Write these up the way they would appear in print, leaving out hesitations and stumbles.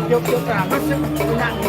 Chụp cả mắt sức nặng.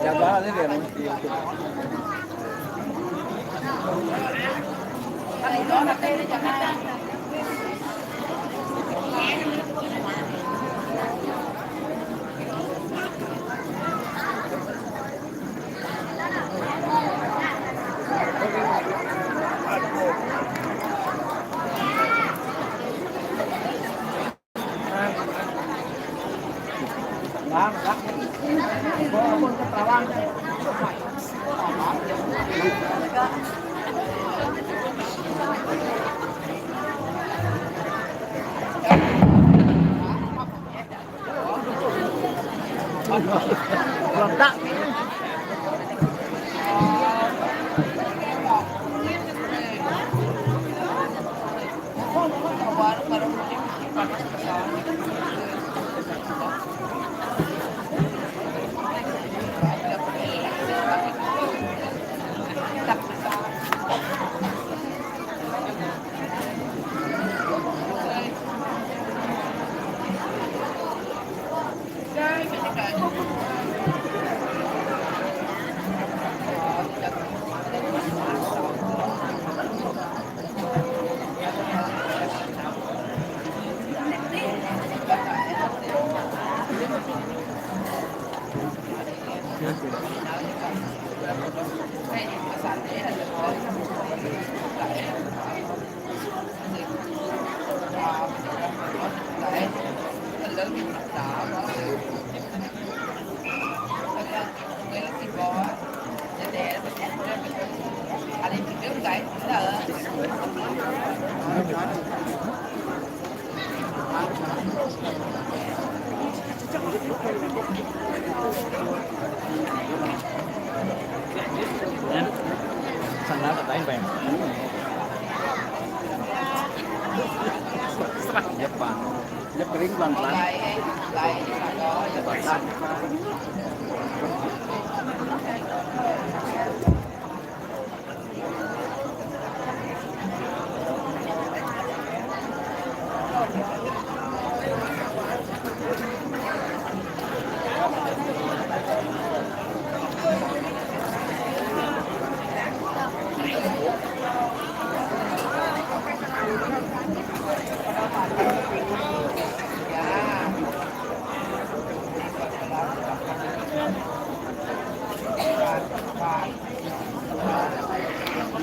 Jaga ini dia nanti. Lang, lang. Pun ketawan. Letak. Sana katain pa yun. Jepang. Dia kering pelan-pelan. Basah.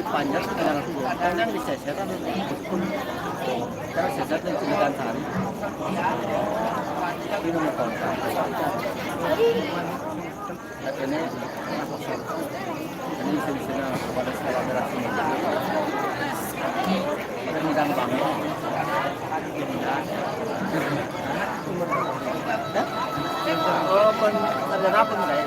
Panjang kadang disesetan karena seset dan cilitan sari ini nomor kontak ini bisa kepada sekolah berat ini dan gampang oh pun ada apa nih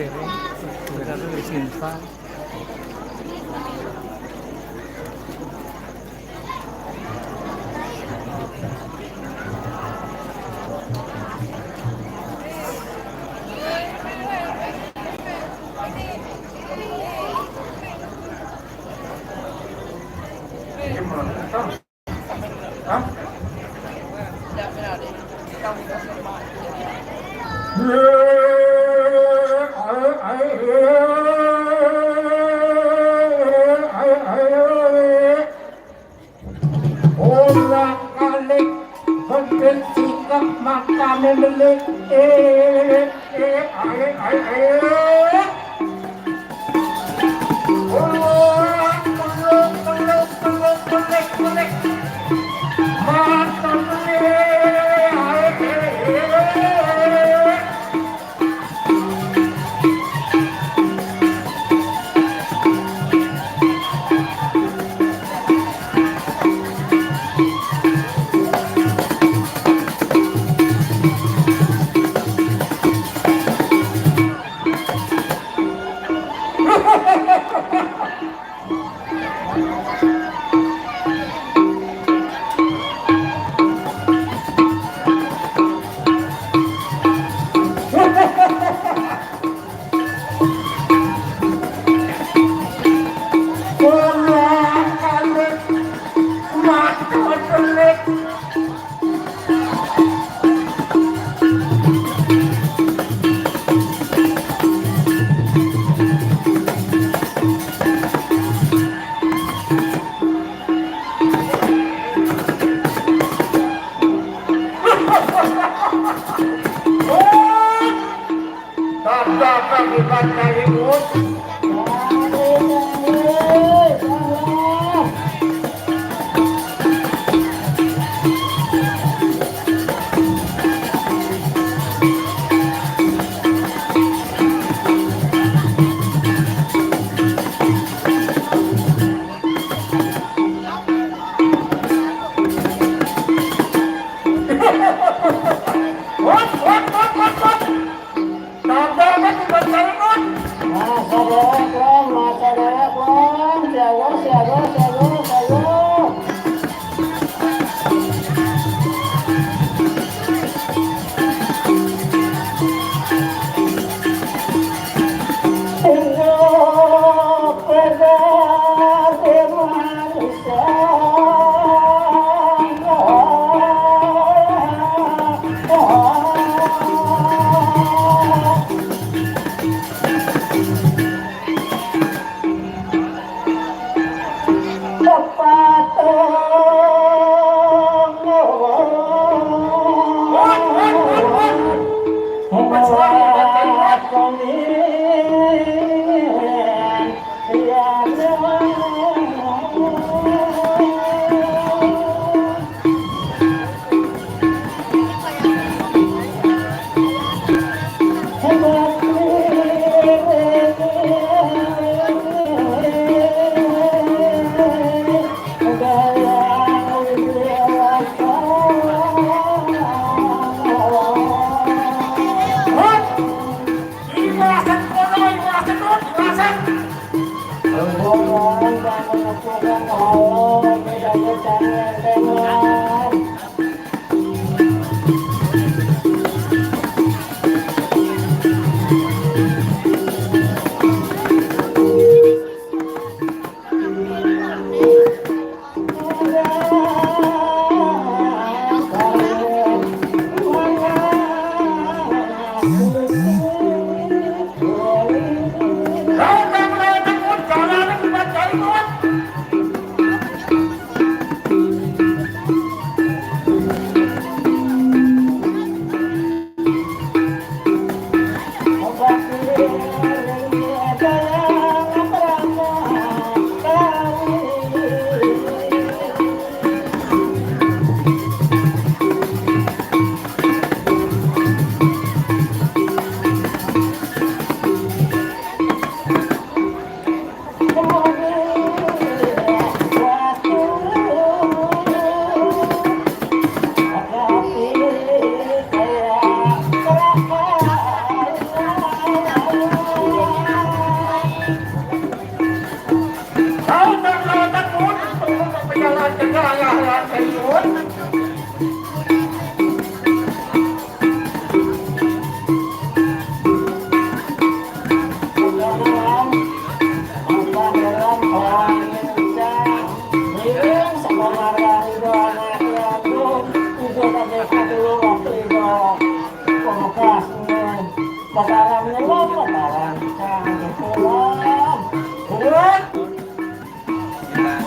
piring, mereka tuh isi instan.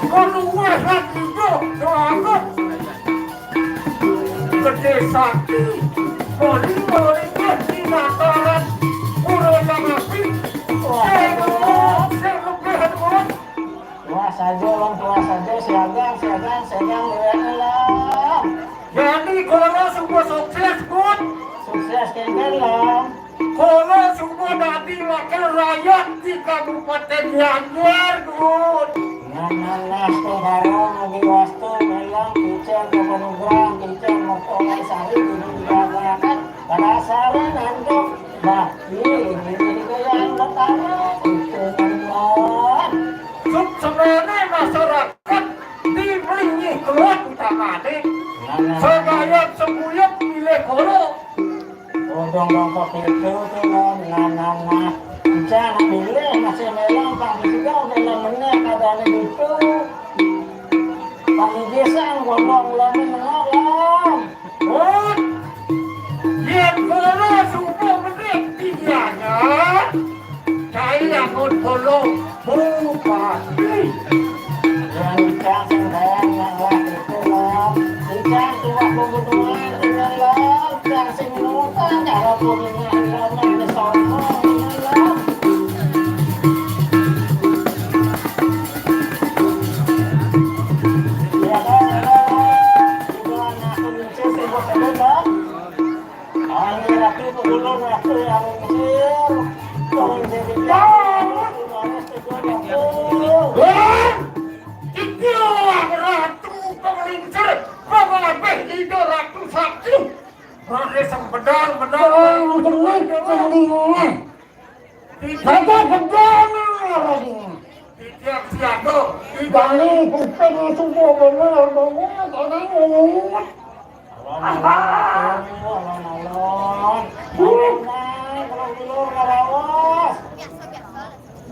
Keluar lagi doakan gede sakti boling-boling di mataran udah api tua saja long tua saja siagang lah jadi kalau semua sukses good sukses kengkel long kalau semua nanti wakil rakyat di Kabupaten Gianyar good nah sekarang lagi wastu melang kicen kepenugrang kicen motor sari diberikan pada saran handuk nah ini yang pertama itu memang sebenarnya masyarakat dibeli keluar utama nih segayat semuyuk pilih koro dong kopi itu tuh nah jangan pilih masih melang pagi juga udah namanya kadang itu pagi desa ngomong lagi menolak yang koro semua menit tidianya saya pun koro bupati yang jangan sayang yang waktu itu lah jangan tua pembunuhan dengan lah jangan semuanya cara pembunuhan yang sombong dengan lah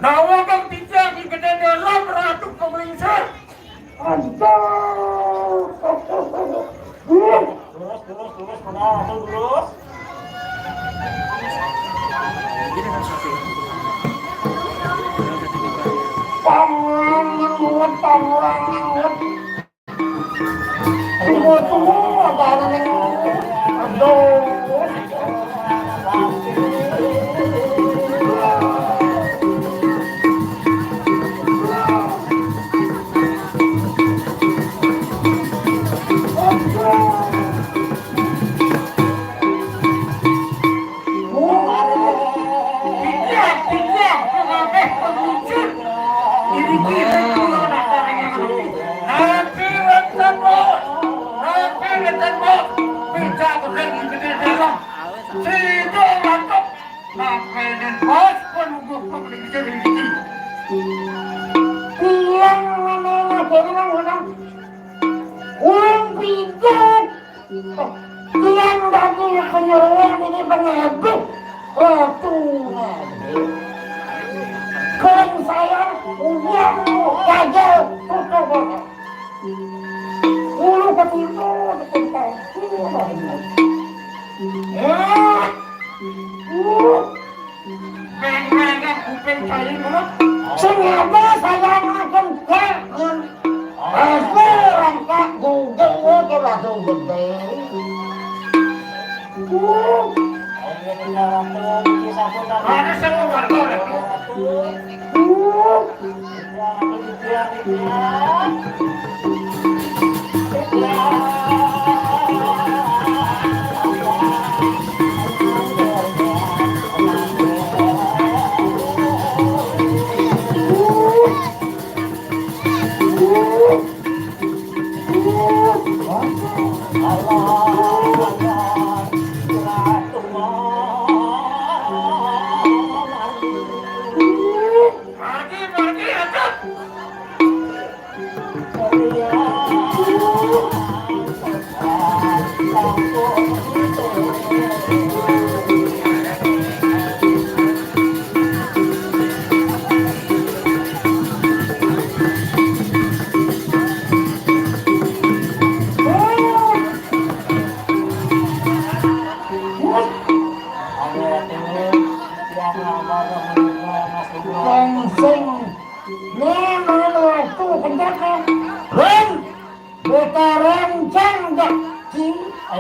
Nawagang tidak di gede dalam ratu pemelingsir. Aduh. Terus, terus.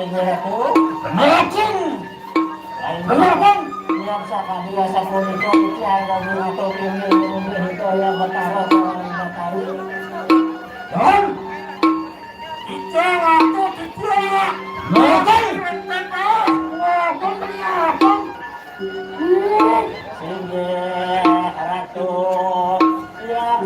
itu makin kenapa biasa kan biasa pun itu harga atau tinggi itu yang bertaruh dan itu waktu dijual makin sehingga ratu yang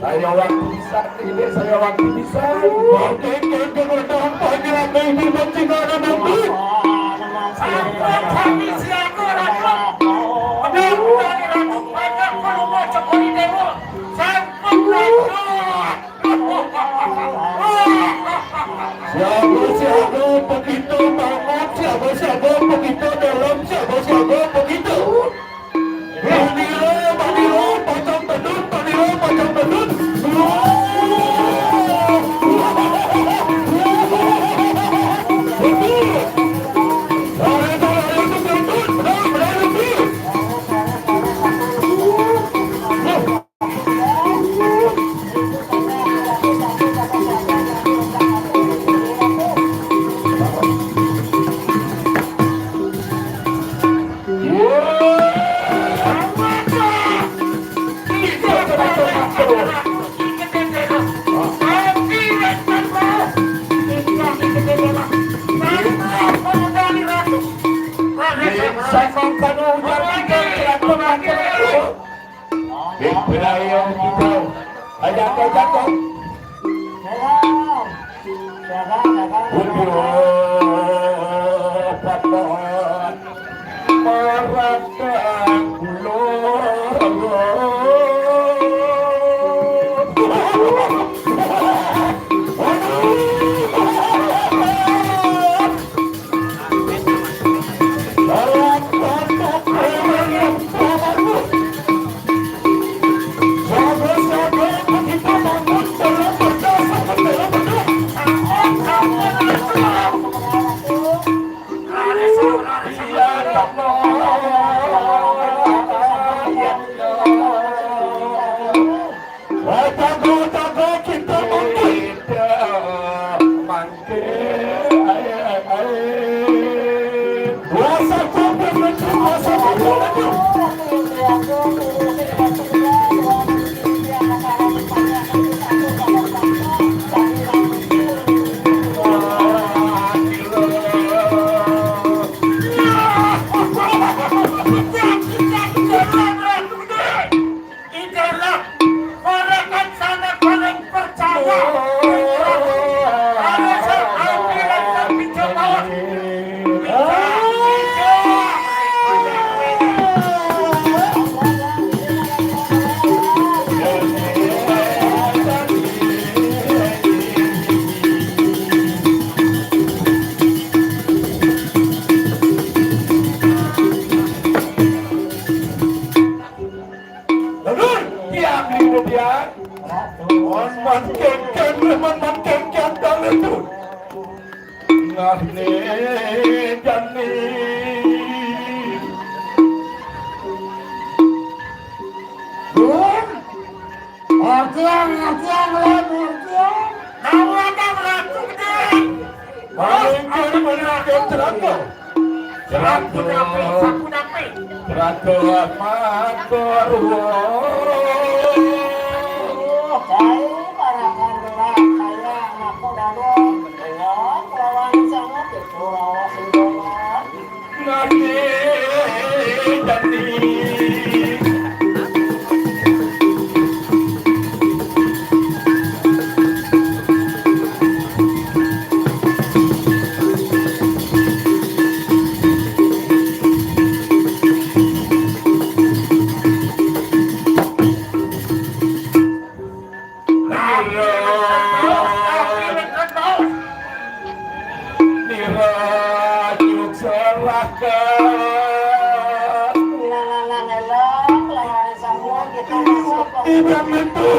saya waktu bisa ini saya waktu bisa oke kemudian pagi lagi di Cina dan nanti sampai kami siapa rakyat ada banyak kalau cokori dewa sampai rakyat siapa begitu banget siapa begitu dalam siapa begitu Baniro, pocong bedut. Ibang itu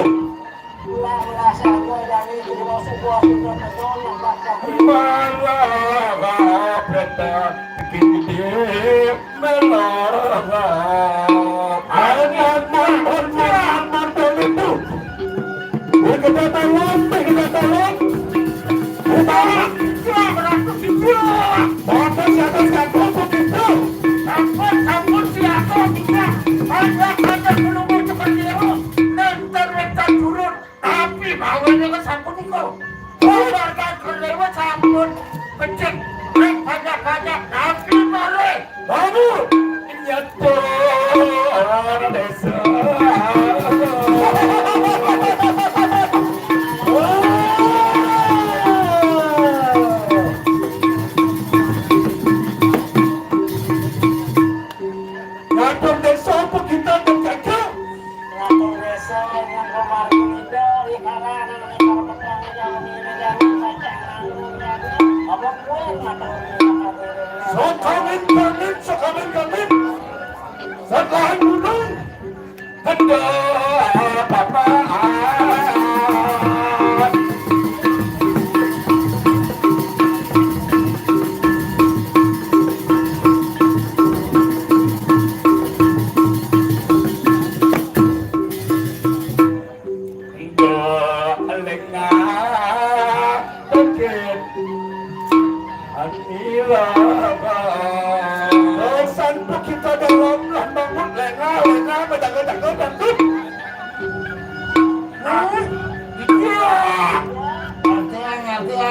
Lala saja dari dulu sebuah sudah betul yang bakal Malaga peta Kini Malaga Anak mantan itu Kita tolong Utara Ya berapa itu Bapak siapa begitu Ampun siapa kita Hanya belum mau cepat dia Nentar turun Tapi bawanya ke sampun itu Keluarga kelewat sampun Kecek banyak Tapi balik Kamu Nyetor desa Ngatur desa kita dan kakak Ngatur desa yang kemarin itu di karana apa kue Sokamin kamin Sekahan gunung Hendak apa kita dalam bangun lengah berdagang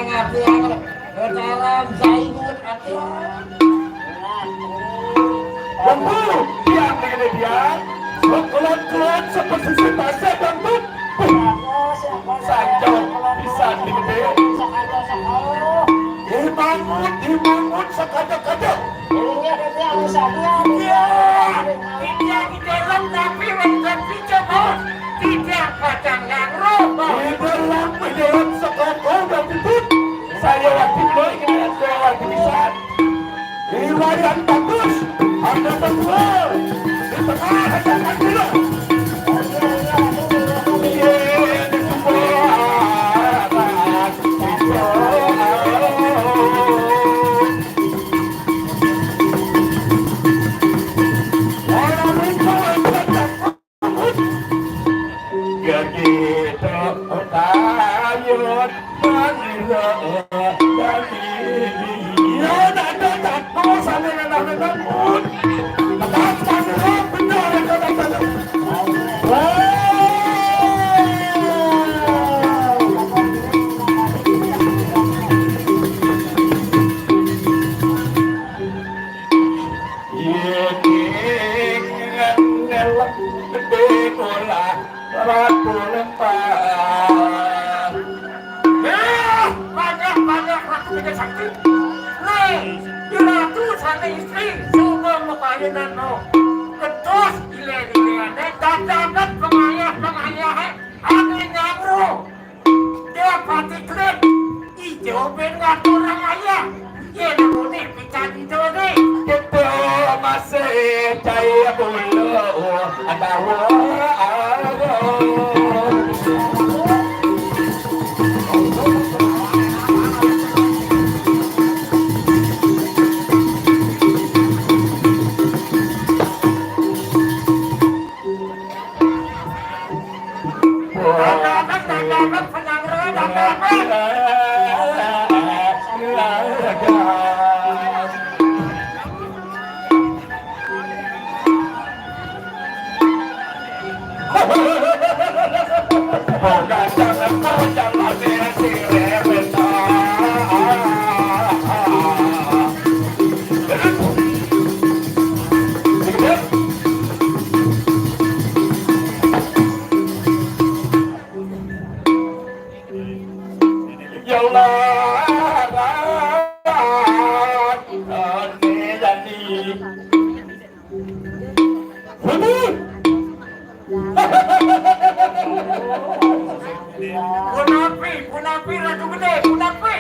ngerti dalam saingut bambu dia begini dia sekolah seperti sepasa bambu saja bisa digede dimangut sekada-kada Tidak di dalam tapi menjadi jebol Tidak kadang yang roboh Di dalam sekokol dan titip Saya waktu dulu ingin saya waktu bisa Riwayat bagus Ada berdua Di tengah hasilkan dulu Punapi ratu gede, punapi.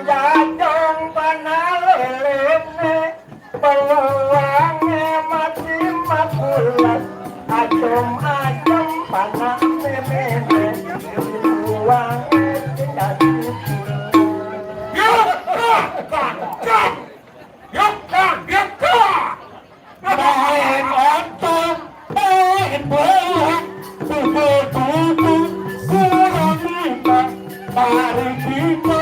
Jajong panalelene peluangnya mati makulat ajom panah memene peluangnya tidak main ontong, main bola, duduk-duduk, kurang-kurang, mari kita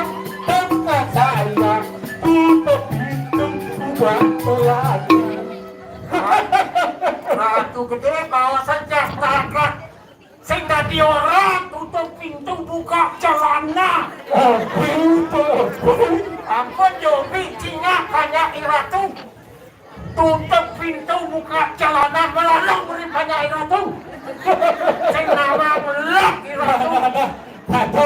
tempat saya, tutup pintu, buat lagi. Ratu gede bawa senjata, sehingga diorang tutup pintu, buka celana. Ampun Jobi, Cina banyak iratu. Tutup pintu buka celana melalung beripanya iratu. Sing nama melak iratu. Aku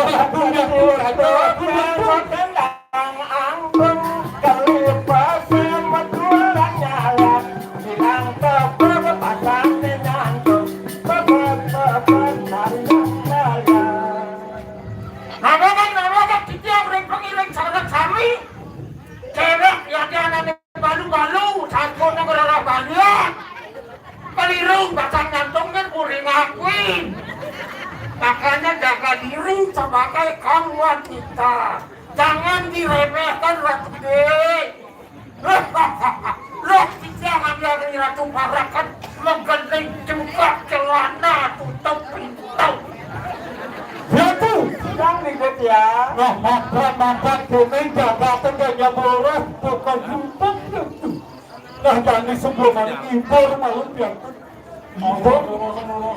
anggung kelipas metulah nyala. Bilang tebel pasang menyantung. Tebel nariang naya. Nama kita orang pengiring sahabat kami. Cewek yang dia anak balu-balu, sampun yang berarah balian. Kelirung, batang nyantung kan kuring akuin. Makanya jaga diri sebagai kaum wanita. Jangan diremehkan Ratu Gede. Loh, jangan dari Ratu Parakan menggending juga celana tutup pintu. Ratu, yang ribet ya. Makan kuning jaga tengahnya boros bukan rumput itu. Nah, jangan sebelum impor malam biar impor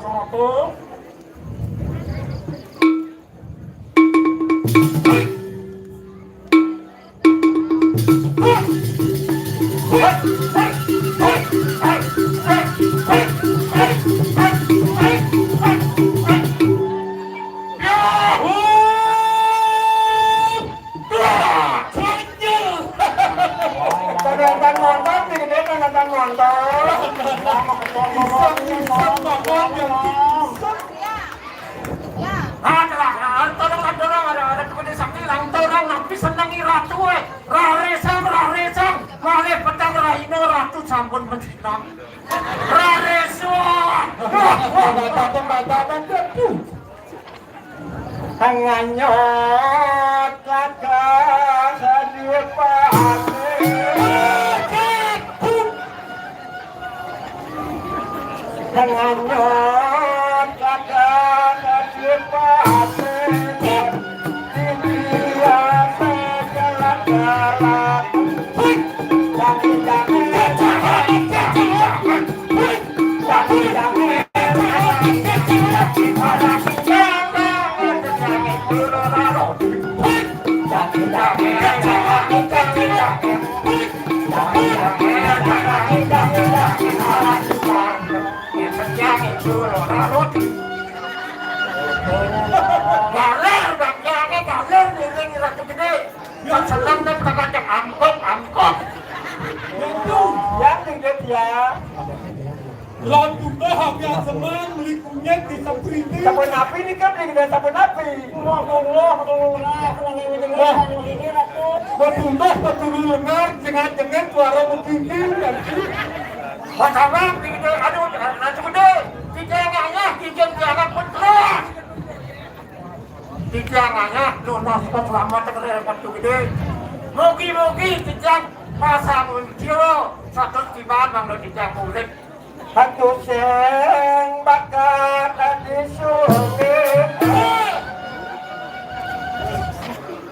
sama tuh. Sampun mencinang Raresuan Hanganyot Lakak Hadir Pahami Hanganyot Lakak Hadir Pahami Dibiasa galak-galak Jangan-jangan Lawan juga hampir semen beli kunyit di Sabrina. Sabun api ini kan beli dengan sabun api. Bertumbah betul lengar jangan suara begini. Pertama beli aduh nanti gede. Tijangannya tijangan petras. Tijangannya donos selamat terhadap gede. Mugi-mugi tijang pasang kilo satu tiban bang do tijang kulit. Hatu seng bakat di sungit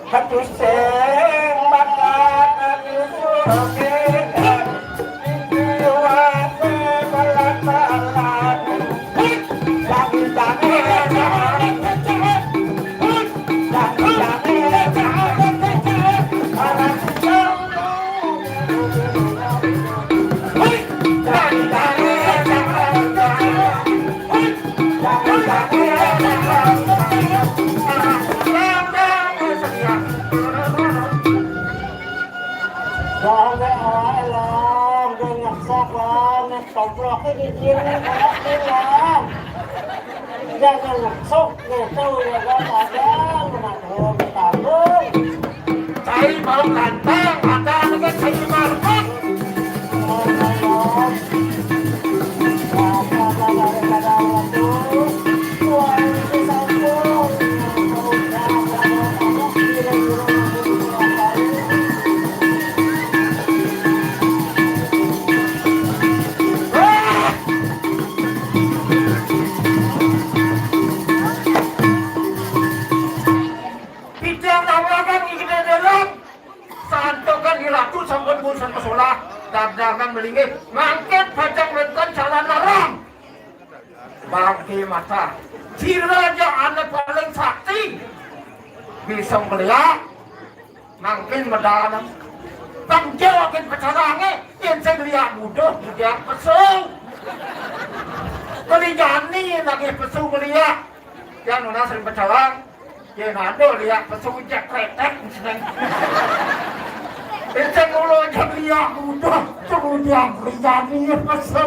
Hatu seng bakat di sungit Diwa sebalat-balat Cái gì kia nó đi làm ra cho lục xúc để tôi là có mà đó mà thôi Ijang nawakan ikut dalam santokan dilaku sampun busan pesolah dagangan melingit mangket pajak rentan jalan larang bagi mata si raja anda paling sakti bisa melihat mungkin medana pangjawakin pecarange yang saya lihat mudah dia pesung Kelijani lagi pesu melihat yang nuna sering pecalang yang ada lihat pesu jak kretek misalnya itu mulu jak lihat mudah kemudian Kelijani pesu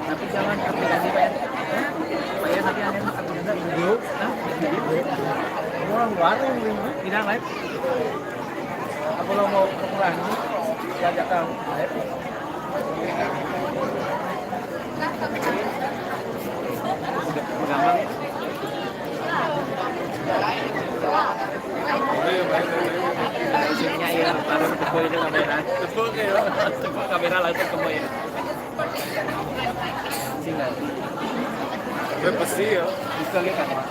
Tapi jangan aplikasi bayar tapi ada aplikasi video. Orang warung tidak live. Apa lo mau mengurangi? Jajak kamu live. Gampang. Isinya ya, taruh ke itu kamera. Betul kamera langsung ke mobil. Singgah. Bepesi ya. Bisa lihat kan?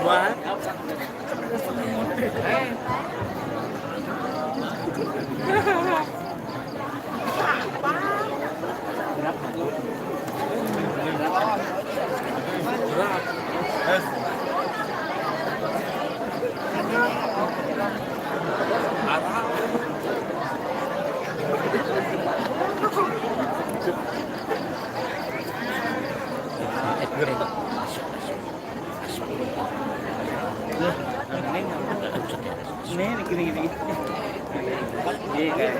What? Ini gini-gini. Iya kan.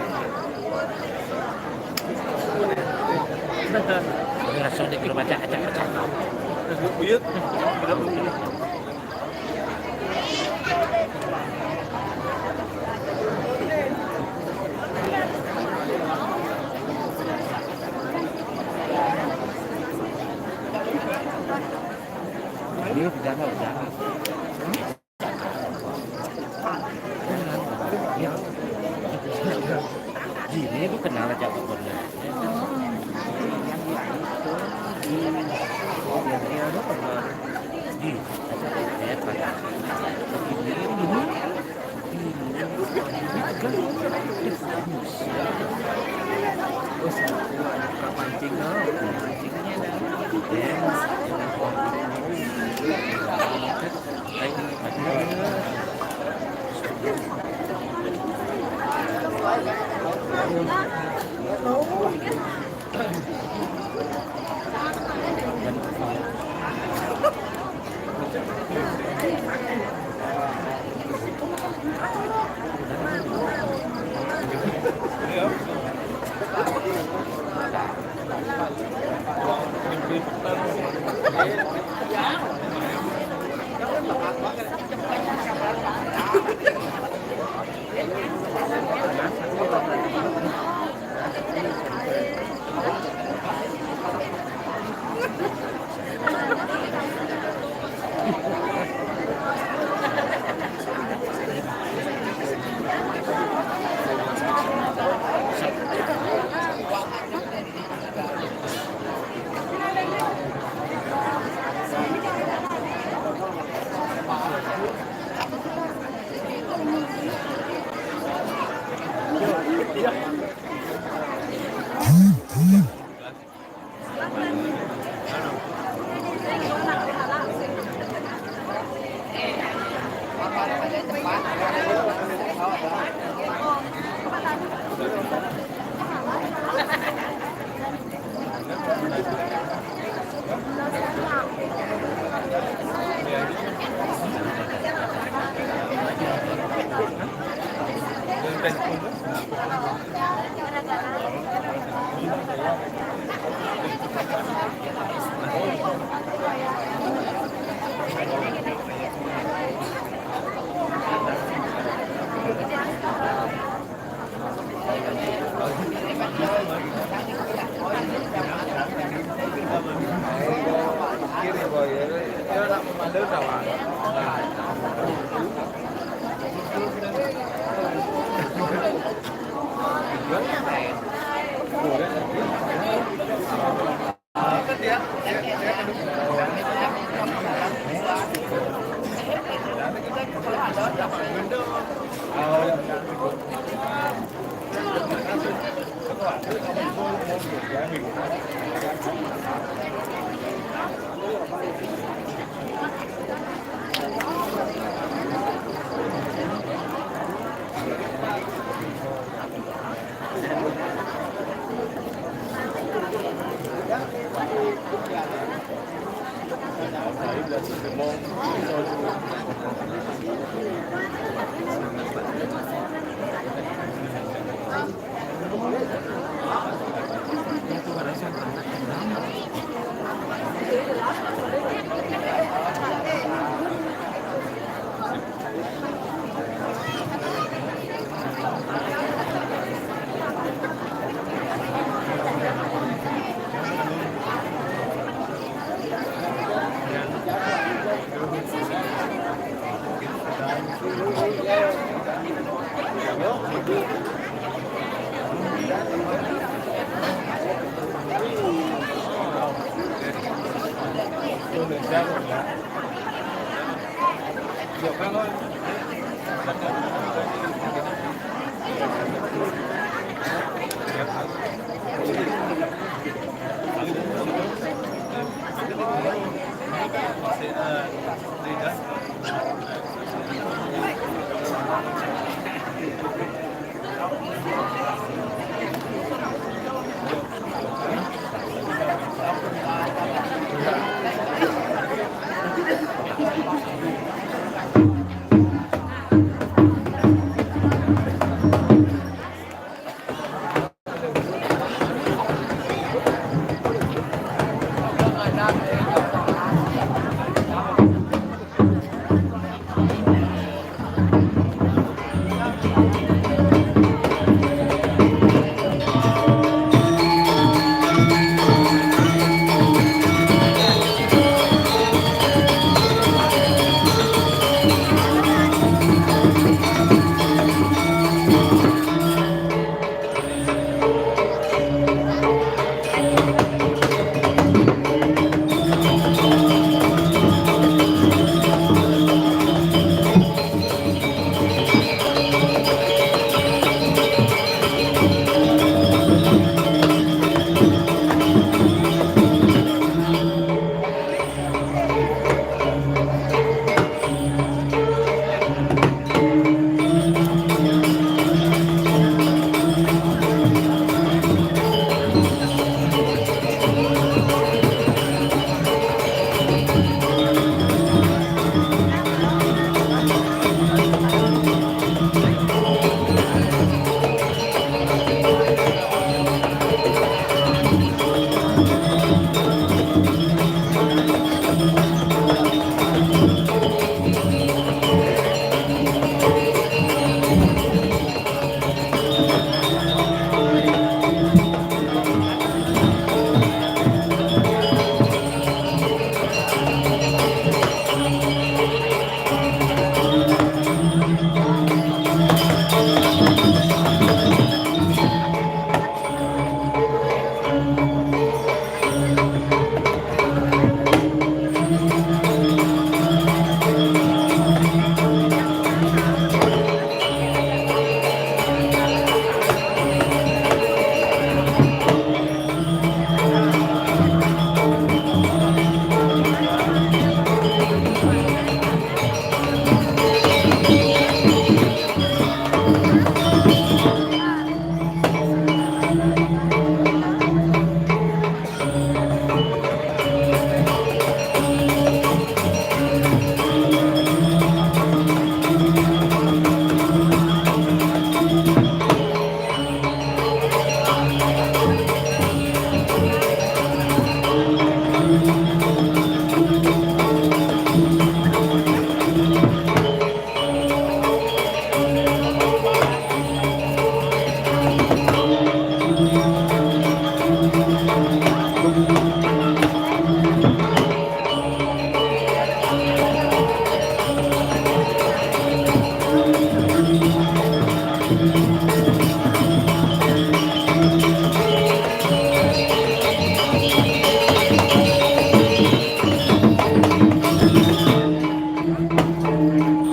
Langsung di rumah acak-acak. Buyut.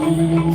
Thank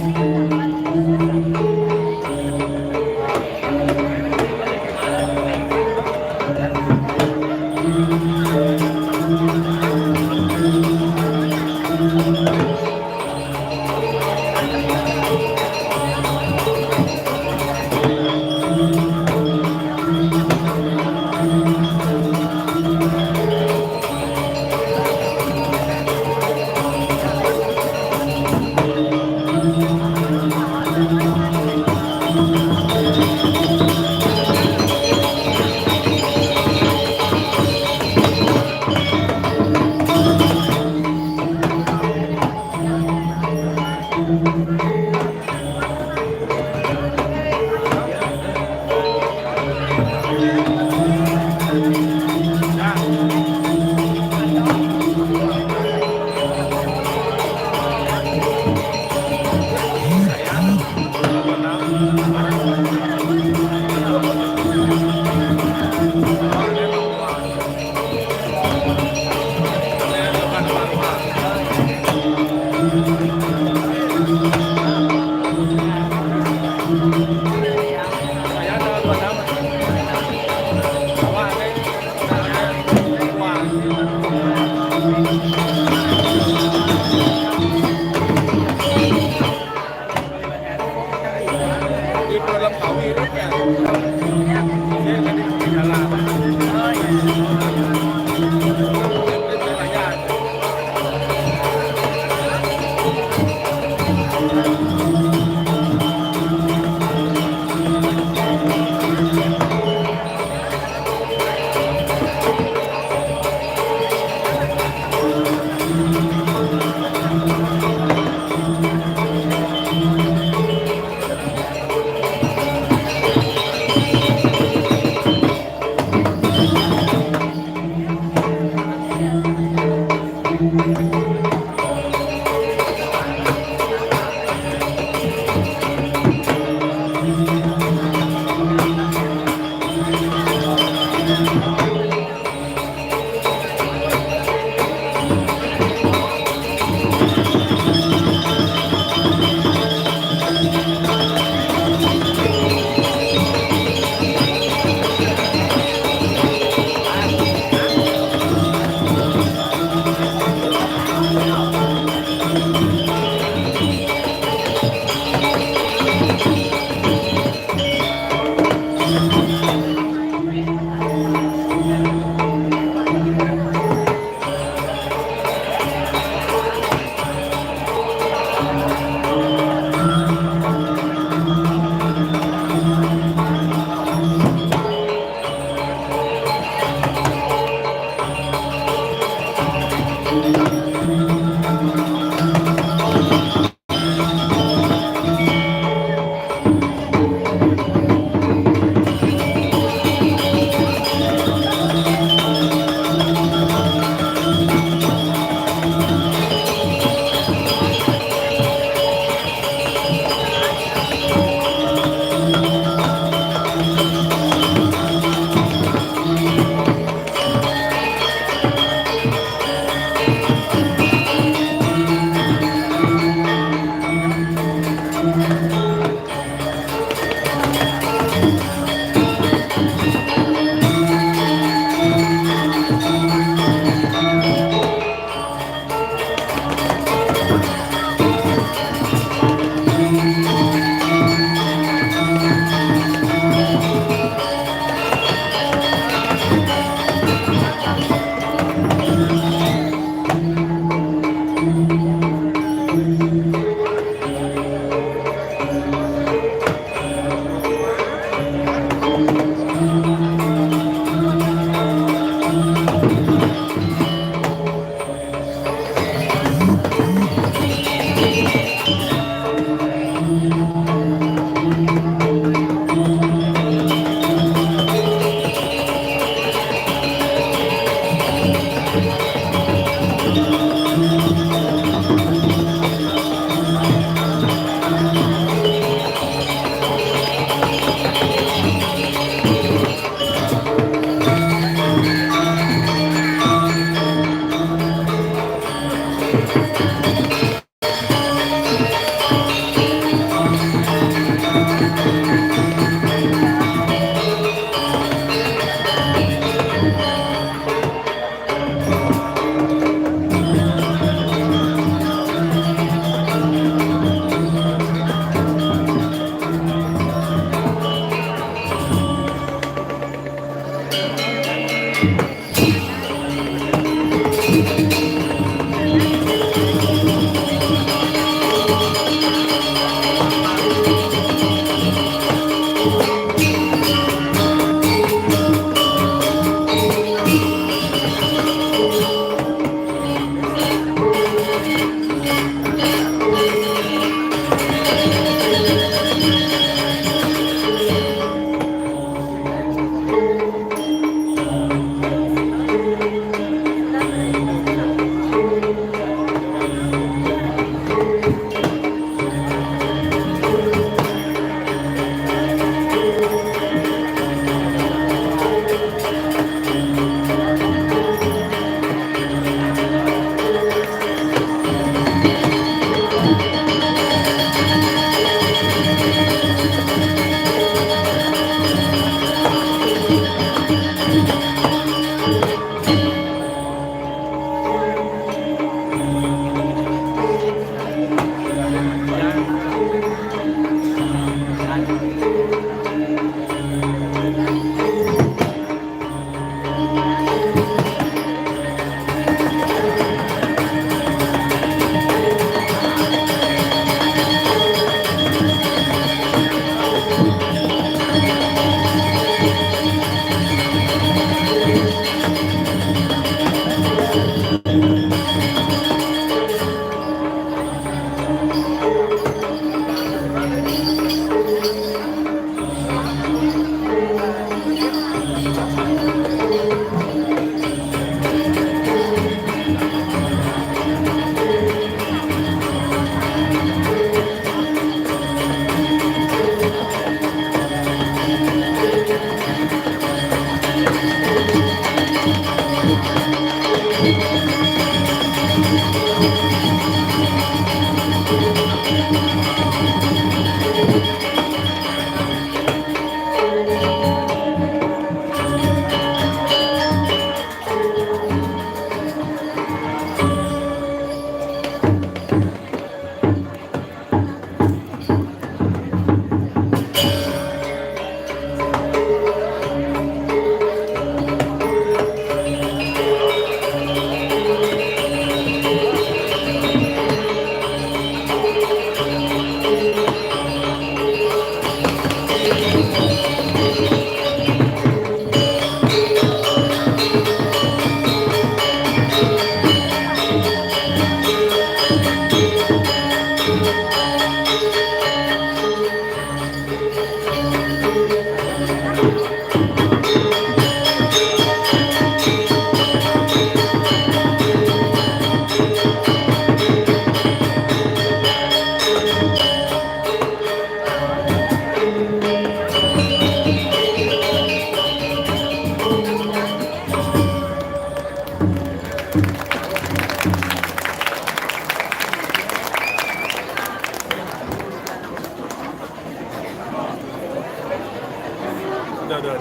Udah.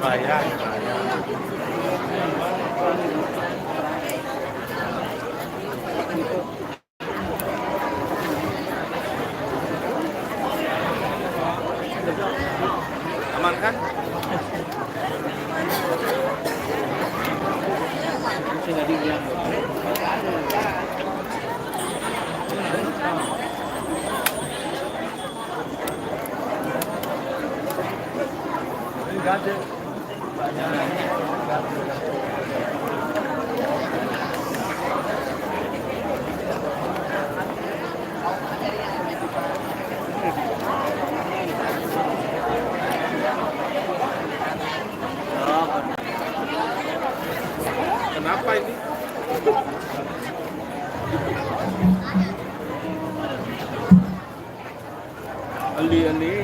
Bahaya. Aman kan? Enggak ada. Kenapa ini? Ali. Ya, ali.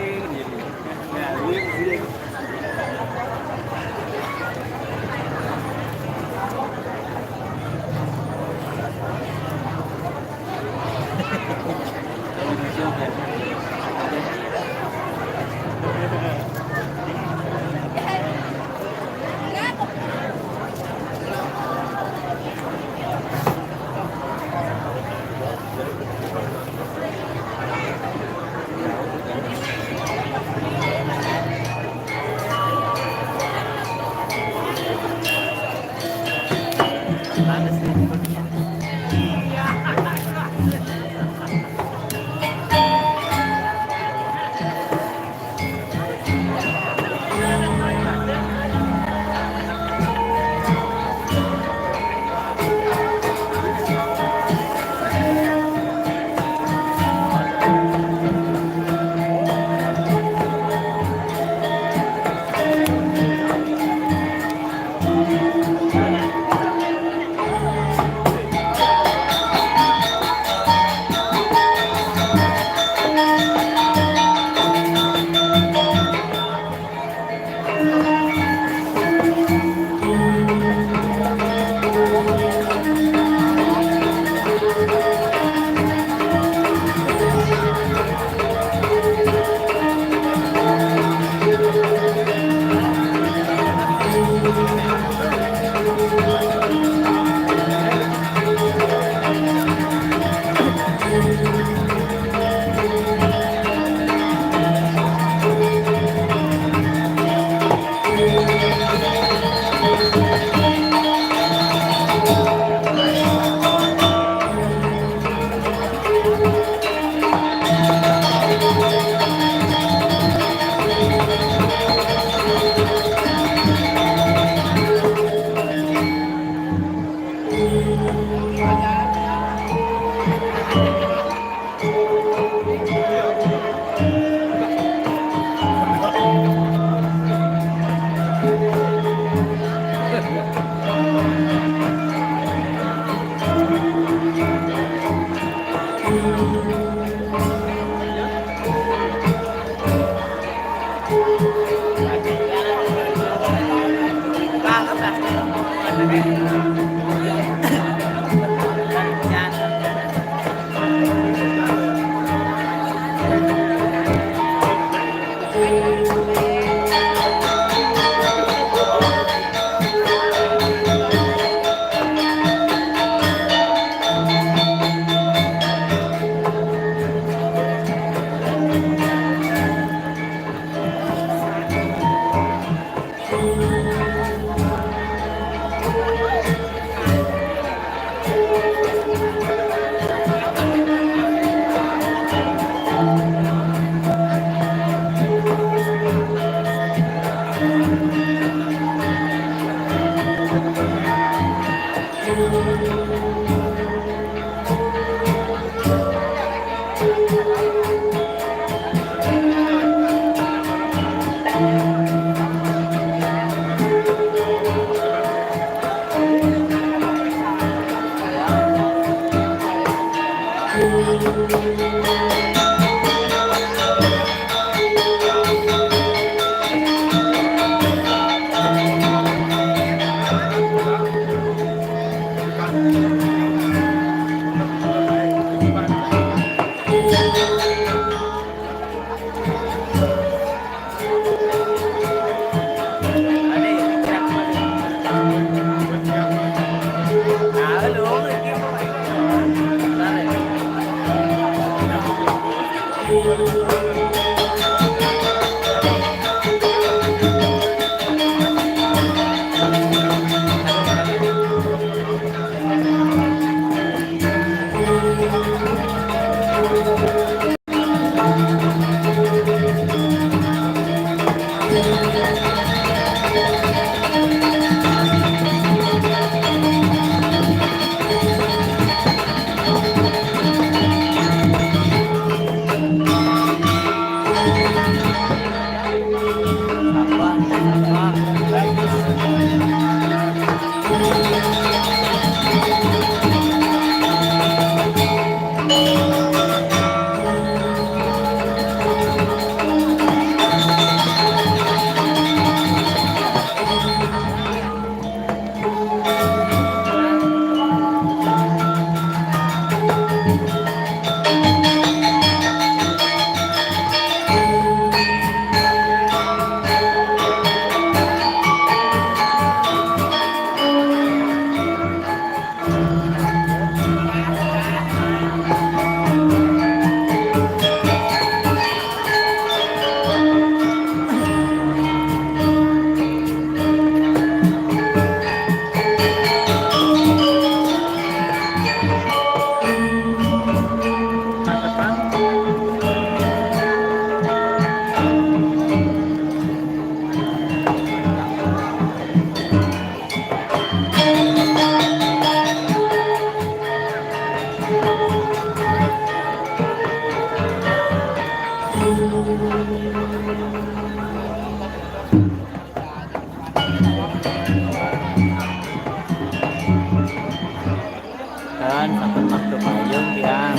Dan sampai masuk payung tiang.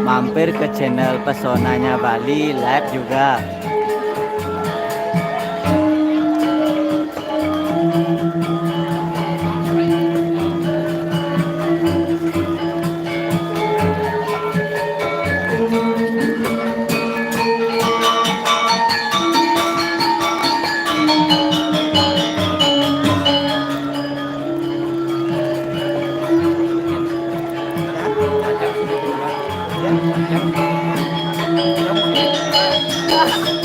Mampir ke channel Pesonanya Bali Live juga. Ajak sini dulu, Mas. Ya, ajak.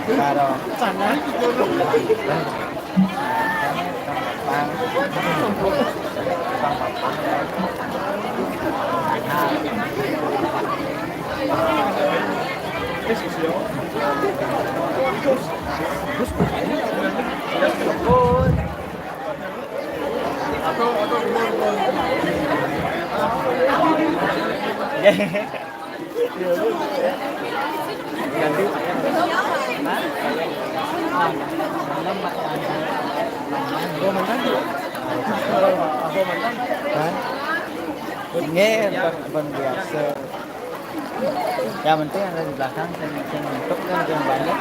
Claro. Sana. Bang. Ini abang biasa. Yang penting ada di belakang saya untuk kan yang banyak.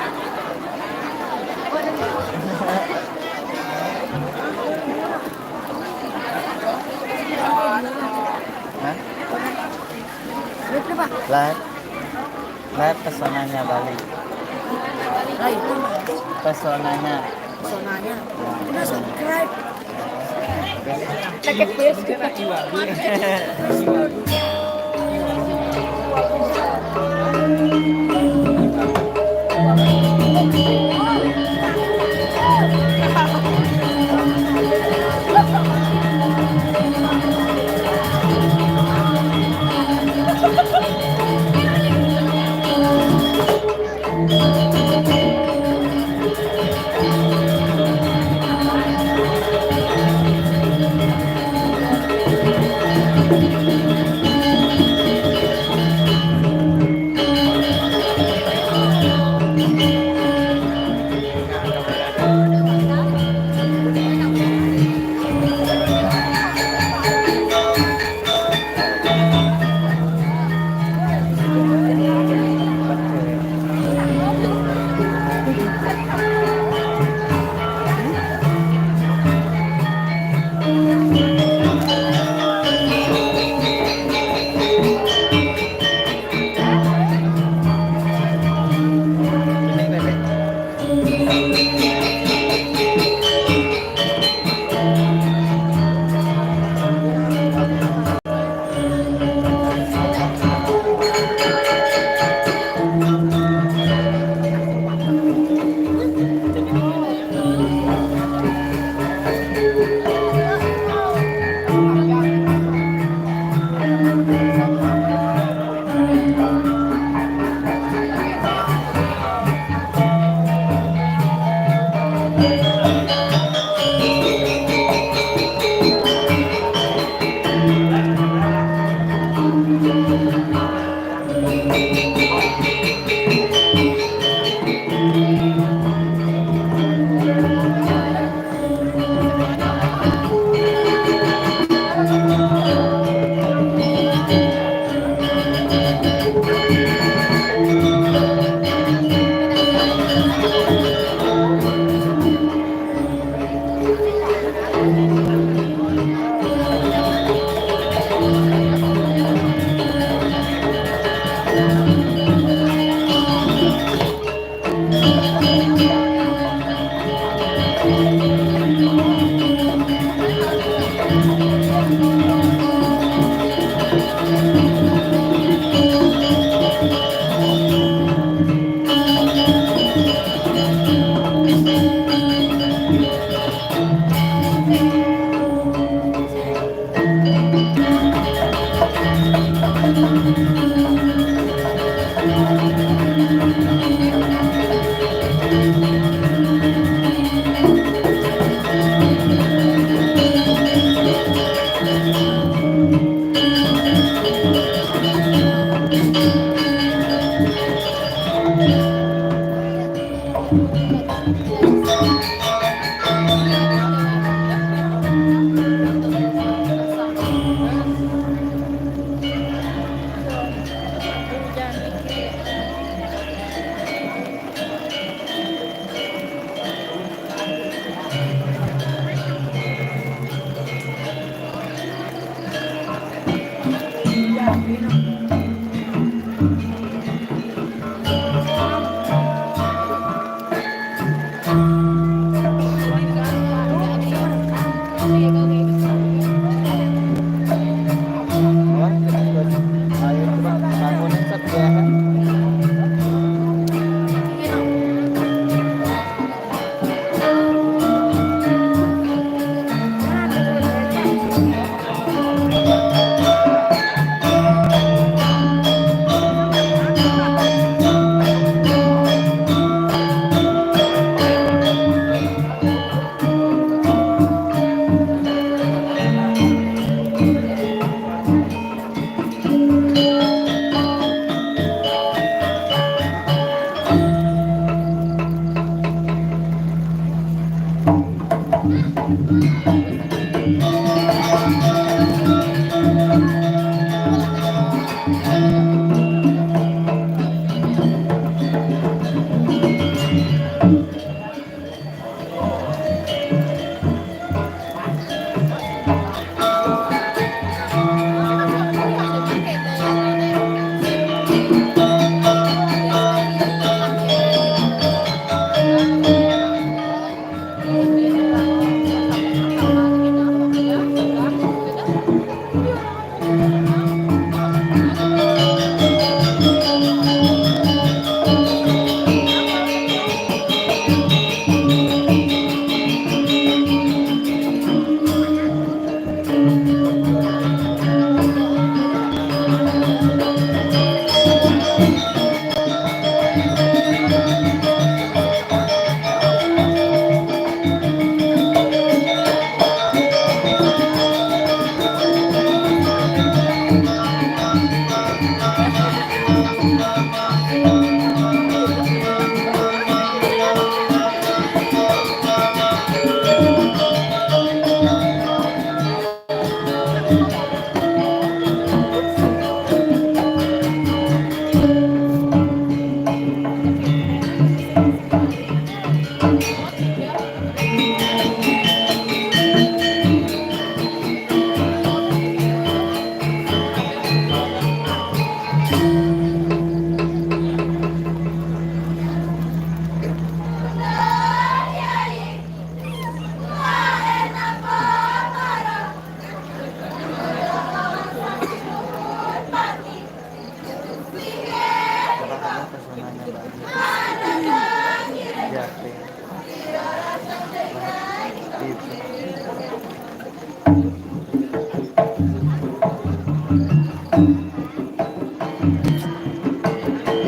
Hah? Live. Live pesonanya Bali. Pesonanya. Pesonanya. Udah subscribe. Like please.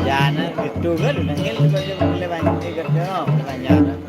Jana gitu kan udah ngel boleh banyak kerja banyak.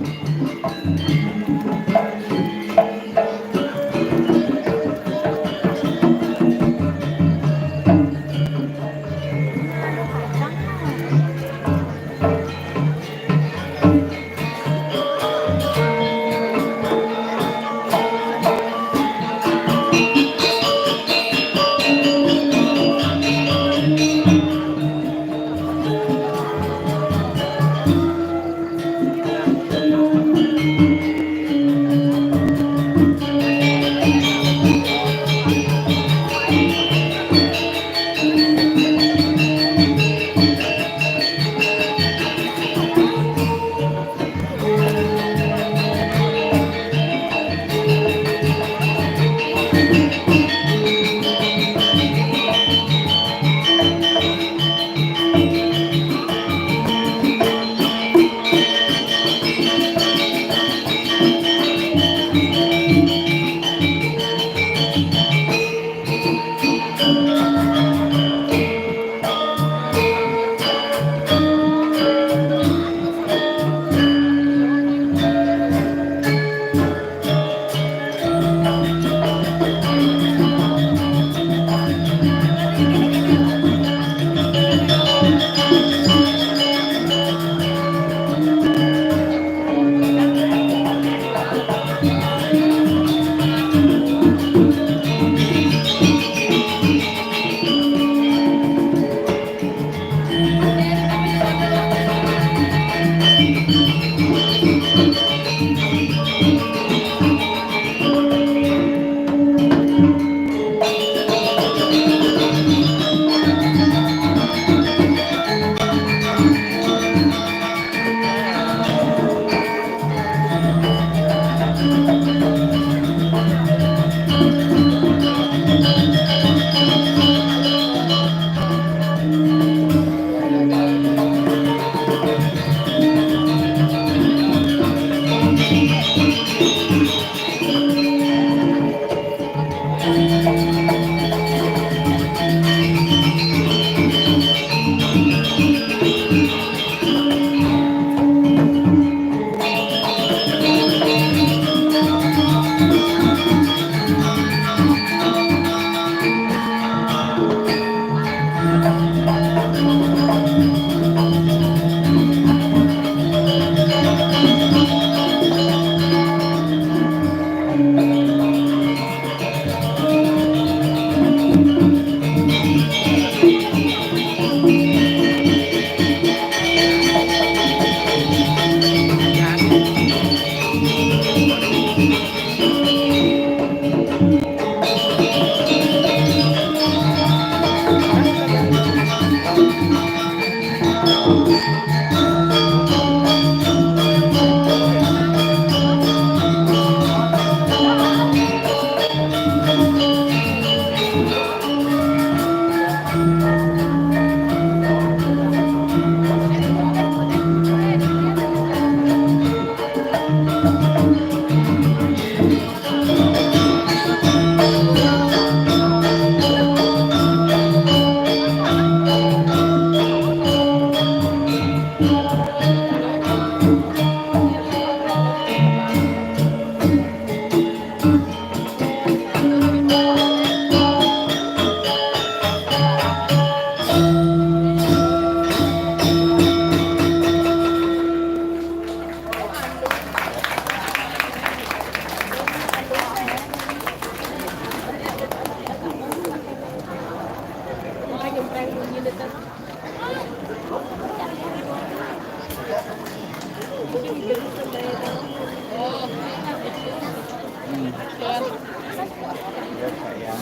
yang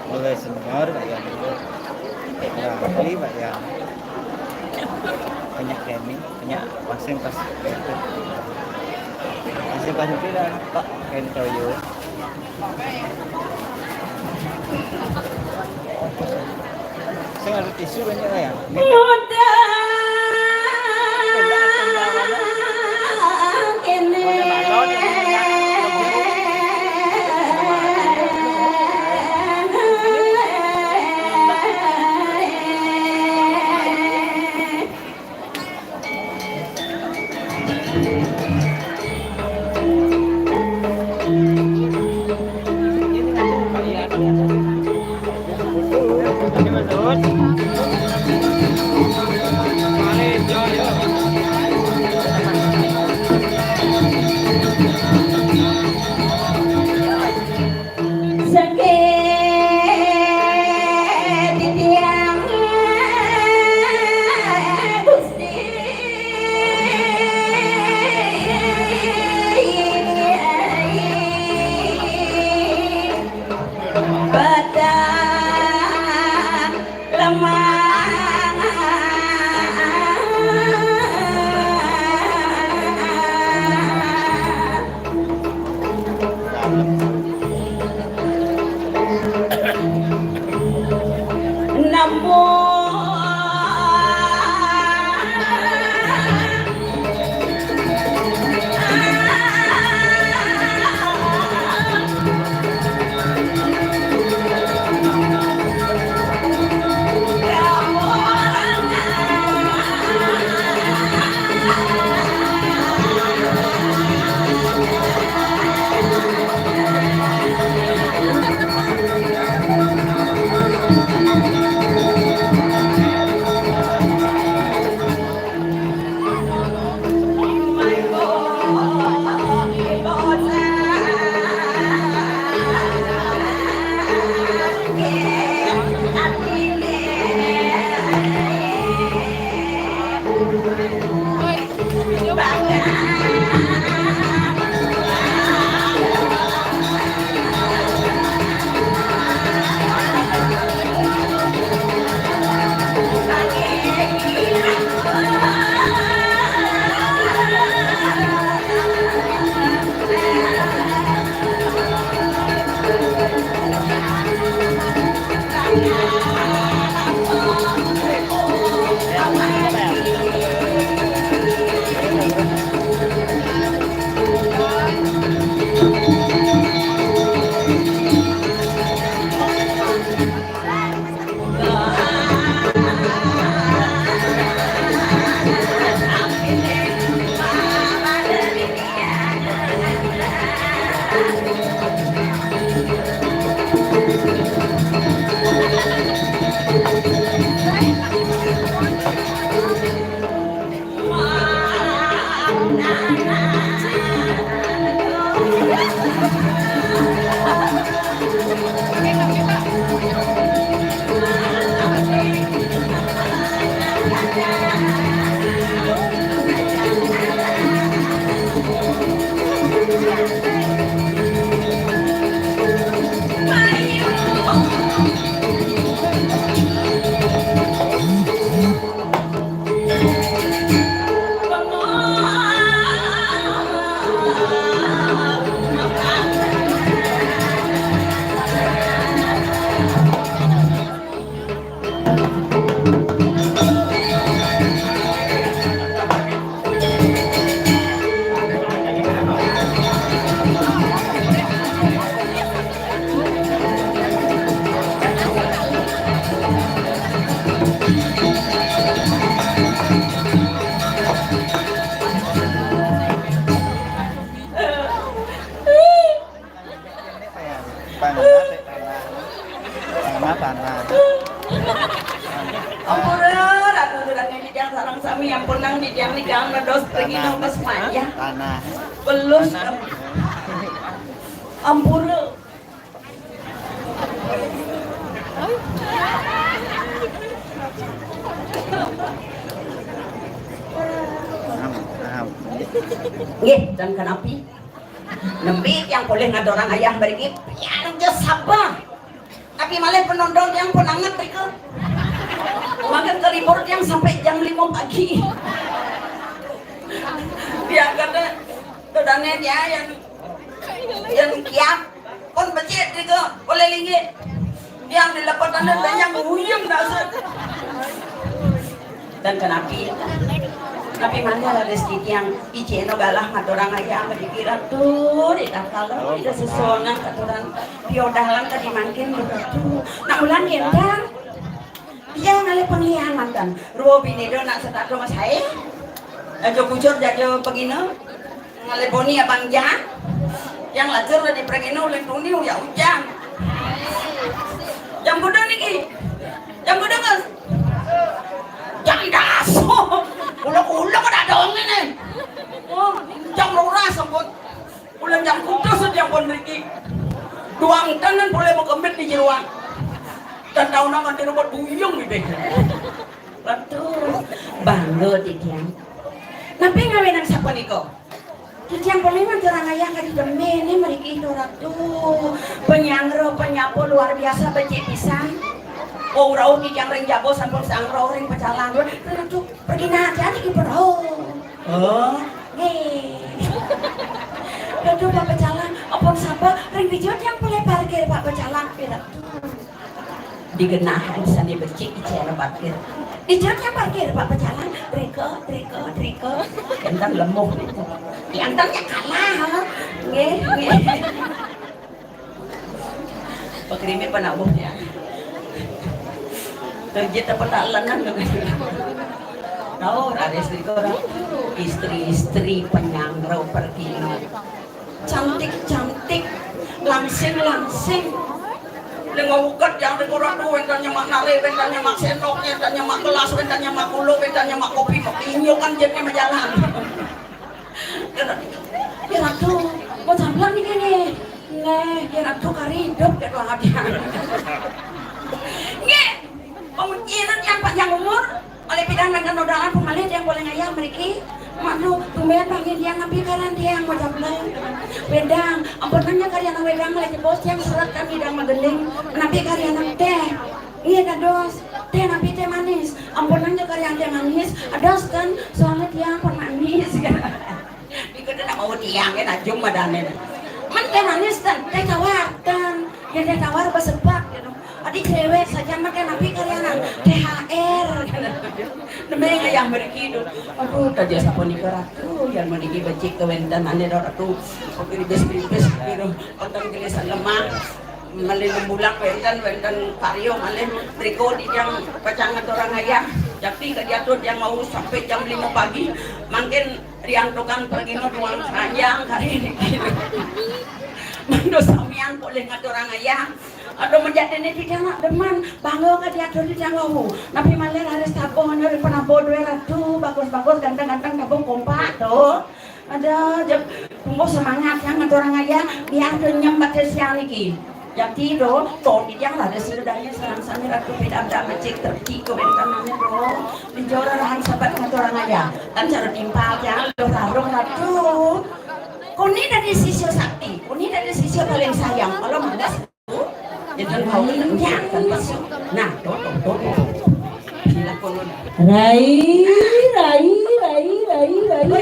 mulai senior kayak ya beli ya banyak gaming banyak pasien pas itu pasien pas itu dan pak kain toyo saya ada tisu banyak ya yang pernah di diam di gang dos pergi nang pas manja tanah belum ampura Nggih, dan kenapi? Nembe yang boleh ngadorang ayah mriki pian aja sabar. Tapi malah penonton yang penangat mereka. Makan keribut yang sampai jam 5 pagi. Dia kata todane dia yang kiap kon becet juga boleh linggit. Yang di lapatan dan yang huyung dasar. Dan kenapi? Tapi mana rezeki yang ijeno galah ngaturang ayah dikira tuh kalau tidak sesona katuran piodalan tadi makin begitu. Nak ulan gendang dia ngalih pengkhianatan ruo bini do nak setato mas hai ajo kucur jago pegino ngalih boni abang jah yang lajar di pregino oleh tuni ya ujang jam gudang niki jam gudang kan jam daso ulang ada dong ini oh jam lurah semput ulang jam kudus jam pon niki duang tangan boleh mengembit di jeruan dan tahun akan direbut buyung gitu. Betul, bangga tiang. Napi ngawin ang siapa niko? Tiang boleh mencerang ayah kali demi ini mereka itu ratu penyangro penyapu luar biasa becik pisan. Oh rau tiang ring jabo sampul sangro ring pecalang ratu pergi naja di perau. Oh, nih. Ratu pak pecalang, opong sapa ring dijot yang boleh parkir pak pecalang ratu. Digenahan sana becik icara parkir dijaga parkir pak pejalan triko kentang lemuh itu yang tanya kalah nggih pekrimi penabuh ya terjit apa tak lengan tahu ada istri penyangrau pergi cantik langsing dengan ukat yang dikurang duit dan nyemak nale, dan nyemak sendoknya, dan nyemak gelas, dan nyemak kulo, dan nyemak kopi, ini kan jadi berjalan. Ya ratu, mau campur nih gini, ya ratu kari hidup ya tuh hadiah. Nge, pemungkinan yang panjang umur, oleh bidang dengan nodalan pemalih yang boleh ngayah mereka. Manu, tumben panggil dia ngapi karan dia yang mau jablay. Wedang, ampunannya karya anak wedang lagi bos yang serat kami dang mageling. Napi karya anak teh, iya dados, teh napi teh manis. Ampunannya karya teh manis, ados kan soalnya dia pemanis. Ikut nak mau tiang kan ajung madane. Man teh manis kan, teh tawar kan, ya teh tawar basepak gitu. Adik cewek saja makan napi karya anak THR. Namanya yang berikido, aduh tadi siapa nikah ratu yang meniki becik kewentan ane ratu, oke ribes gitu, otak gilisan lemah, malin bulan wentan pario malin triko di yang pacangan orang ayah, jadi kejatuh yang mau sampai jam 5 pagi, makin riantukan pergi nuang panjang hari ini. Mando samian boleh ngatur orang ayah. Aduh menjadi ini tidak nak deman bangga kan dia tuh tidak mau. Nabi malah harus tabung dari penabur dua ratu bagus ganteng tabung kompak tuh. Ada jam tunggu semangat yang ngatur orang ayah biar tuh nyambat siang lagi. Jadi do toh dia lah ada sudahnya serang ratu beda becik terti kebentanannya do dijora rahan sahabat ngatur orang ayah kan cara timpal ya do tarung ratu. Kuni dari sisi sakti, kuni dari sisi paling sayang. Kalau malas itu, jangan kau yang kan masuk. Nah, tuh. Silakan. Rai,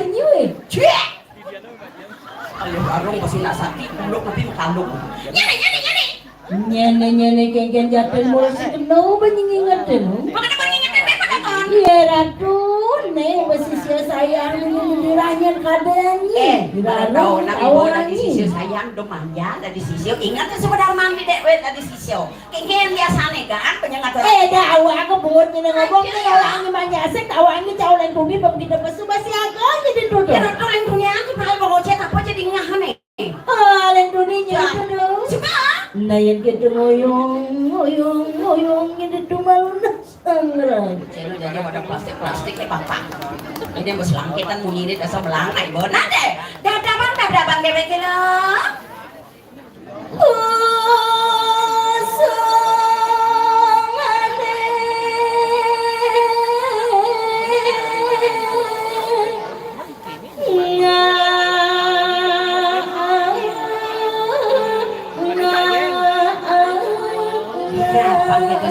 nyue. Cuy. Ayo arung pasti nak sakti, buluk tapi kalung. Nyene kengken jatuh mulai situ no benyingatin. Iya ratu, nih basisnya sayang diranya kadangnya. Tahu nabi bola di sisi sayang do manja dari sisi ingat sebenarnya mandi dek we dari sisi. Kengken biasa nih kan penyengat. Tahu aku buat ini ngomong nih orang manja sih tahu ini jauh lain bumi bang kita basi agak jadi duduk. Ya duduk lain dunia aku paling mau cek apa jadi ngah nih. Lain dunia duduk. Coba. Nah yang kita ngoyong ini tuh malu nasangrai. Celo jadi ada plastik nih papa. Ini bos langkitan munyirit asal melangai bona deh. Dadabang dewek lo.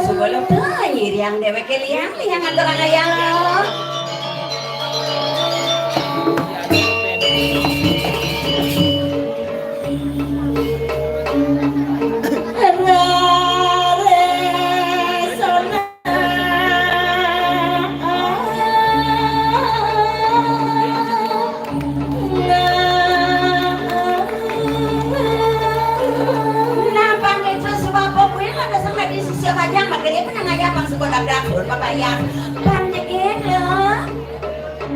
segala tuh nyiriang dewek liang antara kaya lo. Bayang panjangin lo.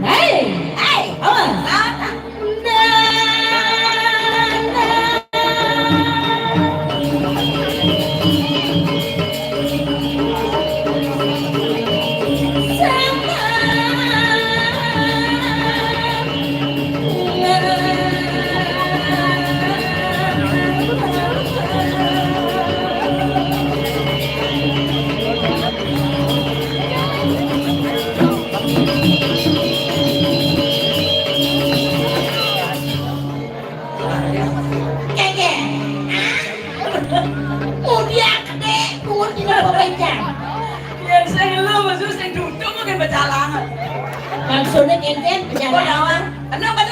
Hey, oh, maksudnya ingin penjalaan. Kenapa?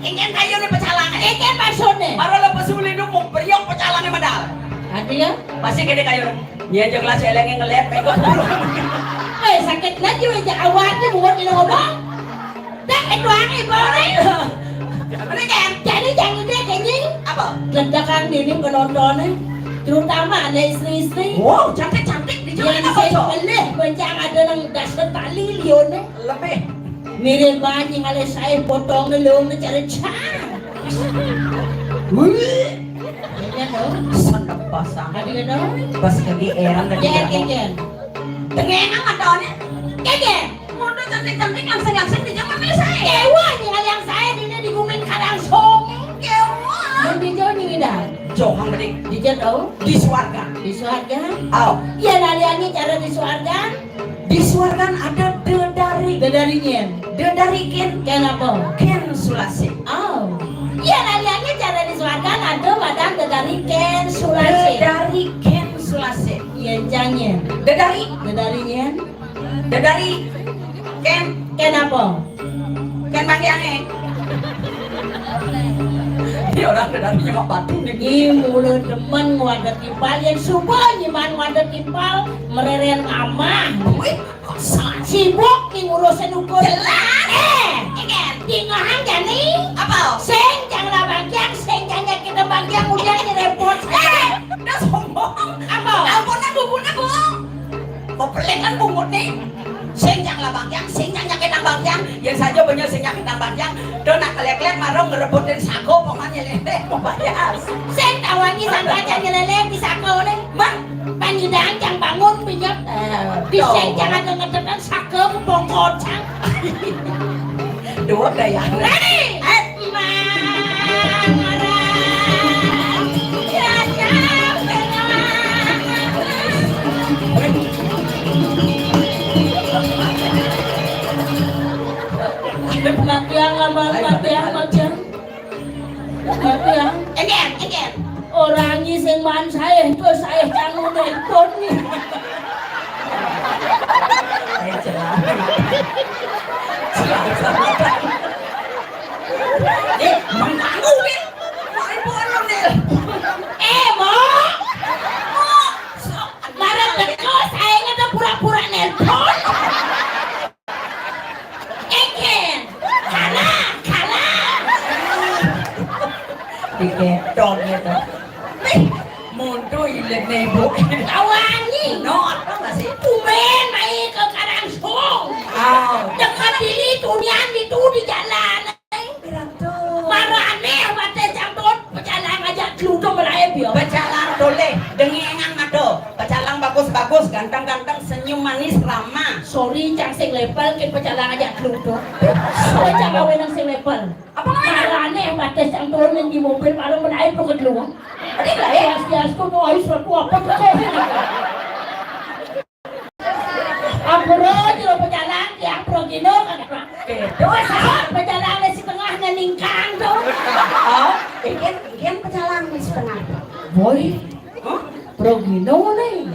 Ingin kayu nih pecalangan. Ingin maksudnya. Baru lepas sulit dulu mau beriong pecalangan medal. Artinya? Pasti gede kayu. Dia juga lah celengnya ngelep kayak sakit lagi aja awalnya buat ini ngomong. Dah doang boleh. Ini kan jadi jangan dia kayaknya apa? Ledakan ini penontonnya. Terutama ada istri-istri. Wow, cantik-cantik dijualin apa cok? Boleh, bencang ada yang dasar tali lionnya. Lebih. Mirip banyak oleh saya potong leung cari can. Wih. Ini dong. Sangat basah. Ada dong. Pas kaki erang dan jangan. Dengan matanya. Keke. Mau cantik-cantik langsung dijaman saya. Kewa yang saya ini diguming kadang song. Kewa. Yang dijauh nih dah. Johang beri dijauh di suarga. Di suarga? Oh, ya naliannya cara di suarga. Di suarga ada dedarinya. Dedarikin kenapa? Ken sulasi. Oh, ya naliannya cara di suarga ada badan dedariken sulasi. Dedariken sulasi. Iya jangan. Dedarinya. Dedari ken apa? Ken bagiannya. Ini orang dedarinya nggak batu nih. Ini mulut demen wadah timpal yang subuh nyiman wadah timpal mereren amah. Wih, kok sibuk nih ngurusin ukur. Jelas. Tinggahan jani. Apa? Seng jangan bagian, seng jangan kita bagian udah ini repot. Udah sombong. Apa? Ampun aku. Kok pelik kan bungut nih? Seng jangan bagian, seng jangan kita bagian. Yang saja punya seng jangan kita bagian. Don nak kelek-kelek marong ngerebutin sako pokoknya leleh mau bayar. Seng tawangi sampai jangan leleh di sako nih. Mak, panjang jangan bangun pinjat. Di seng jangan ngerebutin sako pokoknya. Dua daya. Ready? Matiang. Again. Orangnya sing man saya itu saya jangan nelpon nih. Mengganggu nih. Nelpon lo nih. Marah teko saya ngata pura-pura nelpon. Diketon gitu. Mundur ilet nebo. Tawangi. Not, tau gak sih? Tumen main ke Karangsong. Dekat diri tunian itu di jalan. Marane mate jambon. Pecalang aja kludo melayap ya. Pecalang dole. Dengengang mado. Pecalang bagus-bagus. Ganteng-ganteng. Senyum manis ramah. Sorry cang sing lepel. Ke pecalang aja kludo. Pecalang kawin ang sing lepel. Apa marane mate jambon di mobil. Parang melayap ko kedluang. Ini lah ya, sias ko mo ayos aku apa ko. Ampuro jero pejalan yang progino kan. Kedua sa pejalan di setengah ningkang to. Oh, ingin pejalan di setengah. Boy. Progino nih.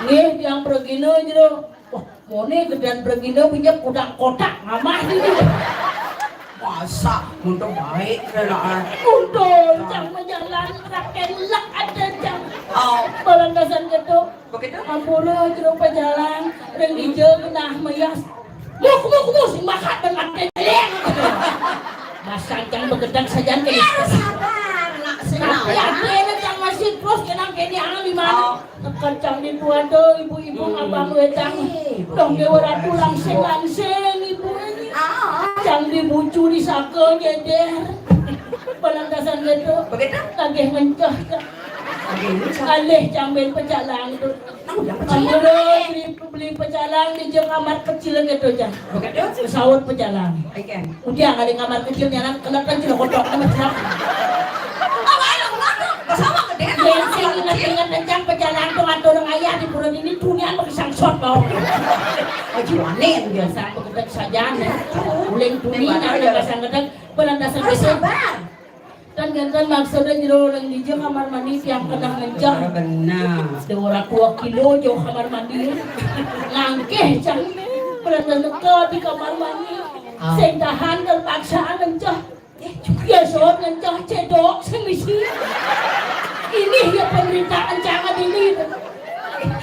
Nih yang pergino jero. Wah, mone gedan pergino punya kotak-kotak mamah ini. Masa untuk baik lah. Untuk jang menjalan rakelak ada jang. Oh, Balandasan gitu. begitu? Ampura jero pajalan reng ijo genah mayas. Muk sing makat dengan telek. Masang jang begedang sajan ke. Sabar, nak senang. Ya kene jang masih terus kenang kene ang lima. Tekan jang di tua do ibu-ibu abang wedang. Dong ge ora tulang langsing ibu ini. Jang dibucu di saka nyeder. Balandasan gitu. Begitu? Kageh mencah. Kalih jambil pecalang itu. Kamu beli pecalang di kamar kecil gitu jang. Begitu? Pesawat pecalang. Ikan. Udah kali kamar kecil nyala kelihatan cina kotor sama cina. Bersama gede. Yang ingat-ingat rencang pecalang tuh ngatur ayah di bulan ini dunia berkesang shot bau. Aji wanen dia. Biasa begedek saja nih. Uling dunia ada pasang gedek belandasan besar. Dan gantan maksudnya jero orang di kamar mandi yang kena mencah. Benar. Dewara 2 kilo jauh kamar mandi. Ngangkeh cang. Berada dekat di kamar mandi. Sing tahan terpaksaan mencah. Ya soal mencah cedok semisi. Ini ya penderitaan jangan ini.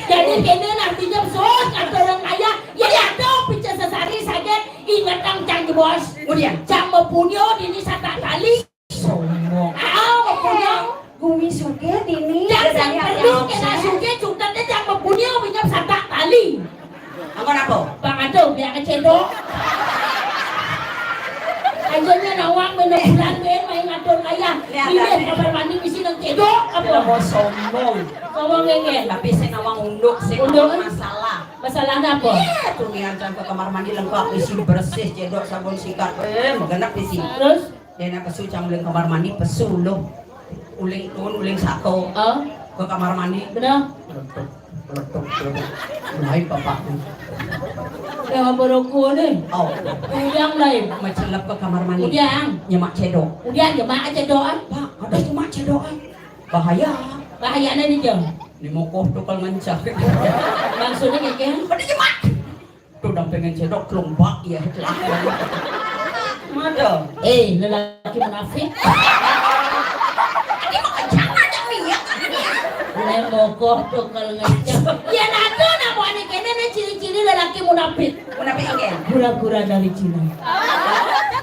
Jadi kene artinya soal kata orang ayah. Ya dong pica sesari saja. Ingat ang cang bos. Kemudian. Cang mempunyai ini sata tali. Sombong. Mempunyai. Gumi suge dini. Jangan perlu kena suge cukatnya jangan mempunyai minyak satak tali. Angkon apa? Bang Ado biar kecedok. Ajarnya nawang bulan main ngatur kaya. Ini kamar mandi mesti nang cedok Tidak mau apa? sombong. Ngomong ngenge. Tapi saya nawang unduk, saya Unduk? nawang masalah. Masalahnya apa? Tuh niat ke kamar mandi lengkap, isi bersih, cedok, sabun sikat. Mengenap di sini. Terus? Dia nak pesu cang uling kamar mandi pesu loh. Uling tun, uling sako. Ke kamar mandi. Benar? Mulai bapak. Yang berokok nih. Oh, Udang lain. macam lep ke kamar mandi. Udang. Nyemak cedok. Udang jemaah cedokan. Pak, ada cuma cedok. Bahaya. Bahayanya nih jeng. Di mokoh tuh kalau mencak. Maksudnya kayak Pada nyemak. Tuh udah pengen cedok kelompok ya. Mana? lelaki munafik. Ini mah kencang aja minyak. Mulai mokoh tuh kalau ngecek. Ya nado nama anak kene nih ciri-ciri lelaki munafik. Munafik ingin. Pura-pura dari Cina.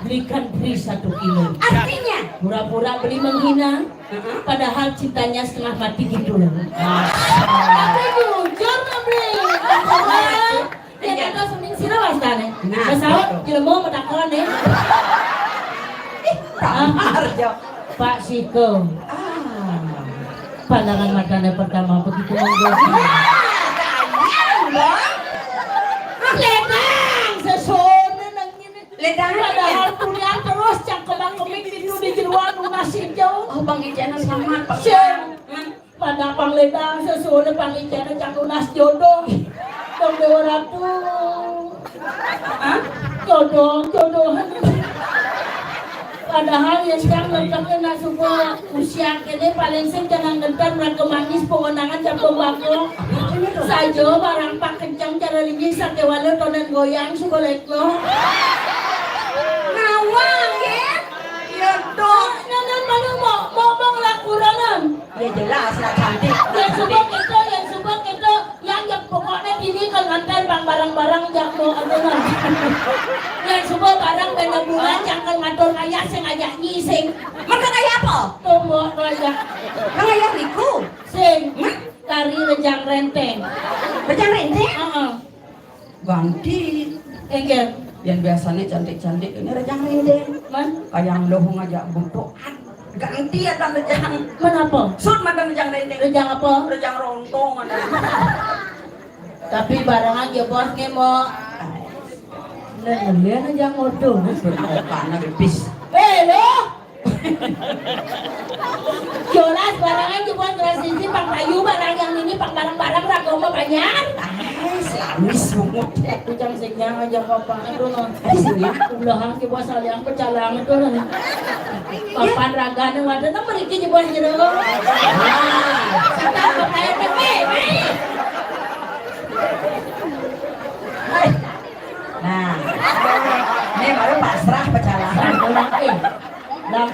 Belikan free 1 kilo. Artinya? Pura-pura beli menghina. Padahal cintanya setengah mati gitu loh. Tapi jujur nggak beli. Ya kata seming sira wastane. Pesawat jelema medakalan nih. Harjo. Pak Siko. Pandangan matanya pertama begitu menggoda. Ledang sesone nang ini. Ledang. Padahal kuliah terus cak kembang-kembing itu di jeruan lunas hijau. Oh, Bang Ijana selamat. Pak. Sen. Pada pangledang sesone pangijana cak lunas jodoh. Dong dewa ratu. Jodohan. Padahal yang sedang lengkapnya nak semua usia kini paling sing jangan gentar mereka manis pengenangan jam pembako. Saja barang pak kencang cara linggi sakit walau tonen goyang sukolek lo. Nawang ya? Ya dong. Nangan mana mau ngelakuran. Ya jelas lah cantik. Yang sebab kita yang pokoknya ini kan ngantar bang barang-barang yang mau adonan. Yang sebab barang benda bulan yang kan ngatur kaya sing ajak nyising. Maka kayak apa? Tombok aja. Kang ayah liku. Sing tari rejang renteng. Bejang renteng? Ganti. Enggak. Yang biasanya cantik-cantik ini rejang renteng. Man, Kayak lo ngajak butuh. Ganti ada rejang. kenapa? Sud mana rejang renteng? Rejang apa? Rejang rontong ada. Tapi barang aja bos mau. Nah, lihat aja ngodo. Karena bebis. Lo. Jelas barang aja buat transisi pang kayu barang yang ini pang barang-barang ragama banyak. Islamis semut. Ujang senyang aja papa itu non. Ulah ke bos yang pecalang itu non. Papan ragane wadah nang mriki je bos jero. Kata kayak teke.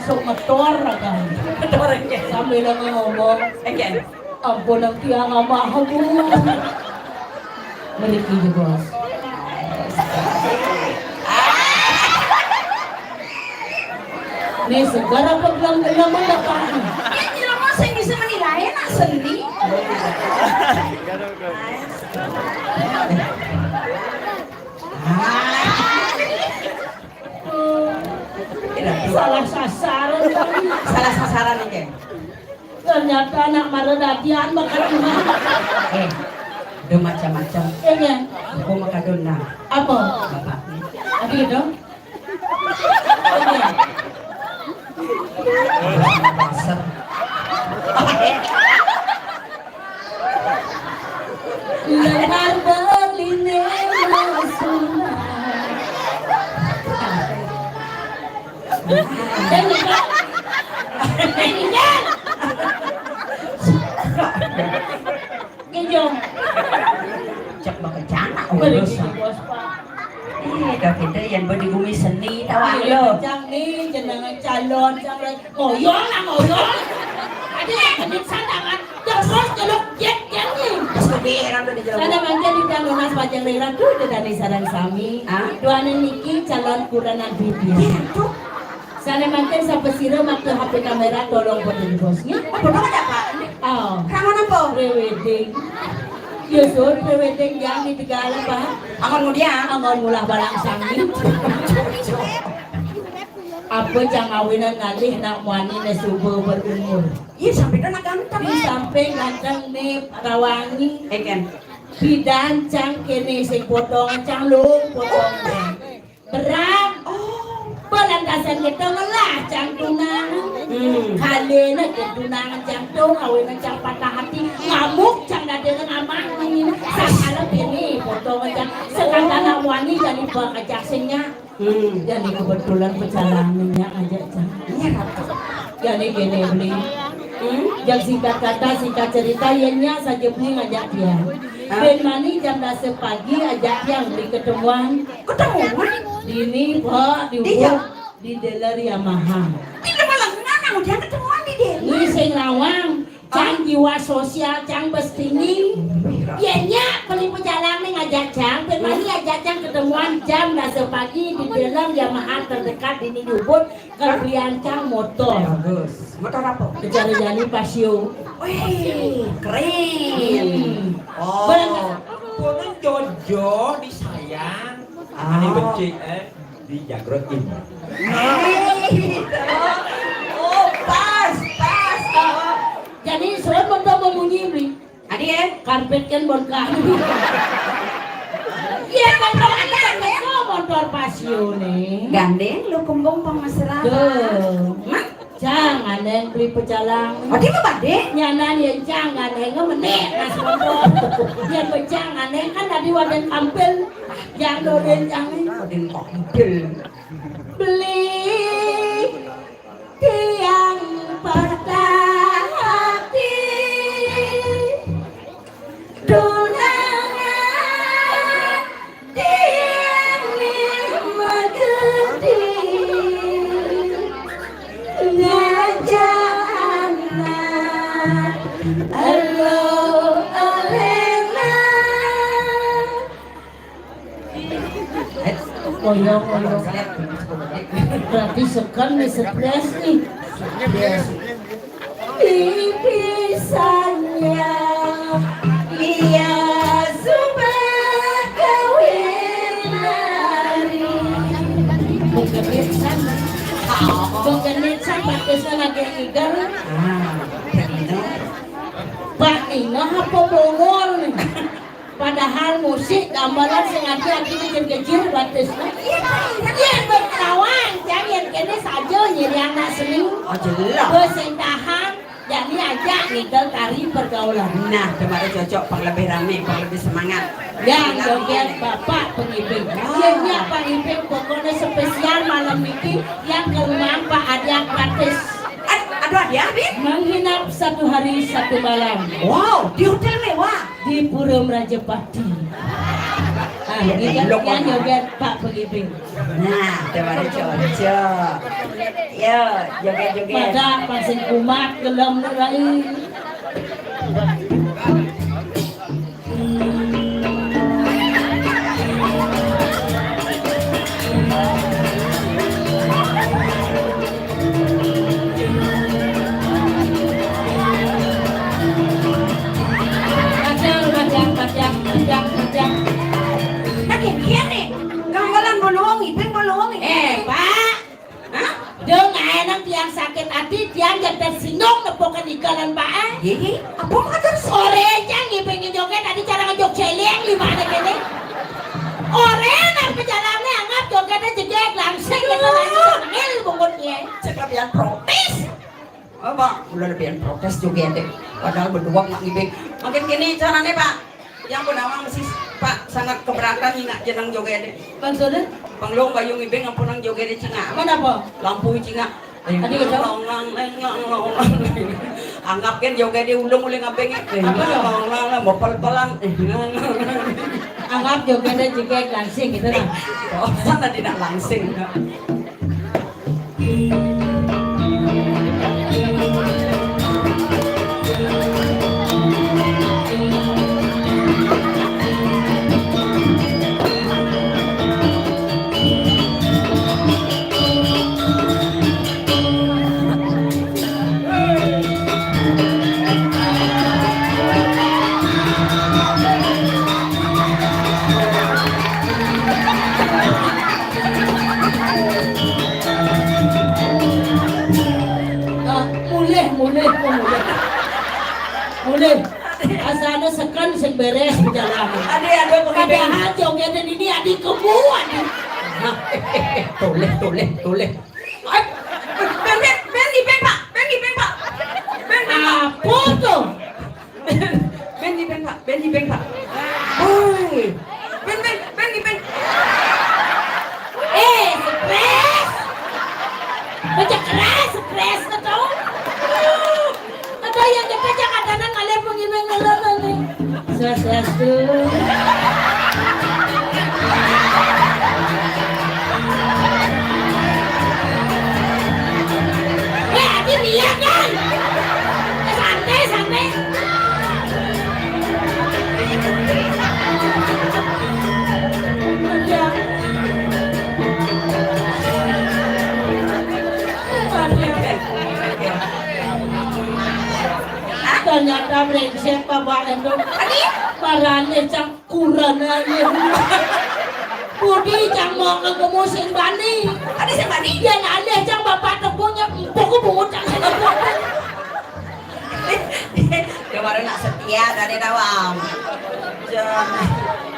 langsung metor kan. Sambil ngomong, ampun ang tiang amahan mo. Meriki juga bos. Nih segera paglang-lang malapan. Yan nila mo sa bisa menilai na sendi. Salah sasaran. Salah sasaran nih Ken. Ternyata anak maradatian bakal cuma. Ada macam-macam. Iya. Aku makadona. Apa? Bapak. Ada gitu? Iya. Pasar. Lebar berline masuna. Ini kan? Ini kan? Kijong. Cek makajana. Balik di bos pak. Kau kita yang berdiri seni tawa Ayo, lo. jang ni jenengan calon jangan ngoyong lah ngoyong. Ada yang kedip sandangan. Terus jeluk jet ni. Keberan tuh di jalan. Sana manja di calonas pajang daerah tu dari sarang sami. Dua niki calon kuranan bibir. Sana manja sa pesira waktu HP kamera tolong buat di bosnya. Apa ada Pak? Oh, Kamu nampo? pre-wedding. Yusur pre-wedding yang di Tegala Pak. Aman mudia. Angon mula balang sami. Apa yang awinan ngalih nak wani na subuh berumur. Iya sampai dah nak ganteng. Di samping ganteng ni rawangi. Ken. Bidan cang kene sing potong cang lung potong. Berat. Pelantasan kita ngelah cang tunang. Kali na tunangan cang tung awinan cang patah hati ngamuk cang dadengan amah ini. Sakala ini potong cang sekadar wani jadi bakajaksenya. Jadi kebetulan perjalanannya aja cang. Jadi gini beli. Yang singkat kata singkat cerita ianya saja beli ngajak dia. Ben mani jam 10 pagi ajak yang beli ketemuan. Ketemuan? Dini Pak di di dealer Yamaha. Tidak malah nana udah ketemuan di dia. Ini sing lawang. Cang jiwa sosial, cang bestingin. Ianya beli perjalanan ngajak cang. Ben mani ajak cang ketemuan jam 10 pagi di dealer Yamaha terdekat di Ubud. Kelebihan cang motor. Bagus. Motor apa? Kejar-jari Pasio. Wih, keren. Oh. Punya Jojo disayang, ini benci dijagrotin. Oh, pas. Jadi surat motor membunyi beli. Adi ya? Karpet kan berkah. Iya motor ada motor Pasio nih. Gandeng lu kumbung pemasaran. Tuh. Jangan yang beli pecalang. Oh, dia mah bade? Nyanan yang jangan yang ngemenek nas motor. Yang pecangan yang kan tadi wadah kampil. Yang doden jangan. Doden kampil. Beli tiang patah hati. Tunangan tiang lima gede. Koyong berarti sekarang nih stres nih. Ibisannya ia sudah kawin lari. Bukan nesan batasnya lagi igal. Pak Ina apa bongol nih? Padahal musik gambaran sengaja kita kecil batasnya. Iya berkawan, jangan kene saja nyeri anak seni. Oh jelas. Bersendahan, jadi aja nikel tari pergaulan. Nah, kemarin cocok pang lebih rame, pang lebih semangat. Yang joget bapak pengibing. Iya pengibing pokoknya spesial malam ini yang ke rumah Pak Adiak gratis. Aduh Adiak, menginap 1 hari 1 malam. Wow, di hotel mewah. Di Pura Rajapati. Yang joget Pak Pengibing. Nah, coba cocok. Yo, joget-joget. Pada pasien kumat gelem rai. Nakit kene. Gambalan bolong, ipin bolong. Pak. Dengan nang tiang sakit hati, tiang jadi sinong nepokan ikalan Pak. Jadi, apa kata Sore jang pengen joget tadi cara ngejok celeng lima ada kene. Ore nang pejalannya anggap jogetnya jegek langsung kita lanjut ngel bungkutnya. sekalian protes? Apa? Udah lebihan protes juga deh. Padahal berdua mak ibing. Makin gini caranya Pak. Yang penawang sih Pak sangat keberatan ingat jenang joget deh. Maksudnya? Panglong bayung ibing ampunang joget deh cinga. Mana apa? Lampu cinga. Tadi kita anggap kan joget deh ulung ulung ngapeng. Apa mau pel-pelan. Anggap jogetnya jegek langsung gitu lah. Oh, sana tidak langsing. Mulai asana sekan sing beres perjalanan. Ada Padahal jogetan ini adik kemuan. Toleh. Ben ibing Pak. Apa tuh? Ben ibing Pak. Oi. Ben ibing. Stres. Baca keras, stres tau. Ada yang kekeja kadang kalian pengimeng ngelan nih. Stres tuh. Hati dia kan. Santai. Ternyata brengsek Bapak Endong. Parane cang kurang aja. Budi cang mau ngegemusin bani. Ada sing bani? Yang ada cang Bapak tepunya pokok bungut cang saya. Kemarin nak setia dari dawam.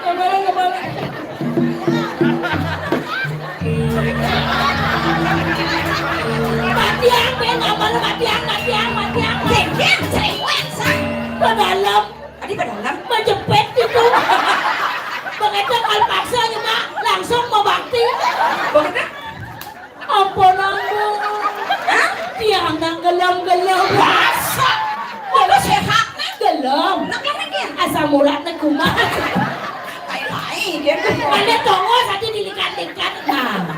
Kemarin. Matiang. Dendeng cerewet sang. Ke dalam. Adik ke dalam. Menjepit itu. Begitu kalau paksa mak langsung mau bakti. Begitu? Apa nanggung? Tiang nang gelem. Rasa. Kalau sehat nih. Gelem. Nak lagi. Asal mulat nang kumat. Lain dia. Ada tongo tadi dilikat-likat. Nah.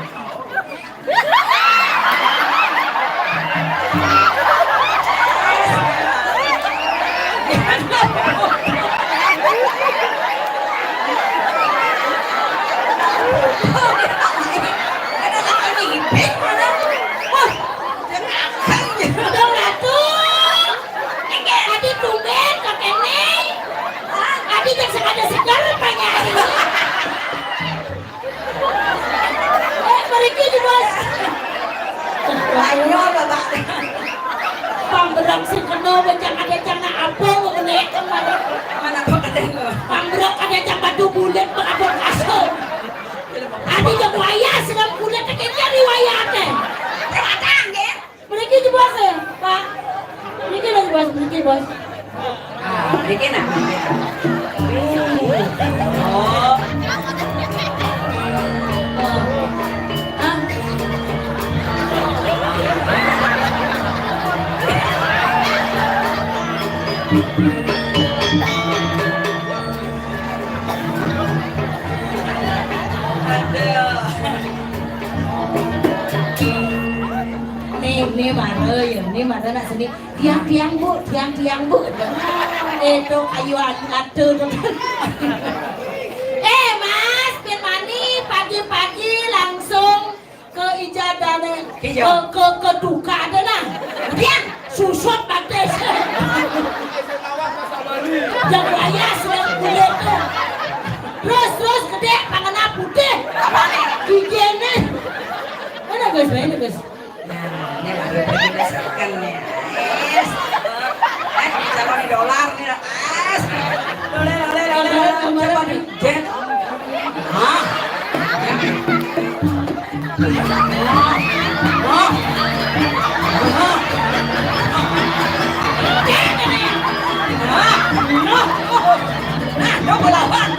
ini mana nak sini tiang bu itu kayu atur mas Firmani pagi-pagi langsung ke ijadah ke duka ada lah kemudian susut batas yang raya sedang kulit terus gede pangan putih giginya mana guys Nah, ini baru pergi besarkan nih. Calon dolar nih. Dolar. Coba nih. Jet. Hah? Nah, coba lawan.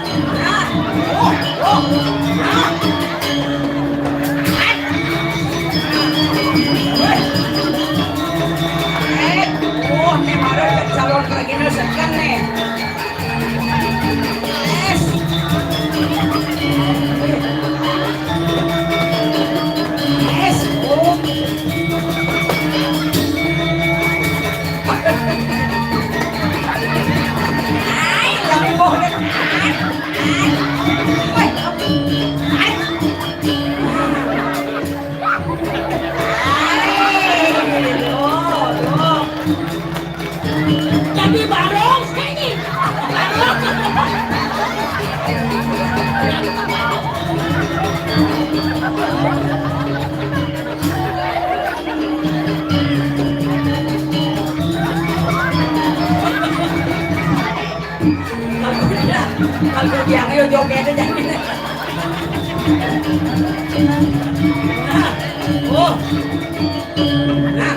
Ini baru calon lagi nusakan nih. Jadi barong ini. Kalau dia ayo joget aja. Oh. Nah.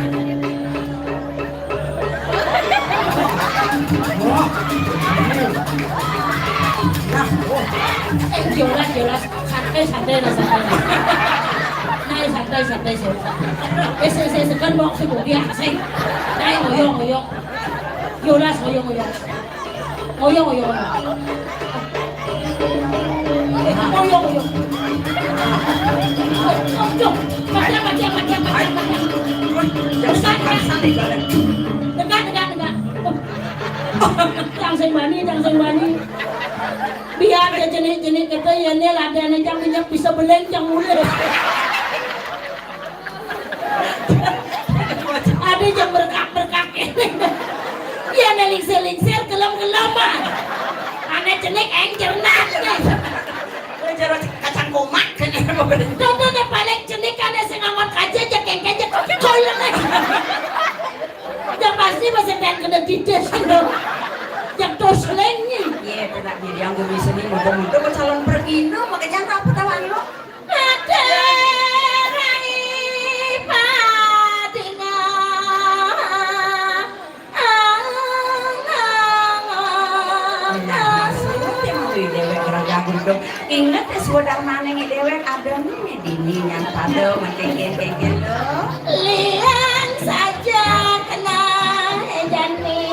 Jelas santai Ese kan mau sih dia sih. Dai ngoyong. Jelas ngoyong. Ngoyong. Dekat. Jangan sembani. Biar dia jenis kata ya ni lah dia ni jangan bisa belencang mula. Ada yang berkak ini. Dia ni lingsir kelam-kelaman. Anak jenis angel nak. Cara kacang komak kan. Contoh dia paling jenis kan dia sengawan kaca keng kolang lagi. Dia pasti masih kena tidur. Yang tos lengnya. Iya, tidak jadi yang gue bisa nih muda-muda ke calon pergi no, makanya apa tawan lo? Ada rai padina, dewek keragagun dong. Ingat ya sudah mana nih dewek ada nih dini yang pada macam-macam lo. liang saja kena jani.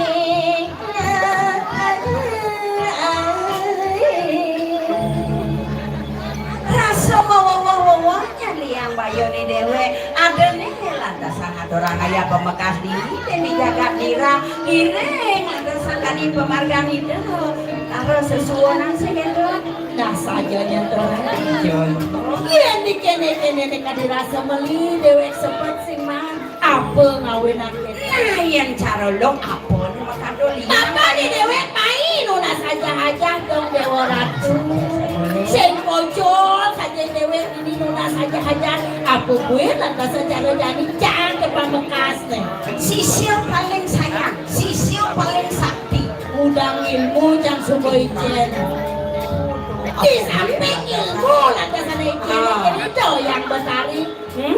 Wawanya liang bayoni dewe ada nih lantas sangat orang ayah pemekas diri dan dijaga dira ireng lantas sangat di pemarga itu kalau sesuatu segala Nah sajanya terang Iya nih kene dekat dirasa meli dewek sepet sing mah apa ngawin akhir. nah yang cara lo apa nih makan doli Apa nih dewek main una saja aja dong dewa ratu. Sing pojol saja dewek ini una saja aja. Apa gue lantas secara jadi jangan ke Pamekasan. sisil paling sayang sisil paling sakti Udang ilmu jangan semua ijen. Di samping ilmu lantas ada ijen itu yang betari.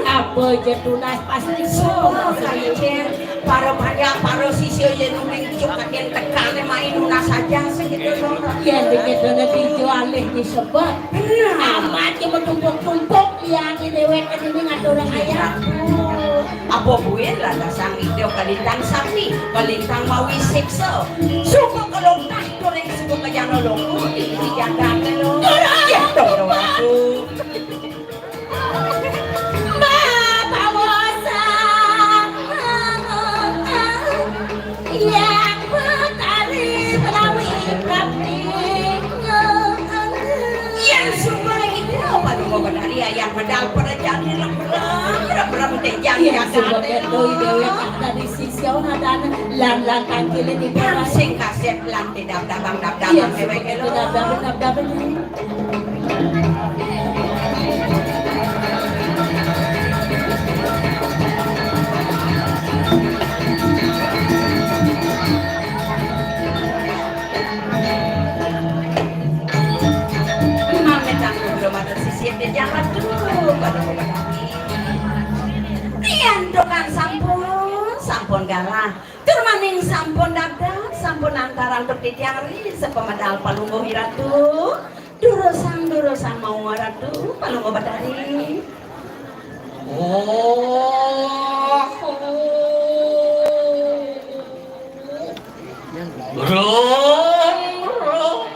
Apa je tunas pasti semua kalian para sisil yang mencuk kalian tekan main una saja segitu dong ya dikit nanti jualih disebut amat cuma tumpuk-tumpuk yang dewek ini ngatur orang ayah apa buin lah dasang itu kalintang sakti kalintang mawi siksa suka kalau tak doreng suka kaya nolong di jaga lo ya dorong aku Iya sebagai doi dewe kata di sisiau nadana lan kangkili di bawah. Sing kaset lan tidak dabang Iya dewe sebagai kelo. dabang. Mame tanggung belum ada sisir di jalan dulu pada Rian dokan sampun galah turmaning sampun dadak sampun antaran untuk ditiari sepemedal palunggo hiratu durusang mau waratu palunggo badari Rum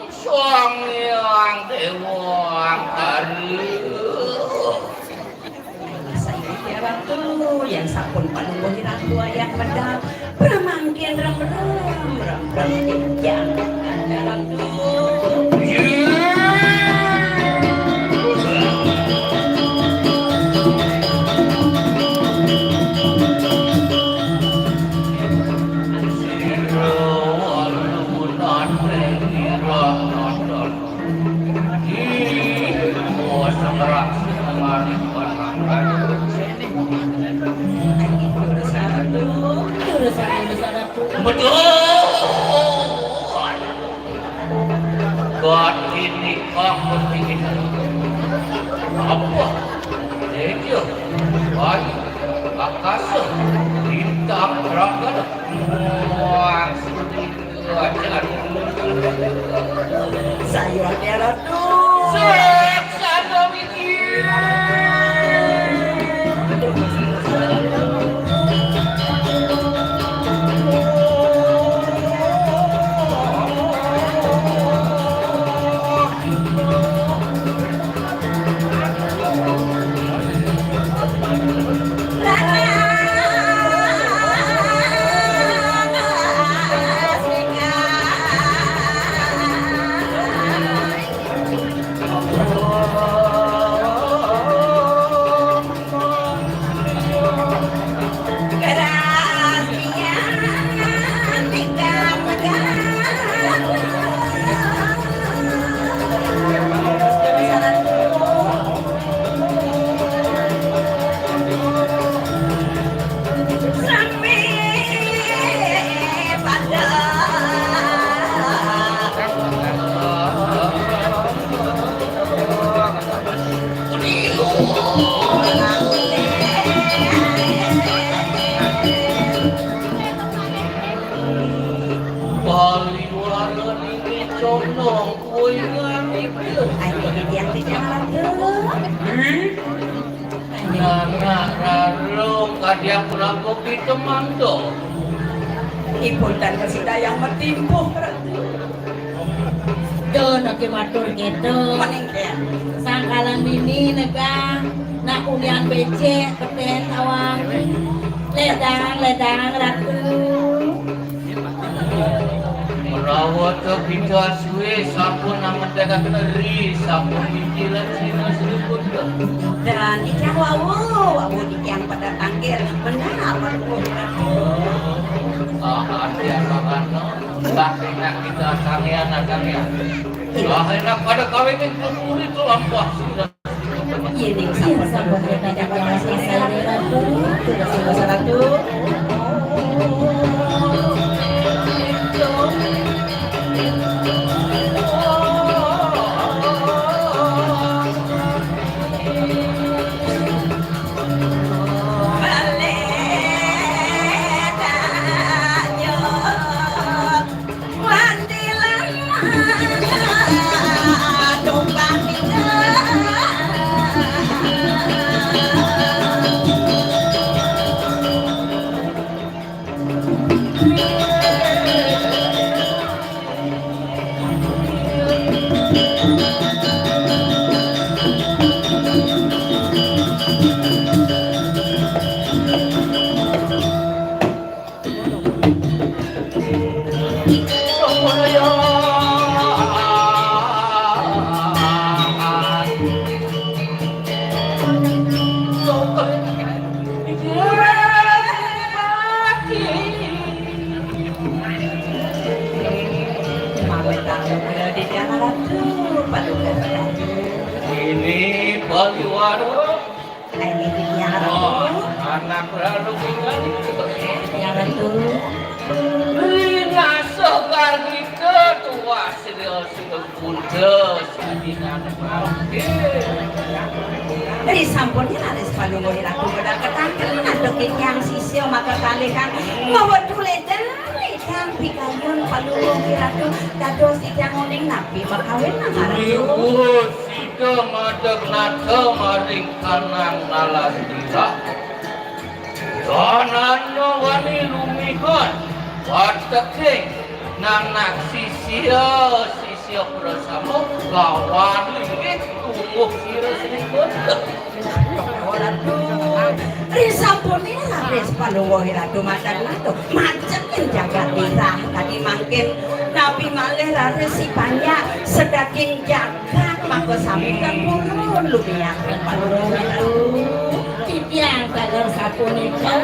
suang yang dewang saya ratu yang sampun palunggo hiratu ayah pedal pramangkin rem jam ratu God ini kamu ingin apa? Dia, bayi, akasa, bintang terangkan, wah, saya ratu seksana mikir. Kadiang pulang kopi teman dong. Ibu dan kesidayang metimpuh Tuh naki matur gitu. meningkat. Sangkalan mini nega nak unian becek keten awang ledang ratu. Merawat kita suwe sampun nama dagang neri sampun pikiran sini sedikit. Dan ikan wawu ikan pada tangkir benar Hati akan bahkan kita kalian. Bahkan pada kawin itu itu lampah sudah. ini Iya sambung kita yang selesai ratu. sudah ratu waliwaro. Ini dia Oh, Ratu. anak lalu tinggal Ya Ratu. Lina segar kita tua serius kundes adinan mangke. Dari sampunnya laris palungo Ratu bedak ketangkel ngadokin yang sisio maka kalihan mawa duledan kan pikayon palungo Ratu dados yang oning napi makawin nang Ratu. Ribut sida madeg nada maring kanang nalas dira. Dananyo wani lumihon wateking nanak sisio bersama lawan ini tunggu sira sedikit. Risampuni laris palungo Ratu madan Ratu macekin jagat dirah tadi mangkin nabi malih laris si banyak sedaging jagat maka sambutan purun lumiyak palungo Ratu. Titiang dador sapunika,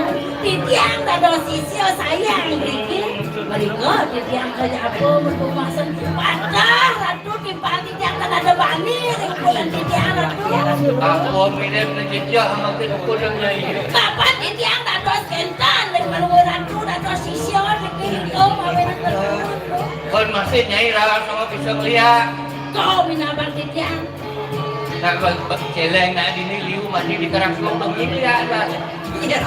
titiang dador sisio sayang iki. Merigo titiang kaya apa berkumasan patah Ratu timpal titiang tak ada bani ringkulan titiang Ratu. Aku mirip ngejejak makin kudangnya ini. Kapan titiang dador kentan ring palungo Ratu dador sisio iki mawen terus. Kon masih nyai rara sama bisa ngeliat. Kau minabang titiang. Nak celeng nak dini liu masih di kerang selong ini ada.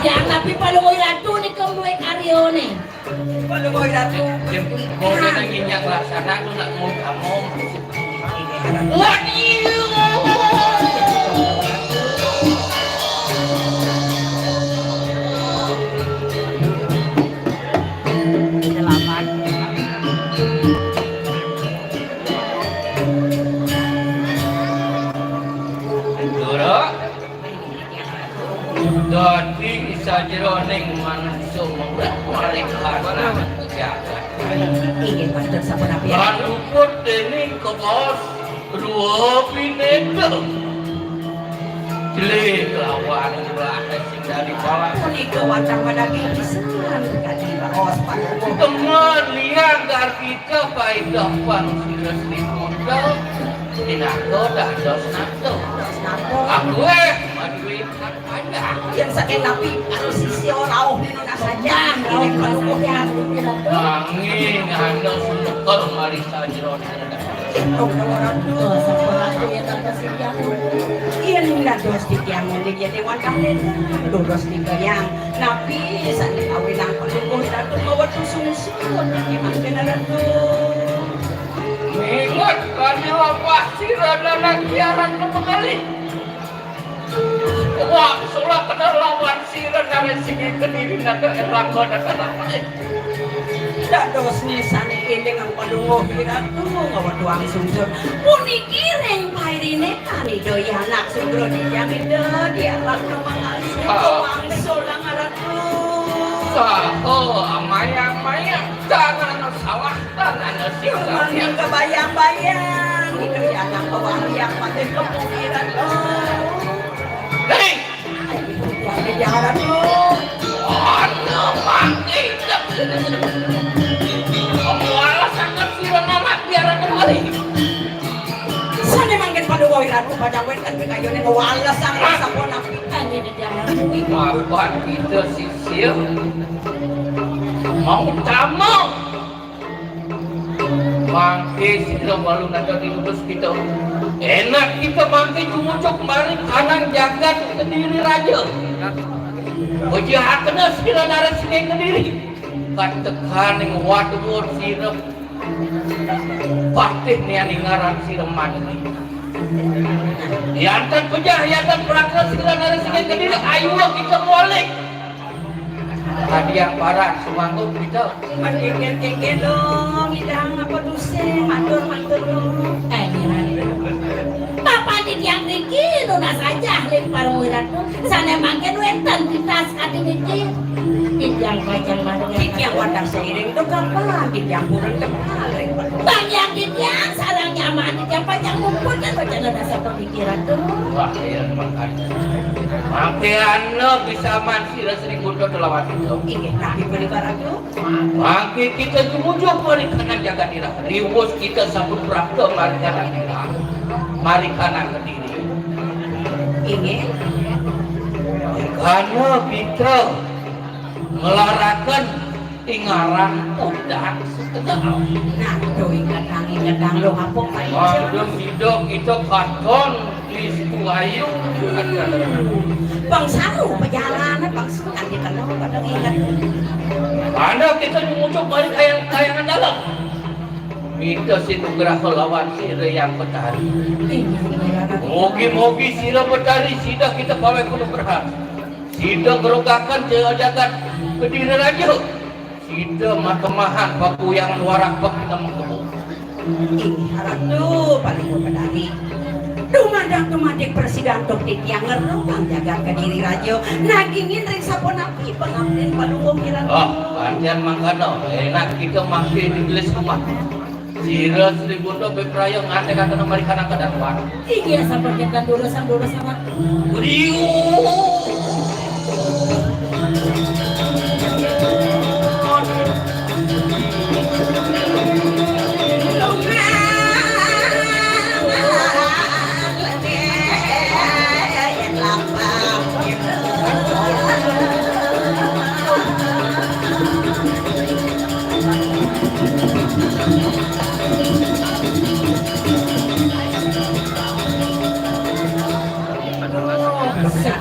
Ya tapi palungo Ratu ni kemuai karyone. Palungo Ratu Mau dia nak ginjak laksana tu nak mau kamu. Dadi sajeroning manungsa murah marikana jagat. ingin bantu sampun api Lan luput dening kebos ruwa pinendo. Jele lawan wae sing dari bawah. punika wacang pada pisan kadi baos palungo Kemudian gar kita paidah pang sirus dimuda. Dinato dados nato. nato Aku madui ada. yang sakit napi anu sisi rauh dina saja ini palungo Ratu Angin anda sunukel mari sajeroning. Oh sampun Ratu ya tanpa sitiang. Iyan na dos di kiyang mundi jadi wakahin lurus di kiyang napi sa awin ang palungo Ratu mawat susunod di mangkin na Ratu Ingat kanila pasti rada nakiaran na mengalit. Wah, sulah kena lawan sira dari segi kediri na ke erangga na kanapain. dados nisan iling ang palungo Ratu ngawat tuang sungsur puniki ring pairine kani doy anak sundro di kiyang ide dia lakna mangalis tuang sulang Ratu Saho amaya-amaya jangan sawah tangan singkat. Yang kebayang-bayang itu ya anak bawah yang pakai kepikiran Hei, yang di jalan tuh ana mati. Amualah sangat sira nama biara kembali. sana mangkin pada woi Ratu pada woi kan kayone walas sang sampun api Ani di jalan. Maafkan kita sisir. Mau tamu. Mangke sila baru nanti dilulus kita. Enak kita mangke cumucuk kemarin kanan jagat kediri raja. Wajah kena sila naras sila kediri. Katakan yang waduh sirap. Patih ni yang ngaran sirap mandi. Yantan penjahiatan praktek sila naras sila kediri. Ayolah kita balik. Tadi yang parah semangkuk kita. Makin dong idang apa duse matur dong Papa di tiang niki nuna saja ling palungo Ratu. Sana mangken wenten kita sekati niki. Titiang kacang bareng. yang wadang seiring itu kapan yang kurang kemarin Banyak titiang sarang nyaman titiang panjang mumpun kan baca nasa pemikiran tuh. Wah, ya makan. Makian bisa mansir 1200 itu. ingin nabi beri Ratu Maki kita jumujuk mari kanan jaga diri. Riwus kita sambut praktek mari kanan diri. Mari kanan ke diri. ingin karena kita melarakan tingaran udah sekedar. nah tuh ingat lo ngapok main Madem hidup kita katon listu ayu. bang saru perjalanan bang senang kita lo kadang ingat Karena kita mengucap dari kayangan dalam. Kita situ gerah lawan sira yang petari. Mogi-mogi sira petari sida kita pawe kudu gerah. Sida gerogakan jagat Kediri Raja. Sida makemahan baku yang warak bak kita mengkemu. ini harap tuh paling pedari Dumadak presiden topik yang ngerukang jaga Kediri Raja nagingin ring sapon api pengabden palungong kirang Panjang mangkano enak kita masih di gelis rumah. Sira Sri Bondo bepraya ngate kata nomor kana kedawan. Iya seperti kan dulu sama. Riuh.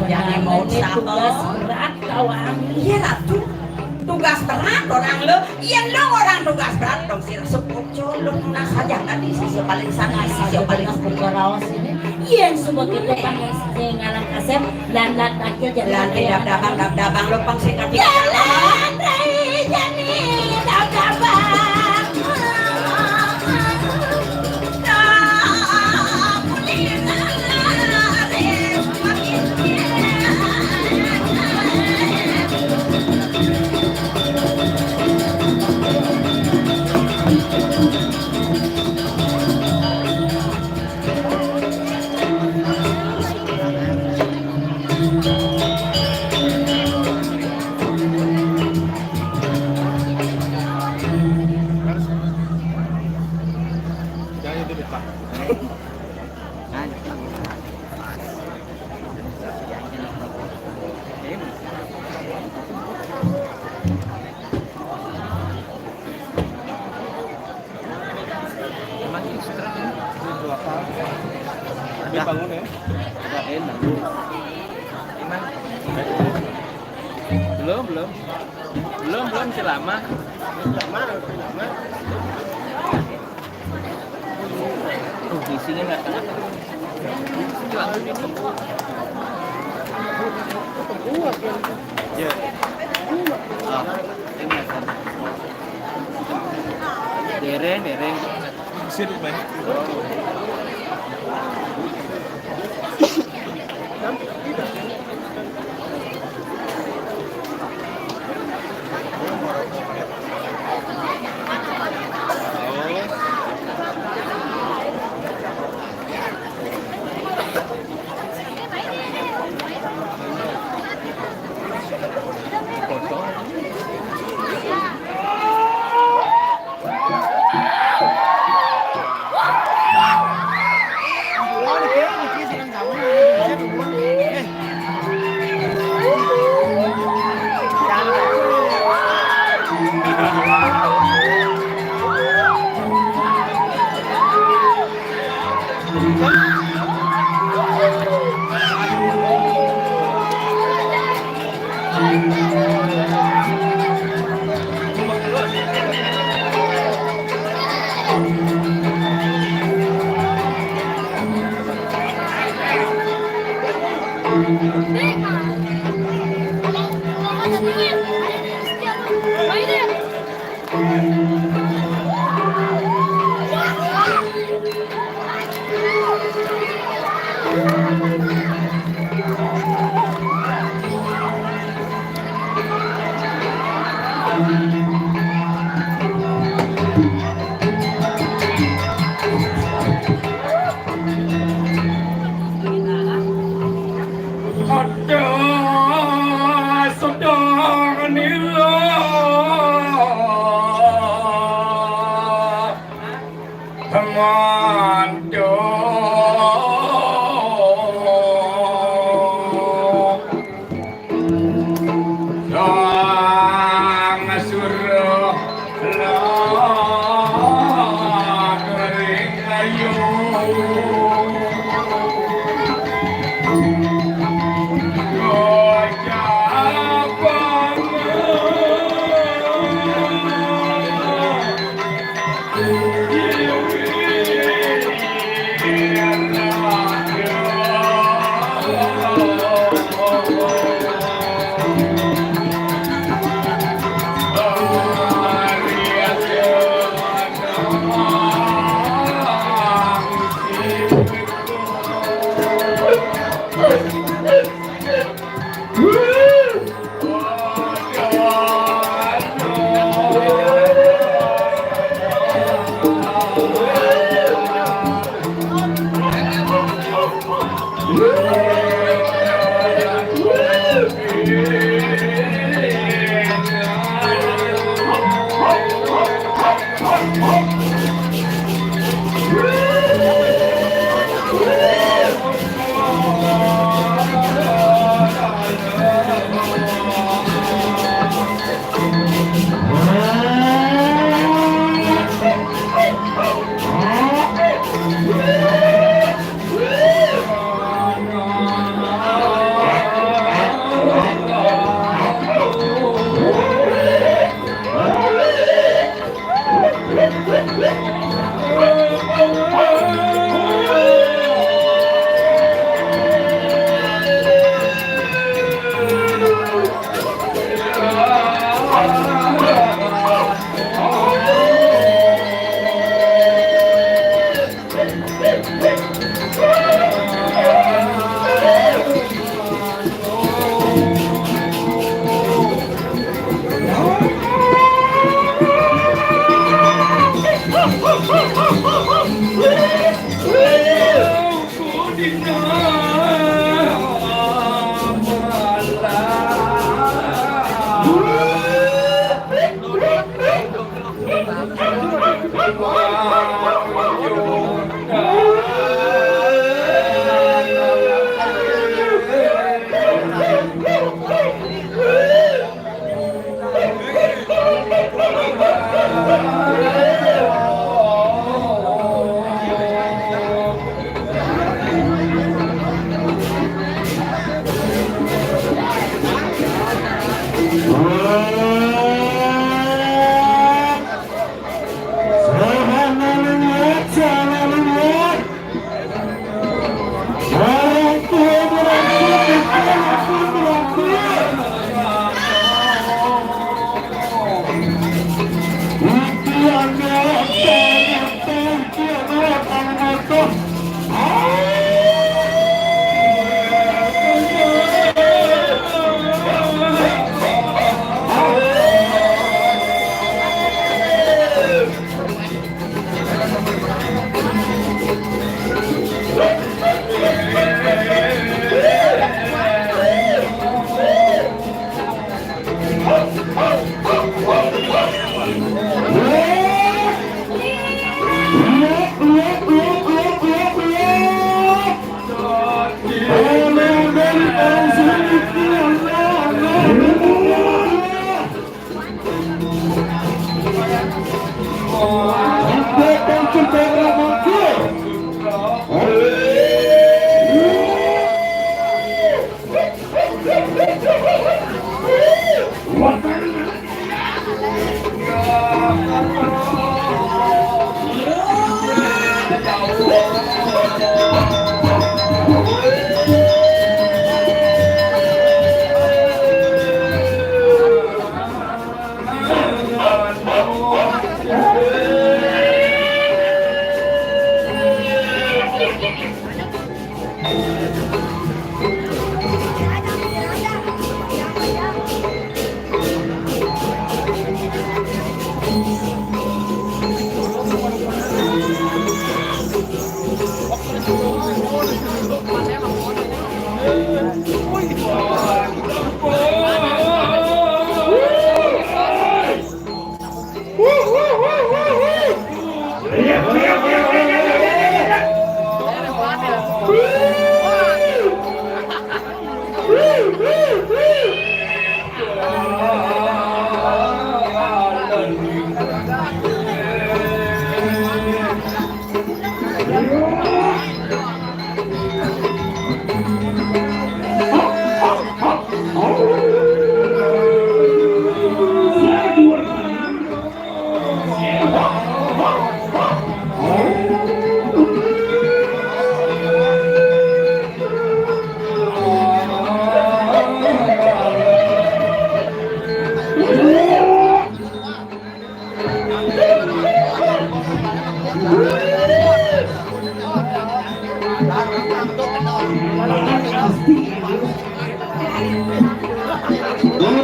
Jangan mau tugas berat kawan. iya ratu tugas berat orang lo iya lo orang tugas berat dong sih sepuluh colok nah saja tadi sisi paling sana sisi paling Berkaraos ini. Iya semua kita pakai ngalang kasep landat akhir jalan dabang lo pang singkat jalan rai jani dabang. Jangan itu depan. Tapi bangun ya. Udah enak. Gimana? Belum masih lama. Di sini nggak kena. Ya. Dereng. Sini main.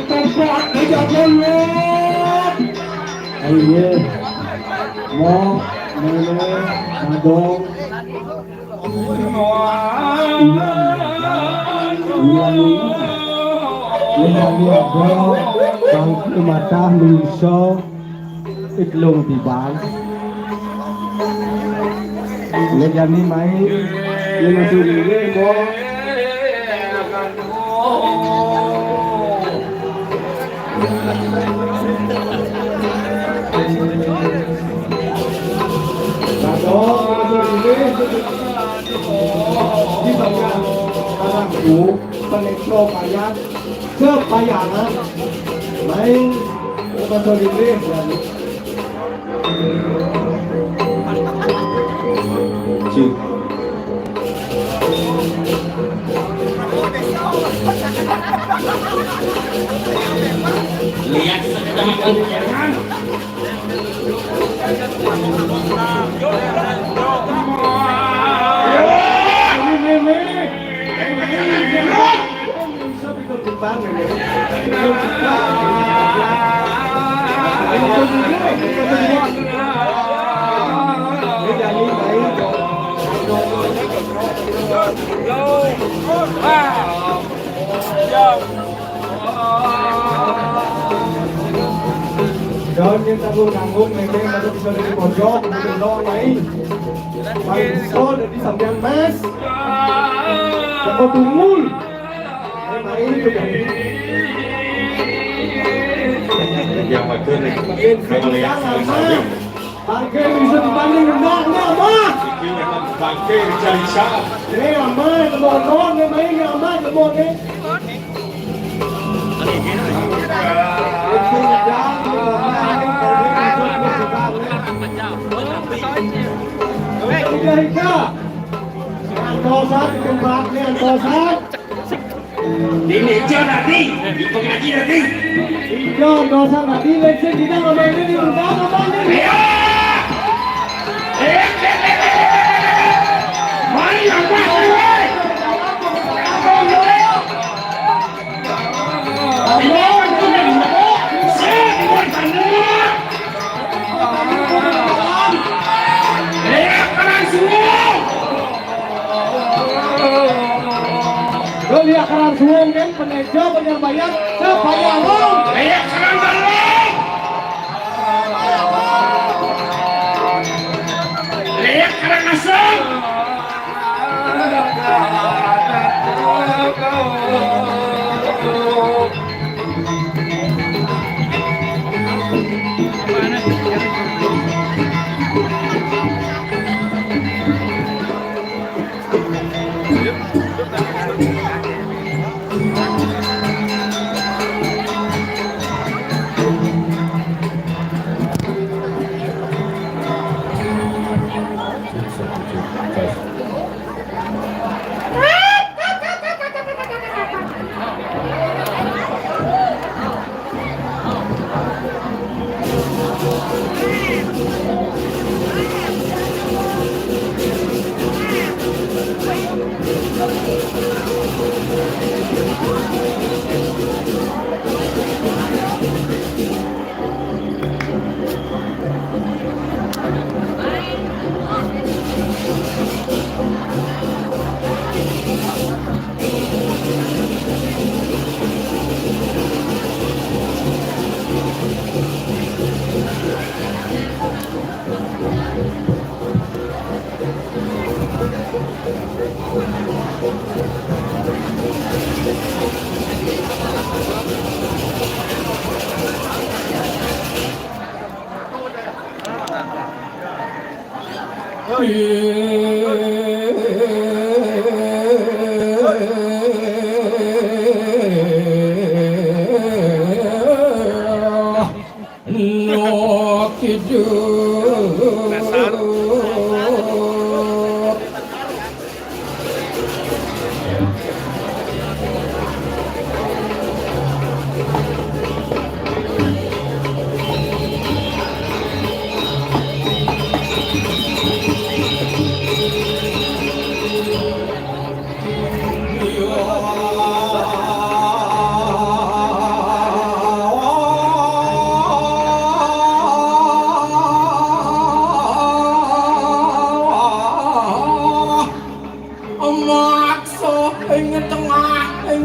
Tempat tidak lihat. Ayo, mau mele, madong. Lihat bro, bangku mata lungso, itlung di bang. Lihat ni main, yang dulu ni mo. Di bagian kanan bu, penekro payah, kepayahan, main bahasa Inggris dan cik. Lihat sedang jangan. Daun yang tanggung-tanggung memang masuk bisa dari pojok, kemudian lo main so dari sambian mes, apa tumul, main juga. Yang macam ni, kalau yang saya, Bangke bisa dibanding rendah, mah. ini memang bangke cari sah. Ini ramai, kemon-kemon, ini main ramai, kemon ni. Ini hijau nanti, di pengaji nanti. Hijau dosa nanti, leksi kita ngomongin di rumah ngomongin. Mari lambat Lihat kerang suung kan penejo penyerbayang sepayawong. lihat sekarang balik. Lihat sekarang asal. maksa ing tengah ing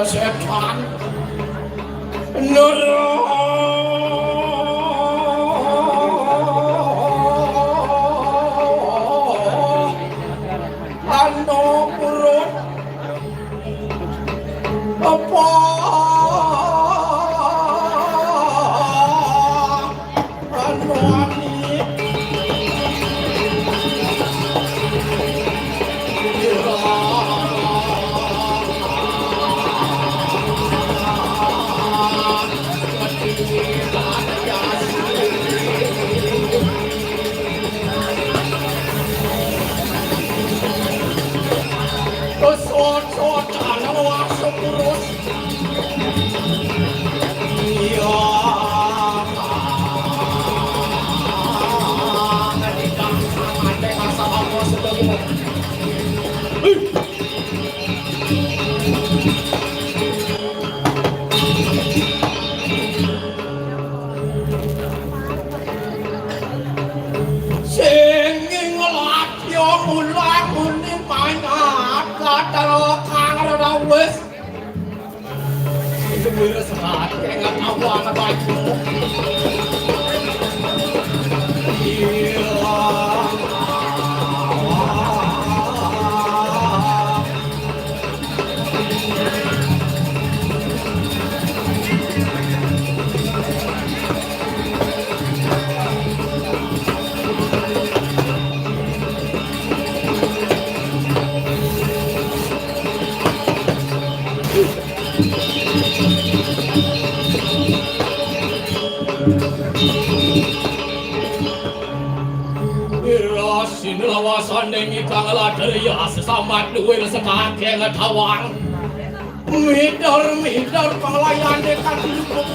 setan Ano purut apa ano ani lawasan dengi kangala daya sesamat duwe sekat yang tawang midar panglayan dekat hidup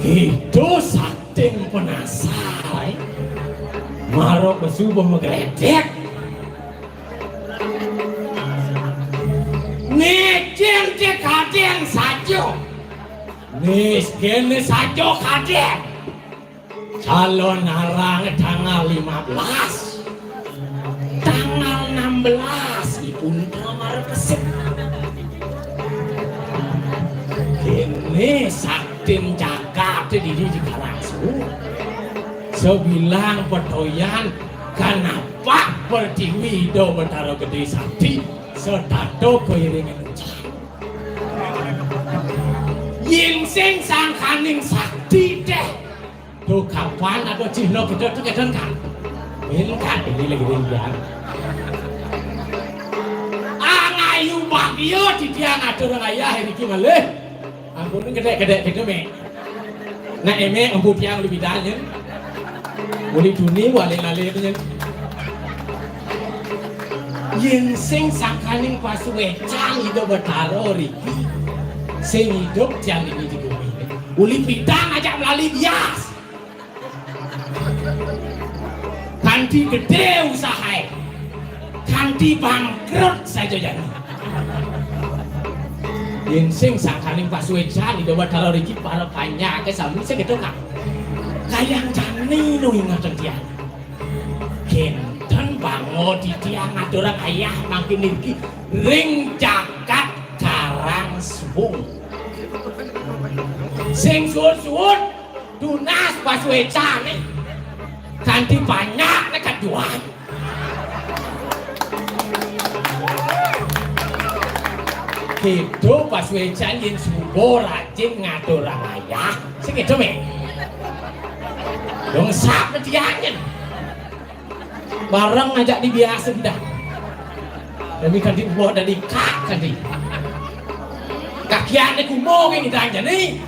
itu saking penasaran marok besubuh megledek nikin di kaden sajo miskin sajo kaden calon narang tanggal 15 tanggal 16 ipun kamar kesep kini saktim jagat di Karangsu sebilang petoyan kenapa pertiwi do betaro gede sakti setato keiringan yin sing sangkaning sakti deh tuh kapan ada cino kita tuh kedan kan ini kan ini lagi ringan angayu bagio di tiang ada orang ayah ini gimana ampun gede gitu me nah eme ampun tiang lebih danya boleh dunia wale lale punya yin sing sangkaning pasuwe cang itu bertarori sing hidup jangan ini juga uli bidang aja melalui bias kanti gede usaha kanti bangkrut saja jadi yang sing sangkaning Pak Suejan itu wadala riki para banyak ke sami segitu kan kayang jani nu ingatan dia kenten bango di tiang adora ayah makin iki ring jagat karang subung sing suwun tunas Pak Suejan nih kanti banyak nekat jual itu Pak Suejan yin subo rajin ngatur ayah segitu me dong sap ketiangan bareng ngajak di biasa dah demi kanti buat dari kak kanti kakiannya kumo yang ditanya nih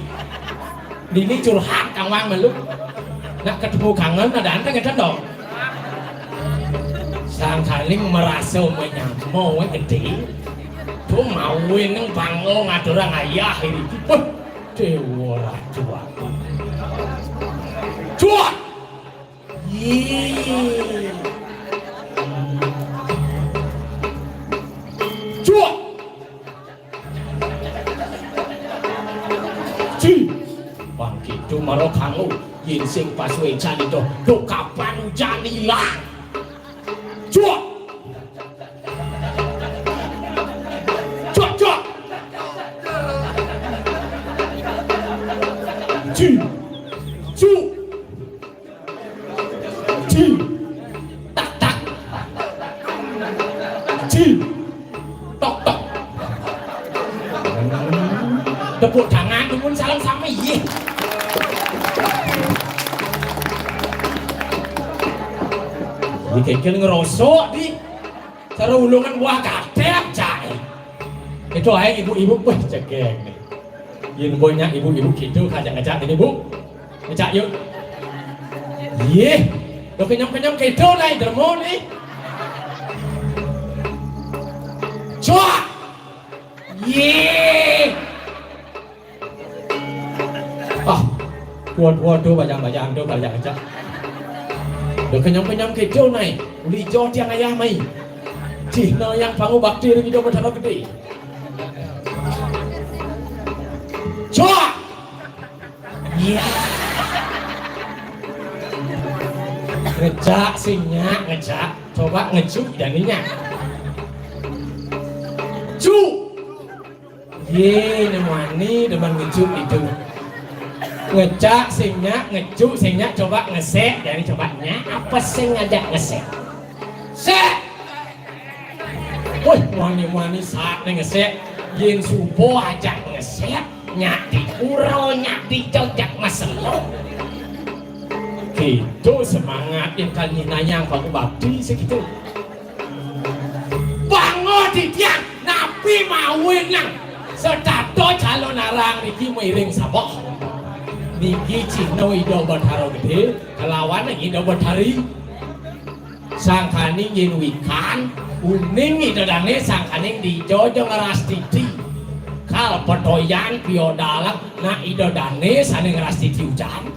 ini curhat kang wang meluk nak ketemu kangen ada anteng ya dong sang kaling merasa menyamau gede tuh mau neng bango ngatur ayah ini pun dewa cua cua cua bang gitu maro kamu yin sing Pak Suejan itu do kapan hujan hilang cua cua cua cu cu cu tak tak cu tok tok tepuk tangan dulu salam sama iya ini kayaknya ngerosok di cara ulungan buah kadep cai itu aja ibu-ibu wah cekek nih yang banyak ibu-ibu gitu ngajak-ngajak ini bu ngajak yuk iya lo kenyam-kenyam gitu lah dermo nih cua iya ah waduh bajang-bajang tuh ngajak-ngajak udah kenyam-kenyam kecil nih uli jauh tiang ayah mai cina yang pangu bakti ini udah bertambah gede coba iya ngejak singnya ngejak coba ngejuk daninya cu ye nemani demen ngejuk itu ngecak singnya ngejuk singnya coba ngesek dari cobanya apa sing ngajak ngesek sek woi wani saat ngesek yin subo ajak ngesek nyati uro nyati jojak maselo gitu semangat yang kali nanyang Pak Bakti segitu bangun di tiang nabi mawin yang setato calon arang niki miring sabok niki cino ido bertaro gede kelawan ido bertari sangkaning yin wikan uning ido dane sangkaning di jojo ngeras titi kal petoyan piodalak na ido dane saning ngeras titi hujan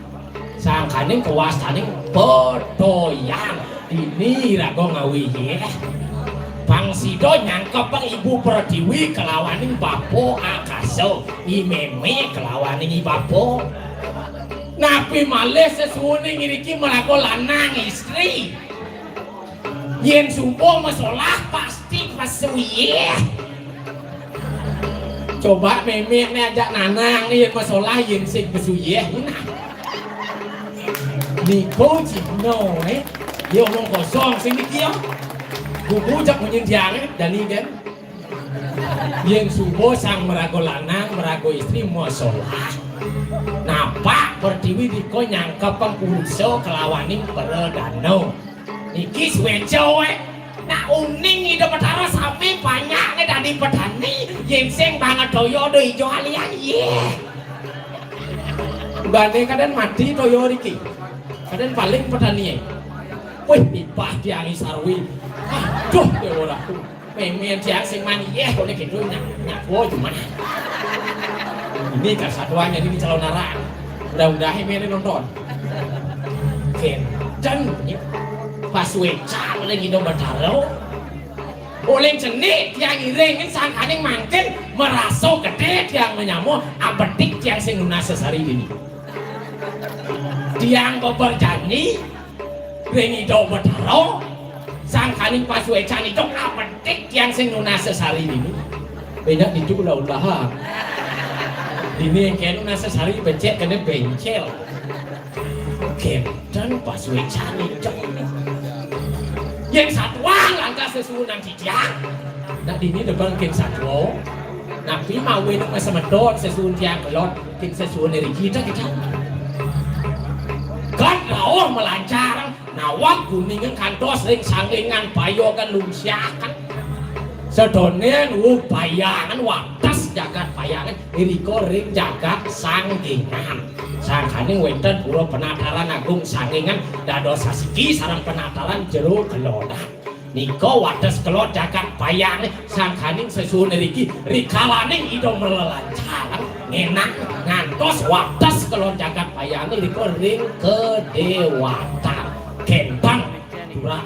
sangkaning kewasaning petoyan ini rago ngawi Pangsido nyangkep pang ibu pertiwi kelawaning bapo akaso imeme kelawaning bapo napi malih sesuwune ngiriki melako lanang istri yen sumpo masalah pasti pasuye coba meme ngajak nanang yen masalah yen sing pasuye nah niko cino dia omong kosong sing iki yo bubu jak punya jangan dan ini kan Yang subuh sang merago lanang merago istri mau sholat. Napa pertiwi diko nyangka pengurso kelawaning peredano. Niki suwe cowek. Nah uning itu petara sapi banyaknya dari petani. Yang banget toyo do ijo alian ye. Bane kadang mati toyo riki. Kadang paling petani. Wih ipah diangi sarwi. Aduh dewa aku. Memang diang sing mani ye boleh gitu nyawo gimana. Ini kan satuannya ini calon nara. Mudah-mudahan ini nonton. Kenten pas weca oleh gitu bertaro. Oleh jenis yang iring sangkaning mangkin merasa gede yang menyamu abetik yang sing lunas sesari ini. Tiang beberjani ring itu bertaro. Sangkaning pas weca itu abetik yang sing lunas sesari ini. Banyak itu ulah-ulahan. Ini yang kena nasa sehari becek kena bencel. Kenten pas wecan itu. Yang satuang langkah sesuatu nang cicak. Nah ini depan king satu. Nabi mau wenuk masa medot sesuatu yang belot king sesuatu dari kita. Kan rawah melancar. Nawak kuningan kantos ring sanglingan payogan lumsiakan. Sedone payangan watas jagat payangan iriko ring jagat sanggingan sangkaning wenten pura penataran agung sanggingan dados sasiki sareng penataran jero kelodan niko wates kelod jagat payangan sangkaning sesuun iriki rikalaning ido melelancaran ngenak ngantos wates kelod jagat payangan iriko ring kedewatan kentang durah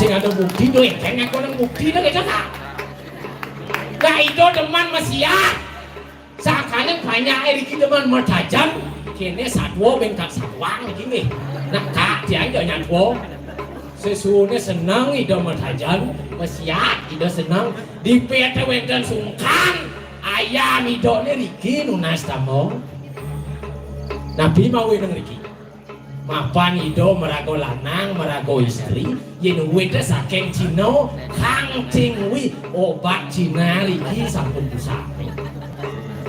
sing ada bukti doy, kayaknya kau nang bukti dah kita tak. Nah itu teman masyarakat, seakan banyak eri kita teman mertajam, kini satwa bengkak satwang begini. Nah kak dia itu nyatwo, sesuatu senang itu mertajam, masyarakat itu senang di PTW dan sungkan ayam itu riki nunas tamu. Nabi mau nang riki. Mapan ido merago lanang merago istri yen wete saking Cina kang cingwi obat Cina riki sampun pusami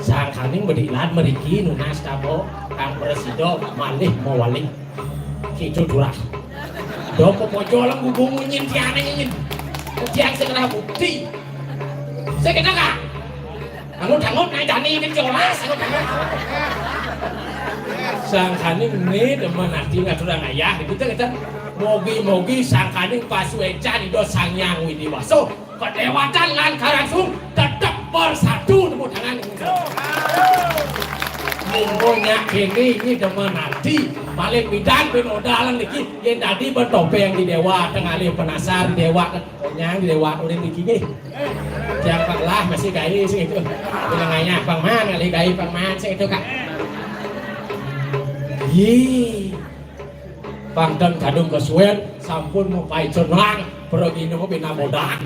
sangkaning bedilan meriki nunas tamo kang presido malih mawalik kicu durah do popojo lang gubung nyin tiane nyin tiang segera bukti segera ka angut-angut naik dani ini jelas angut-angut sangkaning ini teman arti ngaturang ayah kita mogi-mogi sangkaning pas weca di dosang yang widiwaso kedewatan lan karangsung tetap bersatu tepuk tangan munggonya ini teman arti paling bidang penodalan lagi yang tadi bertopeng di dewa tengah liu penasar di dewa yang di dewa udah begini siapa lah masih gaya sih itu bilangnya bang man kali gaya bang man sih itu kak Ye, pangdang kadung kesuwen, sampun mempai cenang, pergi nemu bina modak.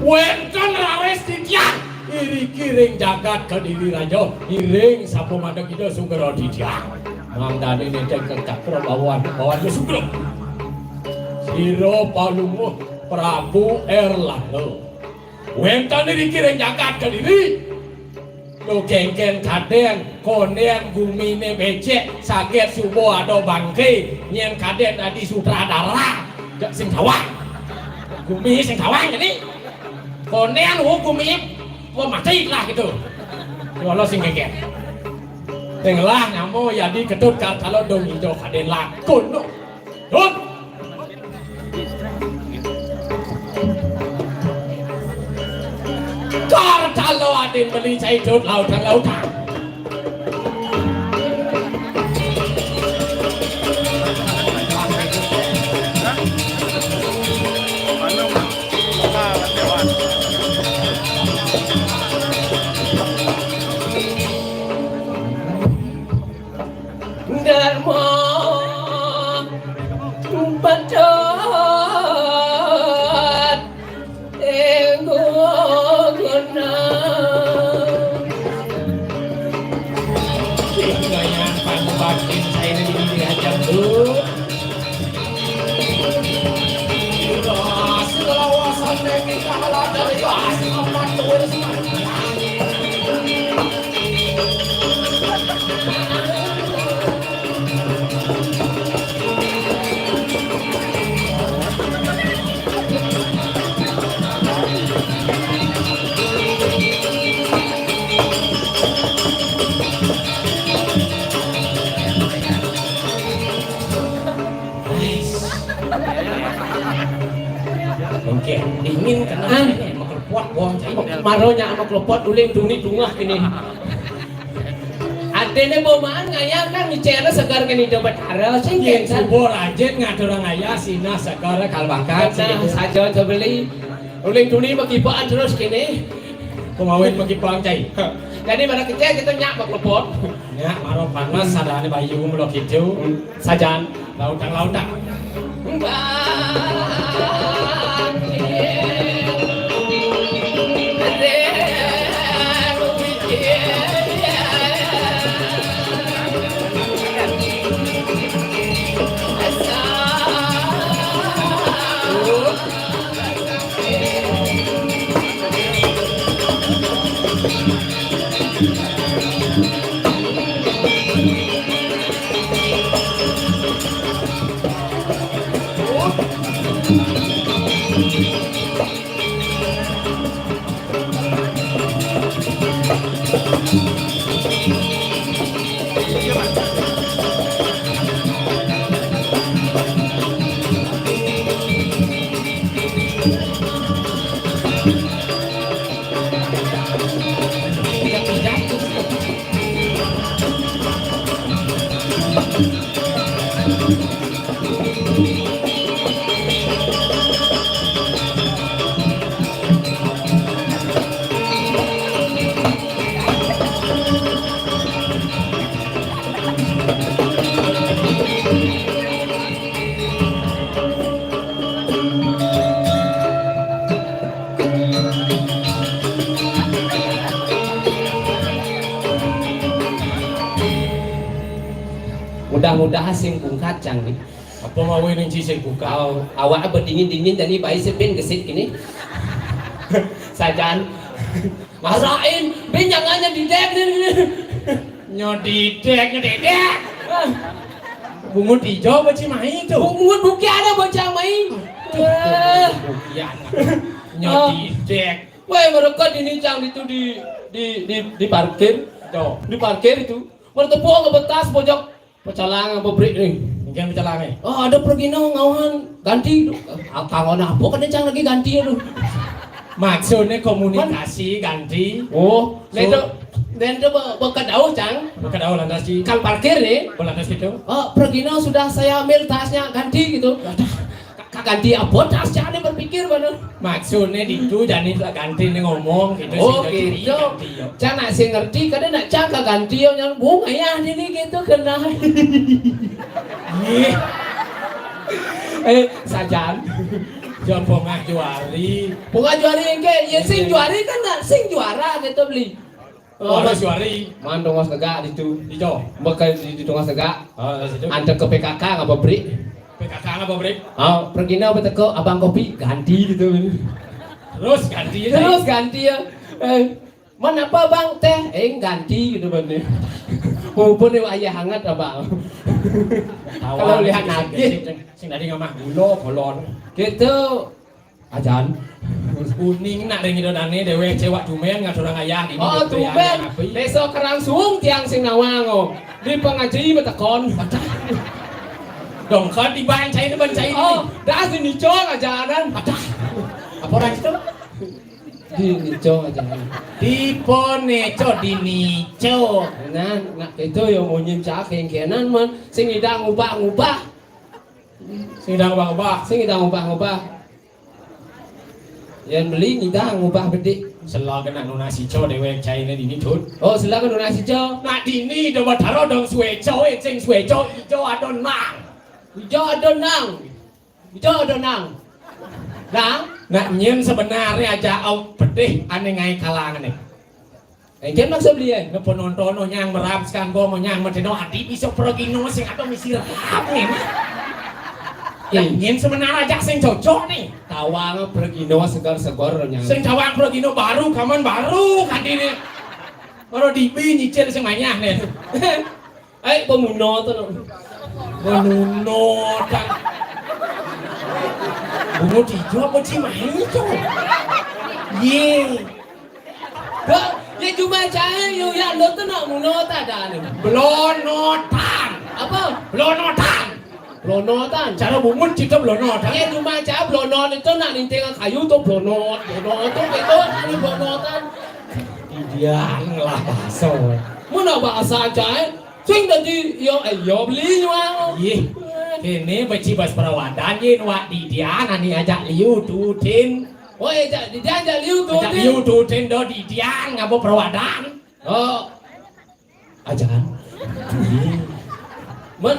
Wenten rares titian, iri kiring jagat kediri rajo, iring sapu mandek itu sugero titian. Mangdani nenteng kekak bawan ke sugero. Siro palumu Prabu Erlangga. Wenten iri kiring jagat kediri. Lo kengken kaden konen gumine becek sakit subuh ada bangke nyen kaden tadi sutradara sing tawang gumi sing tawang jadi konen gumi mati lah gitu kalau sing kengken tenglah nyamu jadi ketut kalau dong hijau kaden lakun no tut kalau ada yang beli saya jod lautan Dharma Bacat Ego Guna Gayaan pangbatin saya ini dihajar dulu Rasulullah Oke, ingin kenal sama kelepot wong cai. Maronya sama kelepot uling duni dungah kini. Adene bomaan ngaya kan bicara segar kini dapat hara singgen Subur aja ngatur ngaya sina segala kalbakan. saja beli uling duni makipaan terus kini. Kumawin magipang cai. Jadi pada kecil kita nyak bak kelepot. Ya, maro panas sadane bayu melok itu. Sajan Lautang. mudah-mudahan sing bung kacang nih. Apa mau ini sih buka? Kalau awak berdingin-dingin dari bayi sepin gesit gini. Sajan marahin, ben jangannya didek nih. Nyodidek. Bungut hijau baca main itu. Bungut bukan ada bocah main. Bukian. Nyodidek. Wah mereka ini cang itu di parkir. Tuh. Di parkir itu. Mereka buang ke betas pojok pecalang apa break nih. Mungkin pecalangan. Oh ada pergi ngawan ganti. Kangen apa kan cang lagi ganti lu. Maksudnya komunikasi ganti. Oh, itu berkedau cang. Berkedau lantas sih. Kang parkir nih. Lantas itu. Oh, Pergino sudah saya ambil tasnya ganti gitu. Ganti apa tasnya? Dia berpikir bener. Maksudnya itu jadi ganti nih ngomong gitu. Oh gitu. Cang nak sih ngerti kadang nak cang ganti yang bunga ya ini gitu kena. Sajan. Jangan pengah juari. Bunga juari yang ke, ya sing juari kan nak sing juara gitu beli. Oh, mas juari. Mandong segak itu. Itu. Bakal di tengah segak. Oh, situ. Antar ke PKK ngapa beri? PKK apa break? Oh, pergi na betul ke abang kopi ganti gitu. Terus ganti. Terus ganti ya. Mana apa bang teh? Ganti gitu bener. Mumpun ayah hangat abang. Kalau lihat nanti, sing tadi ngamah gulo bolon. gitu. Ajan. Kuning nak dengan dane dewe cewek cumen nggak orang ayah di. Oh tumben. Besok kerangsung tiang sing nawango. Di pengaji betakon. Dong kan di bancai ini bancai ini. Oh, dah sini cong ajaran. Apa orang itu? Di cong ajaran. Di poneco di nico. Nah itu yang mau nyimcak yang kenan man. Sing idang ngubah-ngubah. Sing dang bang. Sing idang ngubah-ngubah. Yang beli idang ngubah bedik. Selaga nak nasi co dewe cai ini di tut. Oh silakan nasi cong. Nak di ni dapat taruh dong sueco, sing sueco ijo adon mang. Ijo adonang. Nah, Nak nyen sebenarnya aja au pedih aneh ngai kalangan nih. Kan maksud beli ya? Napa nonton nyang merap sekarang gua mau nyang medeno adi bisa pergi no sing atau misi rap nih. ingin sebenarnya aja sing cocok nih. Tawang Pregino segar-segar Sing Tawang Pregino baru, kaman baru kan ini. Baru dibi nyicil sing banyak nih. pemuno tuh. Menuno kan. Bungo dijo apa cimahi itu? Ye. Ya cuma cahaya yo ya lo tuh nak muno tak ada nih. Blonotan. Apa? Blonotan. Blonotan. Cara bungun cita blonotan. Ya cuma cahaya blonot itu nak ninting kayu tuh blonot itu ini blonotan. Dia ngelah bahasa. Mana bahasa cahaya? Sing tadi yo beli wang. Ye. Kene beci bas perawadan ye wak di dia nani ajak liu tutin. Oh ya dia liu tuh. Ajak liu tutin do di dia ngabo perawadan. Oh. Ajakan. Men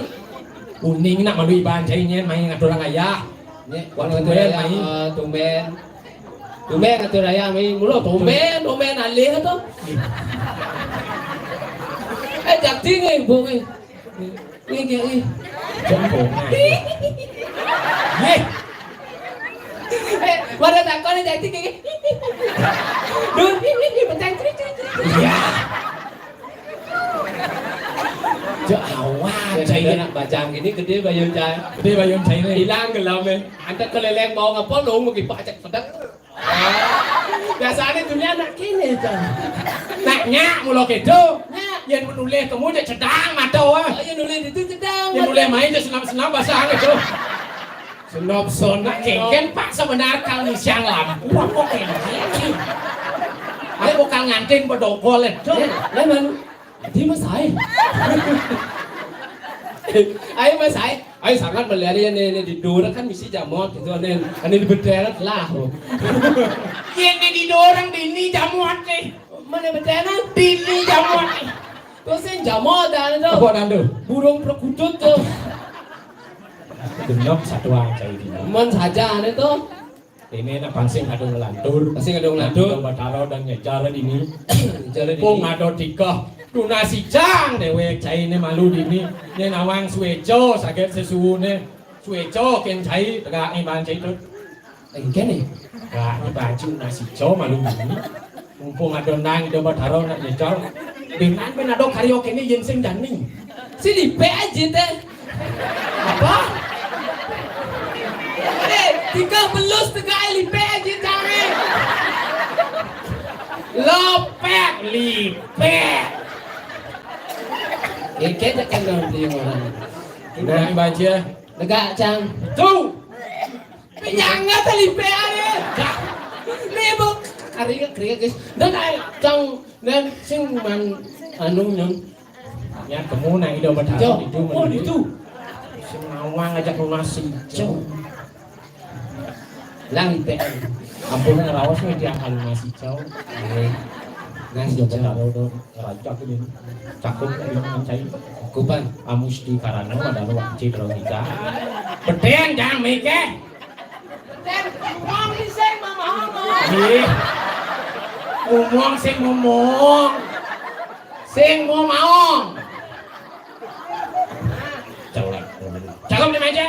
Kuning nak malu iban cainya main ngatur orang ayah. Nih, waktu itu ya tumben ngatur raya main mulu tumben alih tu. Jak tinggi bu ini. Jempol. Ye. Mana tak kau ni jak tinggi. Dun ini macam ciri. Ya. Jauh Saya nak baca gini gede bayun cai. Gede bayun cai ni. Hilang gelam ni. Anda keleleng mau ngapa lu mau kipak cek pedak. Biasanya dunia nak kini cai. Nak nyak mulu kedo. Yang menulis kamu je cedang matau ah. Yang nulis itu sedang. Yang nulis main je senam bahasa itu. Senop sonak kengken pak sebenarnya ni siang lampu apa kengken. Aku bukan ngantin bedogol itu. Leman. Di masai. Ayo masai. Ayo sangat melihat ni di dua kan mesti jamot itu ani di beteran lah. Ini di dorang di ni jamot ni. Mana beteran? Di ni jamot ni. Terus yang jamot dah tu. Apa nandu? Burung perkutut tu. Genap satu aja ini. Man saja ni tu. Ini nak pansing ada ngelantur. Pansing ada ngelantur. Bataro dan ngejar ini. Jalan Pung ada tiga. Tuna si jang dewe cai ni malu dini. Ni nawang suejo sakit sesuhu ni. Suejo ken cai tegak ni ban cai tu. Engken ni. Tegak ni ban cai nasi jo malu dini. Mumpung ada nang ada bataro nak ngejar. Dengan ben ada karaoke ni yen sing jani. Sini pe aja teh. Apa? Tiga belus tegak lipe aja jangan. Lopek lipek. Engken tak kena dia orang. Nah baca. Tegak cang. Tu. Jangan tali pe aja. Ni buk. Hari kriya guys. Dan ai cang dan sing man anu nyon. Ya kamu nak ida bataro itu Oh itu. Senawang ajak lunasi jo. Lang lipe. Ampun ngerawas ni dia akan lunasi jo. Nang Dia jauh. bataro do rajak ini. Cakung dia mencai. Kuban. Amus di karana ada luang citra kita. Beten jangan mikir. Mom ni sing mama mama. Ih. Ngomong sing ngomong. Sing ngomong. Cakap di meja.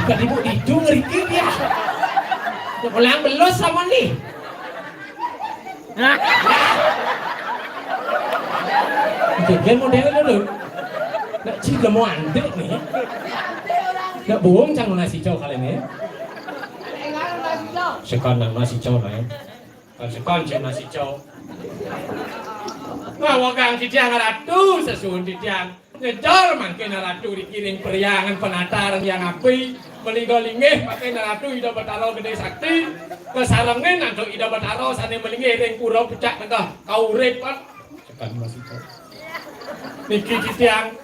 Bukan ibu itu ngerikir dia. Dia pulang belus sama ni. Keken model dulu. Nak cik mau andek ni. Nak buang cang nasi cow kali ni. Sekarang nasi cow lah. Sekarang cang nasi cow. Wah, wakang ciciang ratu sesun ciciang. Ngejar makin ratu dikiring periangan penataran yang api. Melingolingeh pakai ratu ida bataro gede sakti. Kesarangnya nanti ida bataro sana melingeh ring pura pecah negah. Kau repot. Sekarang masih kau. Niki ciciang.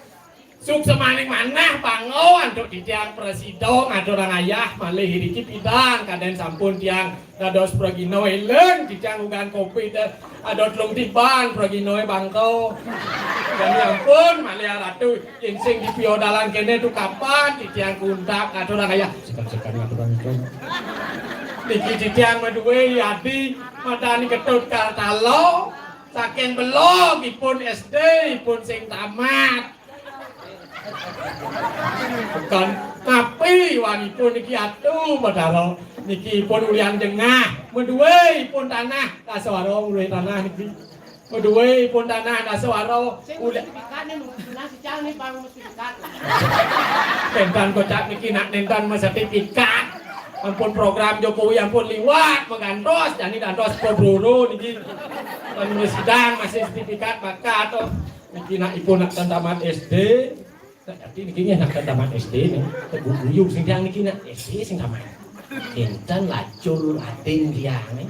Suk semaning manah pango untuk titiang presiden atau orang ayah malih hiriki pidang kaden sampun tiang dados pragino elen titiang ugan kopi dan adot lung tiban pragino bangko dan ampun malih ratu insing di piodalan kene tu kapan titiang kuntak atau orang ayah sekarang atau orang itu niki titiang maduwe yadi madani ketut kartalo saking belok ipun SD ipun sing tamat Bukan tapi wanipun niki atuh padahal niki pun ulian jengah meduwe pun tanah dasawara ulian tanah niki meduwe pun tanah dasawara ulian tentan kocak niki nak tentan sertifikat ampun program Jokowi ampun liwat mengantos jadi dantos Pobroro niki masih sidang masih sertifikat maka atau niki nak ibu nak tamat SD tapi niki nak tamat SD nih guyub sing yang niki nak SD sing tamat enten lacul atin dia nih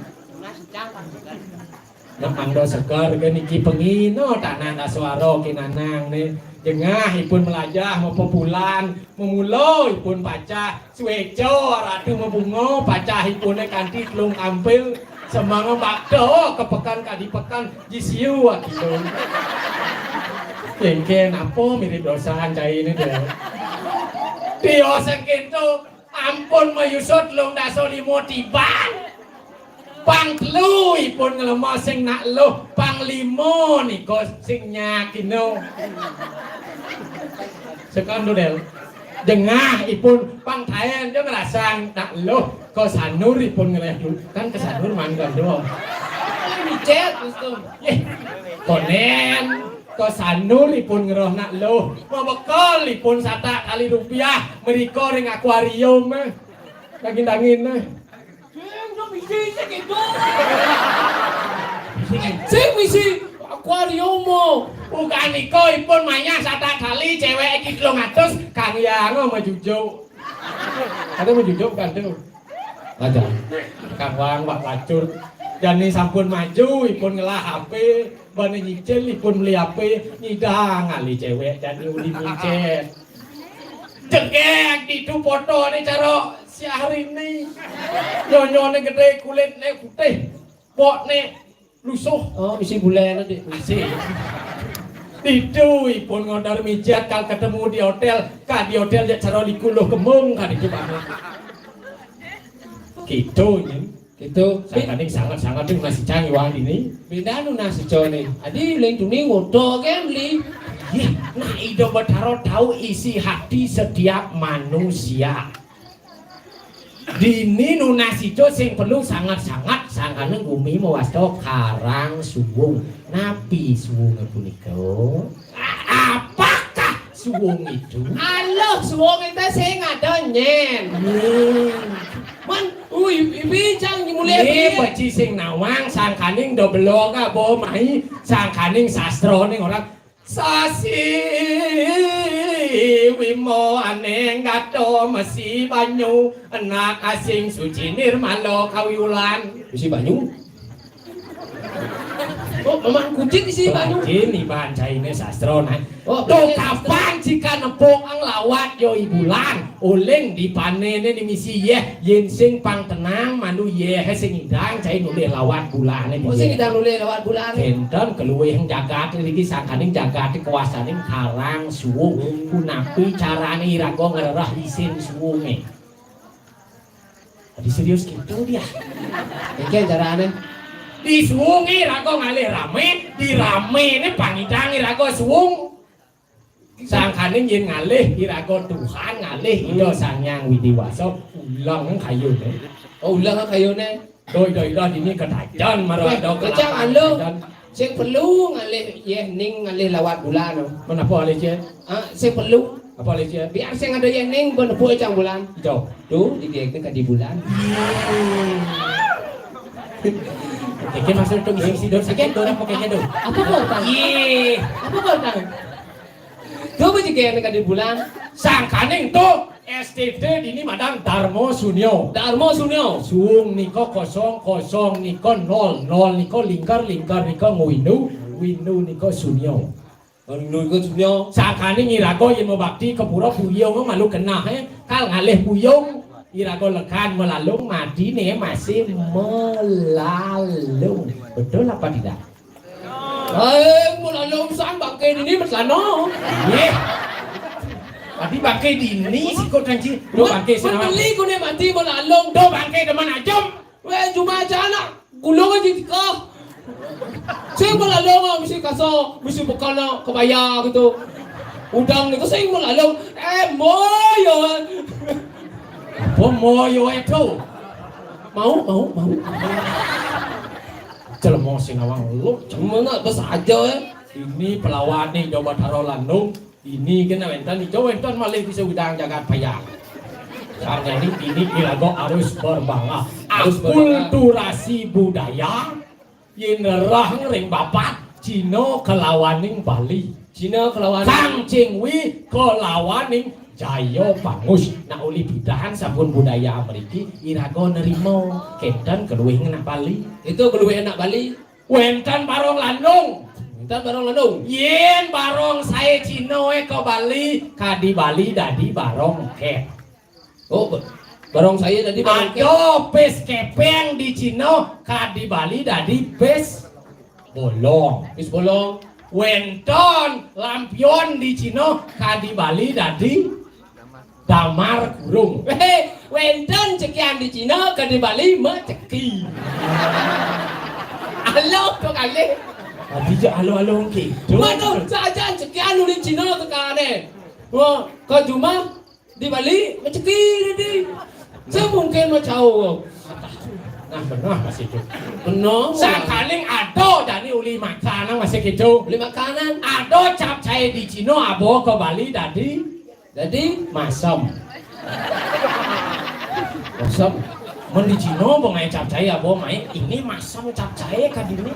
Namando segar ke niki pengino tanah daswaro kinanang nih jengah ipun melajah mau bulan memulai ipun paca suwejo ratu membungo paca ipun kanti telung ampil semangat bakdo kepekan kadipekan jisiu akilun kengken apa mirip dosaan cai ini deh Tio sekitu ampun mayusut lung daso limo tiban pang telu ipun ngelemo sing nak luh pang limo niko sing nyakino sekondo del dengah ipun pang tayan dia ngerasang nak luh ko sanur ipun ngeleh kan ke sanur mangga doang ini cet Gustum konen ko sanur ipun ngeroh nak luh mau bekal ipun sata kali rupiah meriko ring akuarium dangin-dangin sing misi akuarium bukan niko ipun manya sata kali cewek iki 300 Kang Yang majujuk ada majujuk kan tuh ada Kang Wang Wak Lacur jani sampun maju ipun ngelah HP bani nyicil ipun beli HP nyidang ali cewek jani uli micet cegek di tu foto nih caro si hari ini nyonyone gede kulit nih putih pok nih lusuh oh isi bulan nanti isi itu ipun ngodar mijat kal ketemu di hotel kan di hotel ya caro likuluh kemung kan di Jepang gitu nih gitu sangat masih canggih wang ini beda nu nasi cone adi leng tuni ngodo kan beli nah ido betaro tahu isi hati setiap manusia dini nu nasi co sing perlu sangat sangkane gumi mawasto karang suwung napi suwung puniko apakah suwung itu aloh suwung itu sing ada nyen man bincang dimulai ini beci sing nawang sangkaning dobelo ka bo mai sangkaning sastro ning orang sasi wimo aneng gato mesi banyu anak asing suci nirmalo kawiulan si banyu oh memang kucing si banyu ini baca ini sastro nah oh tuh kapan jika nepok ang lawat yo ibulan oleng dipanen ini misi ye yen sing pang tenang mandu ye sing idang cai nule lawat bulan ini sing idang nule lawat bulan enten keluwe yang jagat iki sangkaning jagat kuasaning karang suwung punapi carane irago ngerah isin suwunge jadi serius gitu dia iki carane di suwung irago ngalih rame di rame ini pangidang irago suwung sangkaning yen ngalih irago Tuhan ngalih ido Sangyang Widiwasa ulang kayune oh ulang kayune doi ini kedajan marado kecang alo sing perlu ngalih ye ning ngalih lawat bulan menapa alih je sing perlu apa alih je biar sing ada ye ning benepu cang bulan itu tuh didiekne ka di bulan Oke masuk tuh isi dor sakit dor apa kayaknya dor apa kau tahu coba jika yang di bulan sangkaning tuh STD ini madang Darmo Sunyo suung niko kosong niko nol niko lingkar niko winu niko Sunyo sangkaning irago yang mau bakti ke pura puyong malu kena kal ngalih puyong irago lekan melalung mati nih masih melalung betul apa tidak melalung sang bangkai ini berselano tadi bangkai dini si kau kanci do bangkai senama beli kau nih mati melalung do bangkai teman ajam cuma aja anak gulung aja kau saya melalung mesti kasih mesti bekana kebaya gitu Udang niku sing melalung moyo. Apa moyo itu? Mau. Jelmo sing awang lu, cemena bes aja ya. Ini pelawak nih coba taruh landung. Ini kena wentan malih bisa udang jagat payah. Karena ini ilago harus berbangga. Akulturasi budaya yenerah ring bapak Cina kelawaning Bali. Cina kelawaning Kang Cingwi kelawaning Jayo Pangus. Nah uli bidahan sabun budaya Amerika irago nerimo kentan keluih enak Bali. Itu keluih enak Bali. Wentan barong landung. Yen barong saya Cina ke Bali, kadi Bali dadi barong ket. Oh, barong saya dadi barong ket. Ayo pes kepeng di Cina, kadi Bali dadi pes bolong. Pes bolong. Wenton lampion di Cina, kadi Bali dadi damar kurung. Wenton cekian di Cina, kadi Bali meceki. Halo kok kali. Adija alo ki. Mana saja cekian di Cina tekane. Wah, kau cuma di Bali meceki tadi. Saya mungkin mau tahu. Nah benar masih itu. Benar. Sakaling ado dari uli makanan masih gitu. Uli makanan ado capcay di Cina abo ke Bali jadi masam. Masam. Mun di Cina bongai capcay abo main ini masam capcay kadini.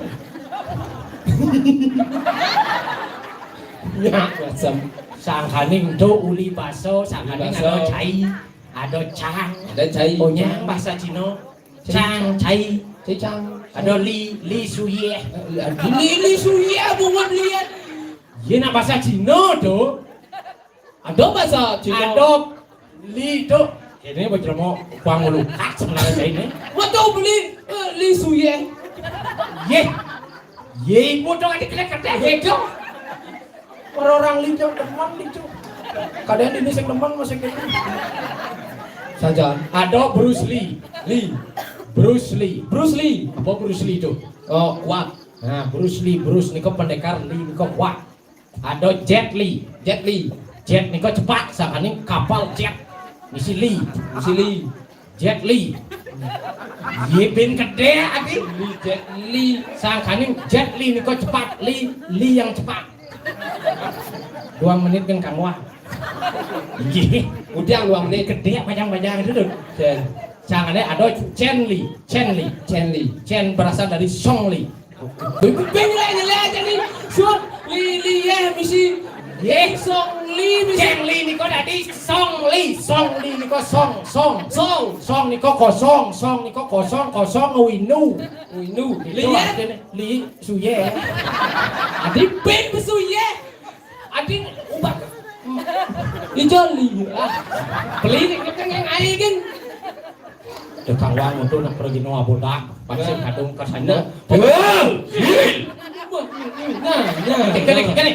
Ya masam. Sangkaling do uli baso, sangkaling ado cai. Ada cang, ada cai. Punya bahasa Cina. Cang, cai, cang. Ada li suye. Li suye bunga lihat. Ye nak bahasa Cina tu. Ada bahasa Cina. Ada li tu. Ini bocor mau kuang lukat sebenarnya saya ini. Waktu beli li suye. Ye ibu dong adik kedek ye dong. Orang li dong deman li tu. Kadang ini sing deman masih gitu. Saja. Ada Bruce Lee. Bruce Lee. Apa Bruce Lee itu? Oh, kuat. Nah, Bruce niko pendekar, Lee niko kuat. Ada Jet Li. Jet niko cepat, sakane kapal jet. Misi Lee. Jet Li. Ye bin gede ati. Jet Li. Sakane Jet Li niko cepat, Lee yang cepat. 2 menit kan Kang Wah. Iya, udah 2 menit gede panjang-panjang itu tuh. Jangannya ada Chen Li. Chen berasal dari Song Li. Nyele aja nih. Song Li ya misi. Song Li misi. Chen Li niko dari Song Li niko Song niko kosong winu. Li suye. Adi ben suye. Adi ubah. Ijoli. Beli kan yang air kan. Tukang wang itu nak pergi noa bodak. Pasir kadung kesana. Kene.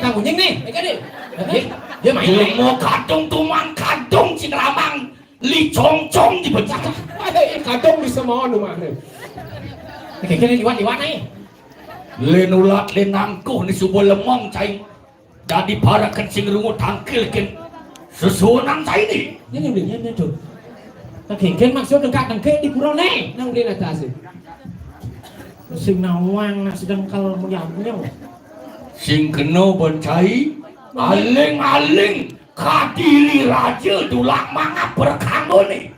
Kang kunying nih. Kene. Dia main mau kadung tuman kadung Cikramang. Li cong dibecah. Kadung di semua rumah nih. Kene liwat nih. Lenulat lenangkuh ni subuh lemong cai. Jadi para kencing rungu tangkilkin susunan saya ini. Ini udah tuh. Tangkilkin maksud tangkil di pura nih. Nang dia ada sih. Sing nawang nak sedang kalau menyambung. Sing keno bencai, aling kadiri raja dulak mangap berkando nih.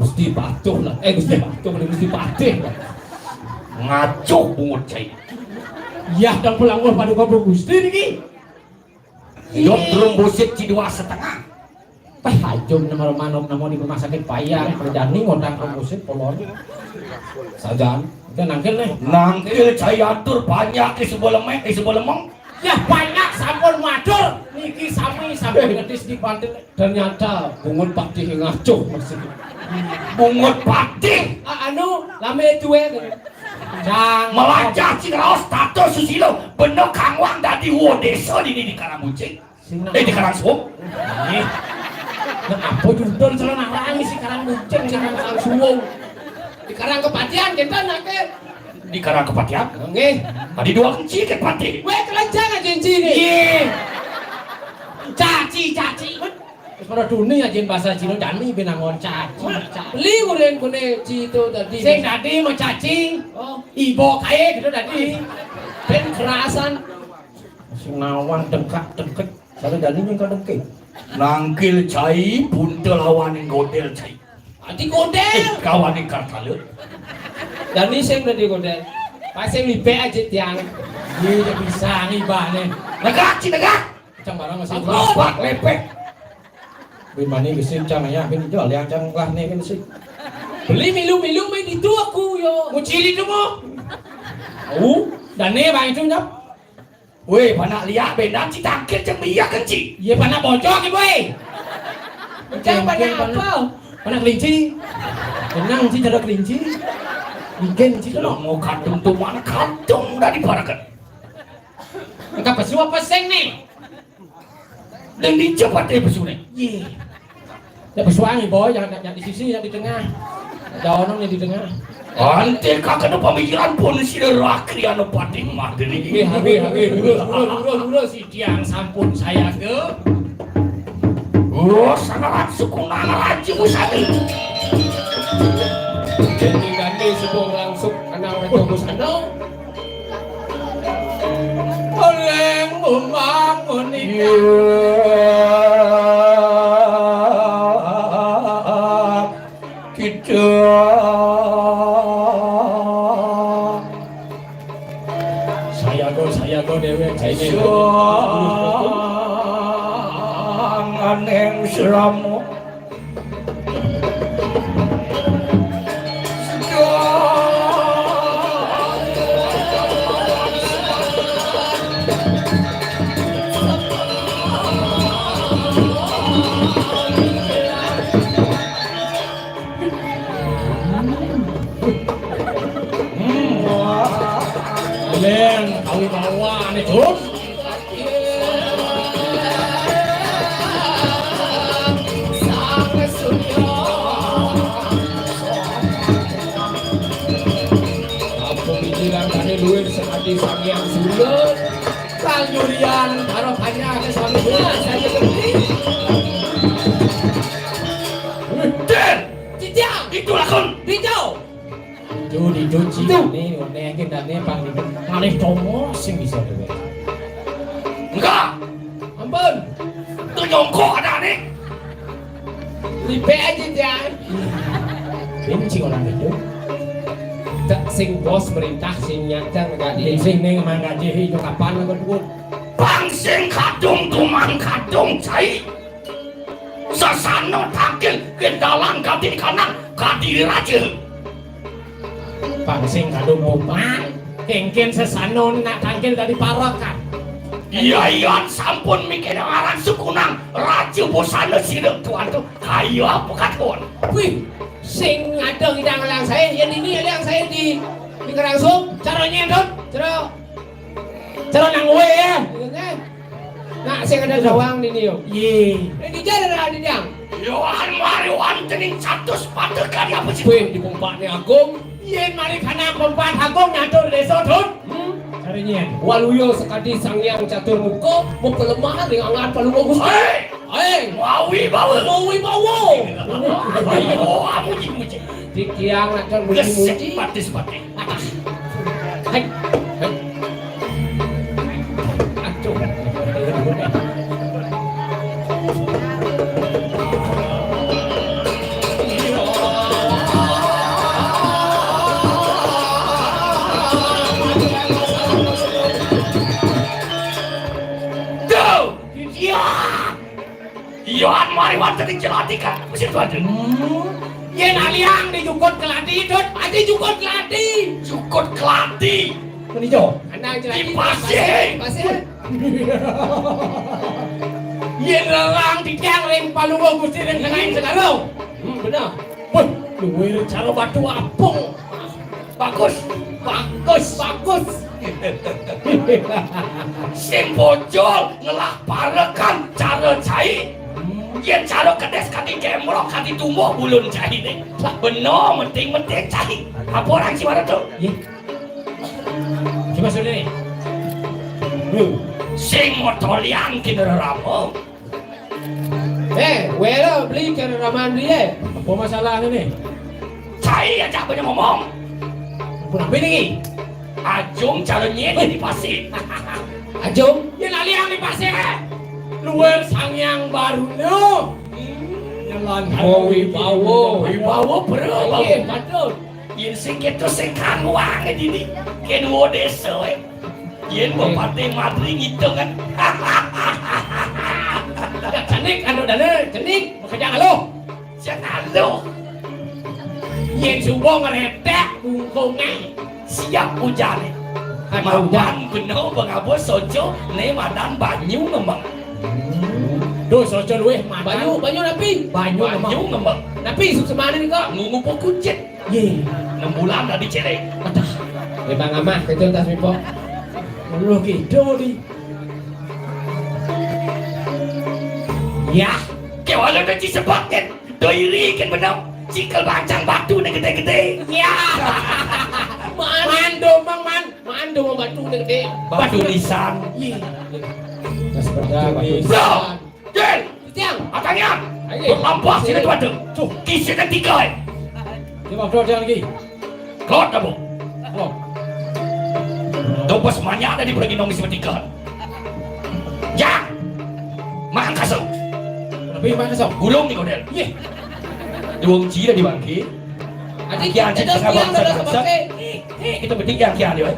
Mesti patuh lah. Mesti patuh. Ngacuh bungut cai. Ya dan pulang pada kau Gusti niki. Yop trombosit C2,5. Pah hajum nama di rumah sakit payang perjani ngondang trombosit polon. Sajan, kita nangkil nih. Nangkil cayatur banyak di sebelah lemong. Ya banyak sampun madur. Niki sami sampai ngetis di pantai. Ternyata bungut patih ngacuh maksudnya. Bungut patih. Anu lame duwe. Melacak Ciraos tato Susilo bener Kang Wang dadi desa di Karangbuncing. Di Karangsum. Nah apa judul celana rangi si Karangbuncing si Kang Suwung. Di Karang Kepatian kita nake. di karang kepatian. Nggih. Tadi dua kenci ke pati. Weh kelanjang aja cini. Iya. Caci. Wis pada dunia aja bahasa Cina dani benangon caci. Beli kune Cito tadi. Sing tadi mau caci. Oh, ibo kae gitu tadi. Ben kerasan. Sing nawan dengkak. Sada dani yang kadengke. Nangkil cai buntel lawan godel cai. Ati kodel. Kawan kartalut. Dani sing tadi kodel. Pas sing lipe aja tiang. Iya bisa ngibane. Negak. Cang barang masih Lapak lepek. Bên mà nên cái xin chăng này nha, bên chỗ leng chăng lah nih kan sih. Beli milu main itu aku yo. Mau cili tu mo. Dan nih bang itu nyap. Weh, panak liat benam ci tangkil ceng biak kenci. Iya panak bocor ke boy. Cang panak apa? Panak kelinci. Benang sih cara kelinci. Ikan sih Kalau mau kandung tuh mana kandung dari parakan. Enggak pesu apa seng nih? Dan di cepat pesu nih. Iya. Ya pesuangi boy, yang di sisi, yang di tengah. Ada orang yang di tengah. Ante kakak pemikiran pun si rakri anu pating mati nih. Huru si tiang sampun saya ke. Sangat sukunan lagi musadi. Jadi ganti sebung langsung anak orang busano. Oleh membangun ini. Kita saya go dewe saya aneh selamu Leng, kali bawa nih terus. Apa pikiran tadi duit sekali sangian sulut. Kanjurian harapannya ke sangian saya beli. Den, Cicang, itulah kon. hijau. Itu dicuci nih, nekin dan nepang itu malih tomo sing bisa duwe. Enggak, Ampun, itu nyongkok ada nih. lipe aja dia. Benci orang itu. Tak sing bos merintah sing nyatang gaji sing ning manggaji itu kapan nang duit. Pangsing kadung tumang kadung cai. Sasano takil kendalang kadin kanan kadiri raja. Pangsing kadung opan, kengken sesano nak tangkil dari parokan. Iya sampun mikir aran sukunang raja bosana sirek tuan tu kayu apa katon. Wih, sing ngadeng idang lang saya, yang ini yang saya di Kerangsung, caranya dong, cara nang we ya. Nah, sing ada dawang ini yo. Ye, ini jalan ada yang. Yohan mariwan tening 100 patekan apa sih? Wih, di pompaknya agung. Yen mari kana pompat agung nyatur desa dun. Caranya, waluyo sekali sangyang catur muka, mau pelemah dengan angan palu bagus. Hei, Wawi bawa. Ayo, Aku muji. dikiang akan Gesek muji-muji. patis-patis. Atas. Hai. Aduh. Yohan mariwan tening jelatikan. Mesti tuan tu. Yen aliang di jukut keladi dot, adi jukut keladi. Cukut kelati. Ini jo, anak keladi. Di pasir. Pasir. Yen lelang di tiang ring palungo gusti ring kengain selalu. Benar. Wah, luwe cara batu apung. Bagus. Sing bojol ngelah parekan cara cai. Yen cara kedes kati kemrok kati tumbuh bulun cai ni. Benar penting cai. Apa orang si mana tu? Coba sini. Sing motor liang kena rampung. Wela beli kena raman dia. Apa masalahnya nih? Saya aja punya ngomong. Kenapa ini? Ajung calonnya di pasir. Ajung, ya lali yang di pasir. Luar sang yang baru no. Jalan Wibawa bro. Iya, betul. Yen sing keto sing kang wange dini. Kedua desa we. Yen bupati Madri gitu kan. Cenik, anu dana, cenik, bekerja alo. Jangan lo. Yen subuh ngeretek, bungkungan. Siap hujan. Mawan bener bangabo sojo ne madan banyu ngembang. Duh, sojo luweh banyu napi. Banyu ngembang. Napi suk semana ni kok? Ngumpul kucit. Ye. 6 bulan dah dicerek. Adah. Bang Amah, ketul tas mipo. Lu gitu di. Ya, Kewala udah cisebatin. Doiri kan benar. Cikal bacang batu ni gede-gede. ya. Mando batu gede. Batu lisan. Ye. Sepeda batu. Bro, Jel, Tiang. akangnya. Berlampas sini tu ada. Tuh, kisah ketiga. Coba keluar jalan lagi. Keluar dah bu. Keluar. Dopa semuanya ada di pergi nongis bertiga. Ya, makan kasau. Lebih mana sok? Gulung ni kodel. Ye. Duang ciri di bangki. Adik Kian cik tengah bangsa bangsa. Kita bertiga kian dia.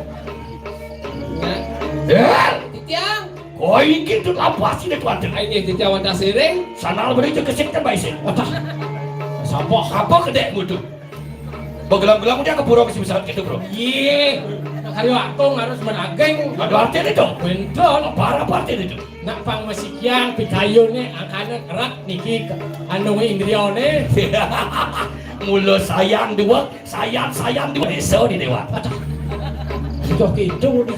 Eh, Tiang. kau ingin tu lapas sini tu ada. Ini Tiang wanda sering. Sanal beri tu kesikkan baik. Adah. Sampah. Apa kedek mutu? Begelang-gelang dia ke pura mesti besar gitu bro. Ye. Hari waktu harus menageng. Ada arti itu. Betul. Parah arti itu. Nak pang masikyang pitayone angkana kerak niki anu indrione. Mula sayang dua desa di dewa. Sudah gitu ni.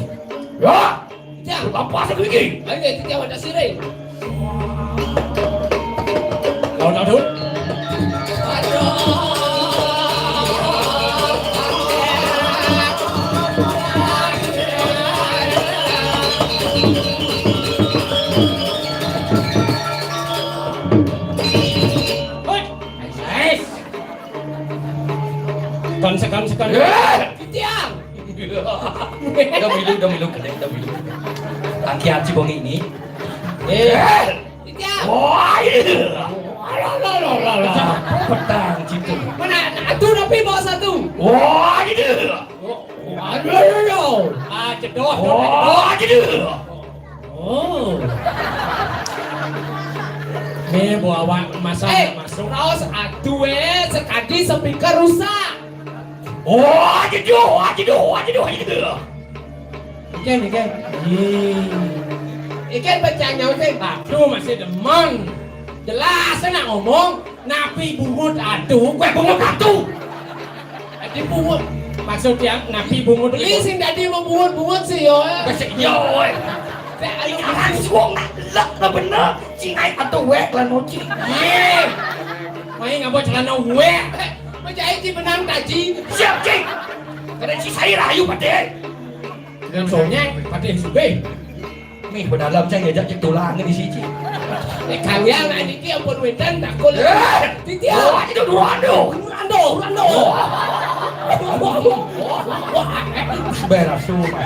Ya, Tiang. lapas aku ini. Ini Tiang wanda sering. Kau tahu tu? Sekan. Tiang. Dah milu kedek. Aki aci bongi ini. Tiang. Wah, iya. Petang citu. Mana? Satu tapi bawa satu. Wah, iya. Aduh. Cedok. Wah, iya. Oh. Ni bawa masuk. Terus aduh sekali speaker rusak. Wah, iya. Ikan. Ikan bacanya macam aduh masih demon. Jelas nak ngomong napi bungut aduh. Gue bungut atu. Adi bungut. Maksud dia napi bungut. Ini sing tadi mau bungut sih yo. Besok yo. Jangan suang nak bener. Cingai atu wek lah noci. Ye. Main ngapa celana gue? Macam ini benang taji. Siap cing. Kena si saya rayu pada. Dan soalnya pada sube. Mih berdalam saya ngajak cek tulang di sini. Kalian ini kia pun wedan tak kol. Titia. Wah, itu Rando. Beres semua.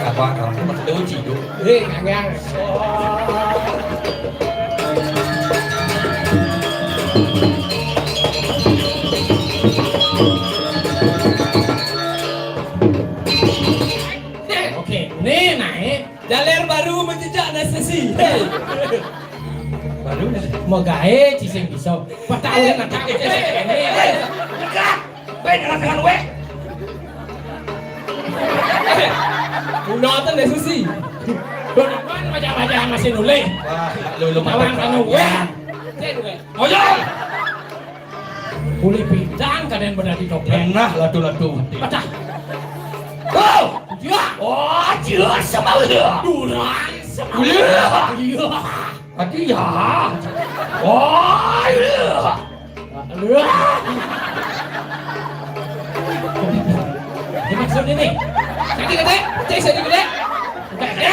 Kawan kamu masih tahu cido. Kalian. Oke, nih naik. Jalan baru menjejak nasasi. Baru nih. Mau gae cising pisau. Patauan nak Dekat. Benar dengan wek. Nonton nasasi. Donakan macam-macam masih nulis. Wah, lu Kawan kanu wek. Ojol. Kuli bidang kalian benar di topeng. Pernah ladu-ladu. Patah. Oh, Ya. oh, jelas sama lu. Duran. Ulah. Iya. Tadi ya. Oh, ulah. Lu. Ini maksudnya nih. Sakit gede, cek sakit gede. Gede.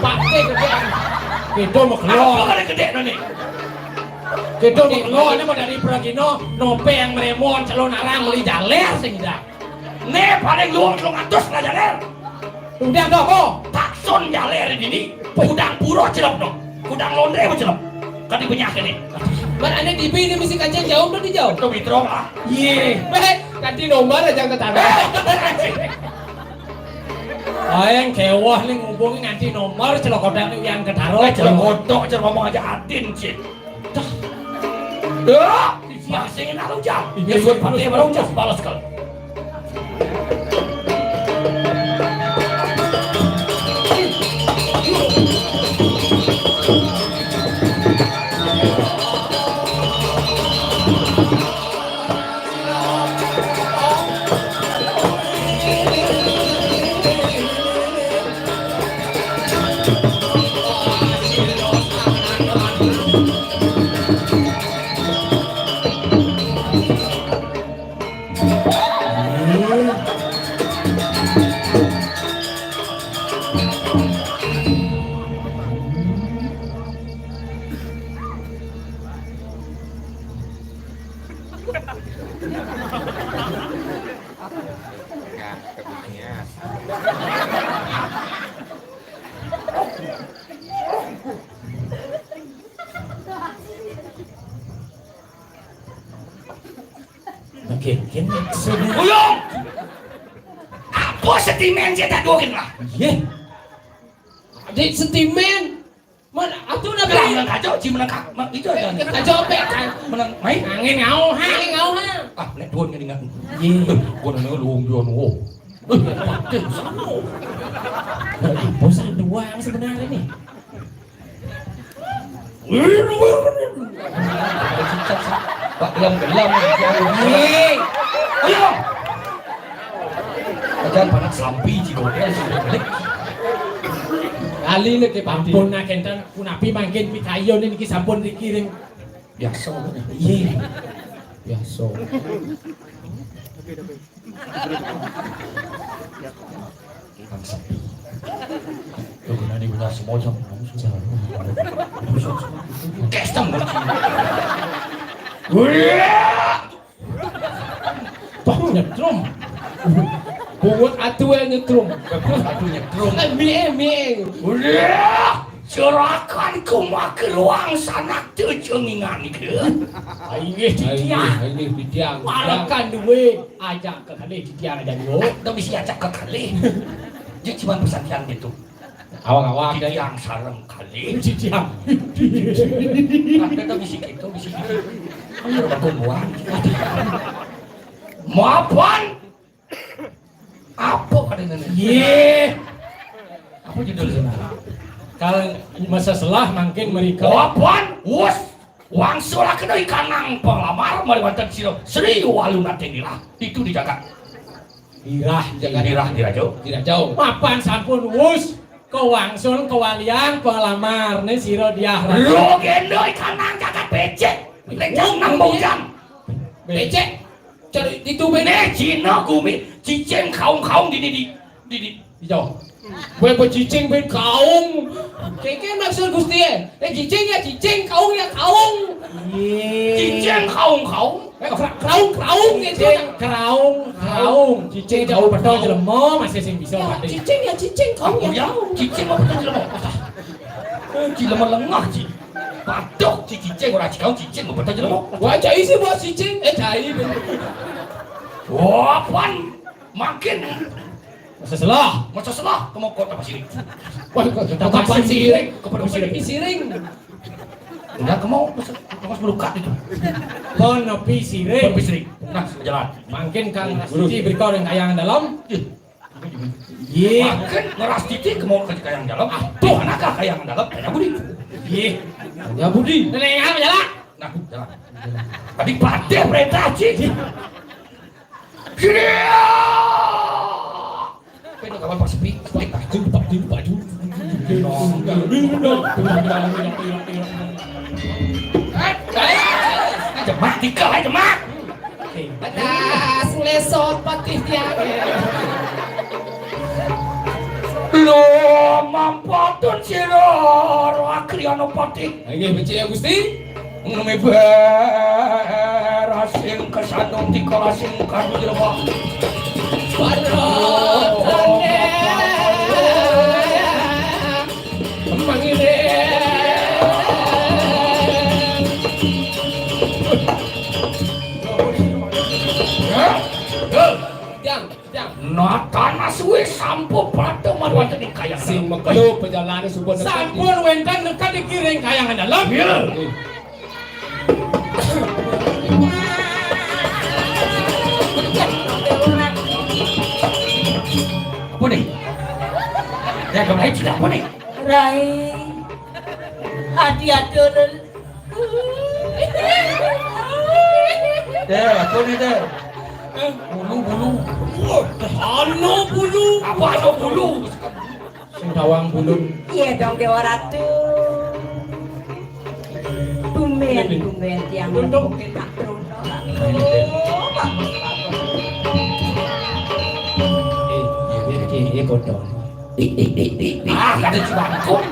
Pakai gede. Kita mau keluar. Apa ada gede nih? Kita mau keluar ini mau dari Pragino, nope yang meremon calon arang beli jaler sehingga. Ne paling luang 200 lah jaler. Udah dong kok. Takson jaler ini. Kudang puro celok no. Kudang londre mau celok. Kan dibenyakin nih. Mana ane di ini mesti kajian jauh belum dijauh. Itu mitro lah. Iya. Ganti nomor aja ke tanah. Ayang kewah nih ngubungin ganti nomor celok kodang yang ketaro. Celok kodok celok ngomong aja adin sih. Dah. Masingin aku jam. Ya sudah pakai baru jam balas kal. Makin maksudnya. Uyung! Apa sentimen saya tak doain lah? Iya. Adik sentimen. Mana atuh na Bilang beli. yang kacau, ci menengah. Itu aja. Kita coba kan. Meneng, main. Angin ngau ha, angin ngau ha. Ah, nek doan kan ingat. Iya. Gua nanya lu doan oh. Pakai sama. Bosan doang sebenarnya nih. Pak gelam-gelam. Ayo. Jangan panas sampi ci godel sudah balik. Kali ini ke pampun na kentan kunapi mangkin pikayon ini ki sampun dikirim. Biasa. Iya. Biasa. Kan sampi. Yo kena di benar semua jam kamu sudah. Kestem. Pak nyetrum. Bungut atuh yang nyetrum. Aduh nyetrum. Mie. Udah, serahkan kumah keluang sanak tujengingan ke. Aing titiang. Ini bidiang. Walakan duwe ajak ke kali titiang ada yo. Kita bisa ajak ke kali. Dia cuma pesan gitu. Awak-awak Kita yang sarang kali. titiang. Kita bisa gitu, bisa gitu. Ayo bertumbuhan. Maafan. Apa kadang-kadang? Ye. Apa judul sana? Kalau masa selah mungkin mereka. Maafan. Wus. Wang sulah kena ikanang pelamar meliwatan siro. Seri waluna tendilah. Itu dijaga. Irah jaga Dirah jauh. tidak jauh. Mapan sampun wus. Kewangsul kewalian pelamar nih siro dia. Lo gendoi kanang jaga becek. Lejang nambung jam. Becek. Cari itu bene. Ne Cina gumi. Ciceng kaung di Dijauh. Gue cicing ben kaung. Keke maksud Gusti ya. Cicing ya cicing, kaung ya kaung. Ciceng kaung. Kraung gitu. Kraung. Cicing jauh betul jelema masih sing bisa mati. Cicing ya cicing, kamu Kamu ya ya? kamu. Ciceng apa tuh jelema? Jelema lengah ci. Patok ci ciceng ora ci kaung ciceng apa tuh jelema? Wah cai sih buat cicing. Cai. Wah pan makin Seselah. masa salah kamu kota pasir. Wah kapan siring? Kepada pasir. Siring. Enggak kamu melukat itu. Konopi siring. Pasir. Nah, jalan. Mungkin Kang Nasti berkau yang kayangan dalam. Ye. Makin ngeras titik kamu ke kayang dalam. Tuh anakah kayang dalam? Kayak budi. Ye. Ya Budi. Nenek apa jalan? Nah, jalan. Tadi pade perintah ci. Kiri. Itu kawan pas sepi. Jemak dikal aja jemak. Batas lesot patih tiang. Lo mampatun sira Kriana Pati. Nggih becik ya Gusti. Ngene berasing kesandung dikolasing kanu jero. Barotane. Mangine. Natana suwe sampun pada marwatan di kaya Sing mekelu perjalanan sumpun sampun wenten nekat dikiring kayangan dalam. Iya. Apa nih? Ya kemarin sudah apa nih? Rai, hati-hati. Apa nih teh? Bulu. Ano bulu? Apa ano bulu? sing dawang bulun. Iya dong Dewa Ratu. Tumben tiang mungkin tak terus. Ini kodong. Ada cibangkok.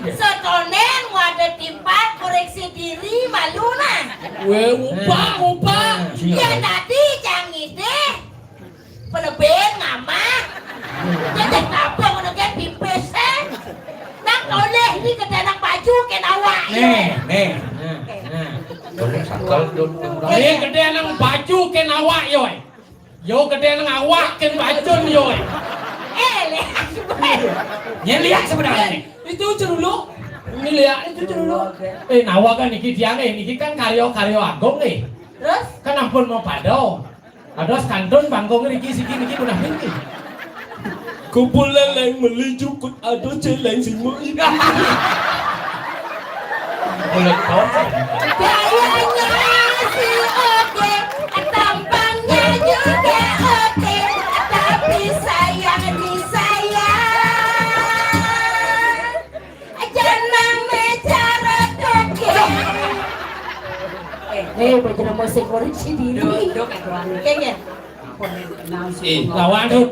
Setonen wadah timpat koreksi diri malu nah. Upah. Ya tadi jangan deh. Pelebih ngamah. Jadi apa menurutnya pipes nak oleh ini ke dalam baju ke awak. Nih. Boleh sakal dun. Ini gede nang baju ke awak yoy. Yo gede nang awak ke baju yoy. Lihat sebenarnya. Lihat sebenarnya. Itu ceruluk. Ini lihat itu ceruluk. Nawa kan niki dia niki kan karyo agung nih. Terus? Kan ampun mau pado. Ados kantun bangkong niki siki udah niki. Kumpul leleng melijukut ado celeng sing mau ini. Boleh kau. Gayanya si oke, tampangnya juga oke, tapi sayang disayang. Jangan bicara toke. Bagaimana musik koreksi diri? Duduk aturan. Kayaknya. Lawan tuh.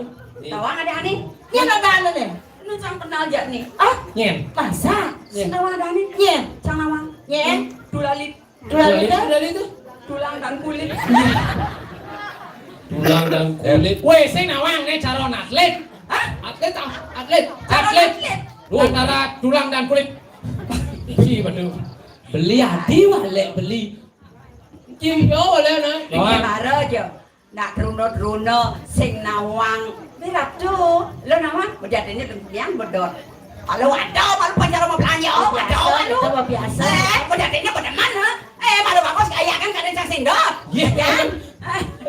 Tawang ada nih. Ini ada nih. Lu cang kenal aja nih. Ah, Nyen. masa? Tawang ada nih. Nyen, Cang nawang. nyen, Dulalit. dua liter. Tulang dan kulit. Tulang dan kulit. Weh, saya nawang nih calon atlet. Hah? Atlet. Lu antara tulang dan kulit. Iya betul. Beli hati walek beli. Kimyo walek na. Iki bare aja. Nak runo sing nawang. Ratu, lo nawang bejatine yang bedot. Kalau ada, malu pacar mau belanja, Itu mah biasa. bejatine pada mana? Malu bagus kayak kan kadang cang sendok. Iya. Kan?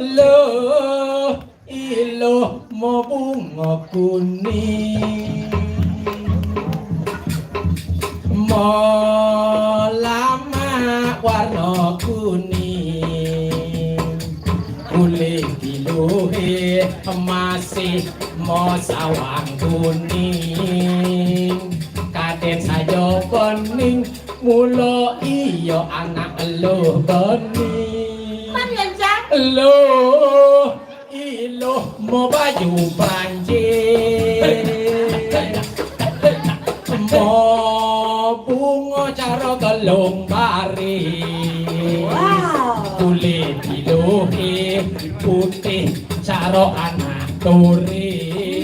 Lo ilo mau bunga kuning. Mau lama warna kuning. Kulit diluhe masih mau sawang kuning. Kaden saja bening mulo iyo anak lo bening. Man Cang? Lo ilo mau baju Prancis. Mau bunga cara gelung bari. Kulit diluhe putih cara anak turis.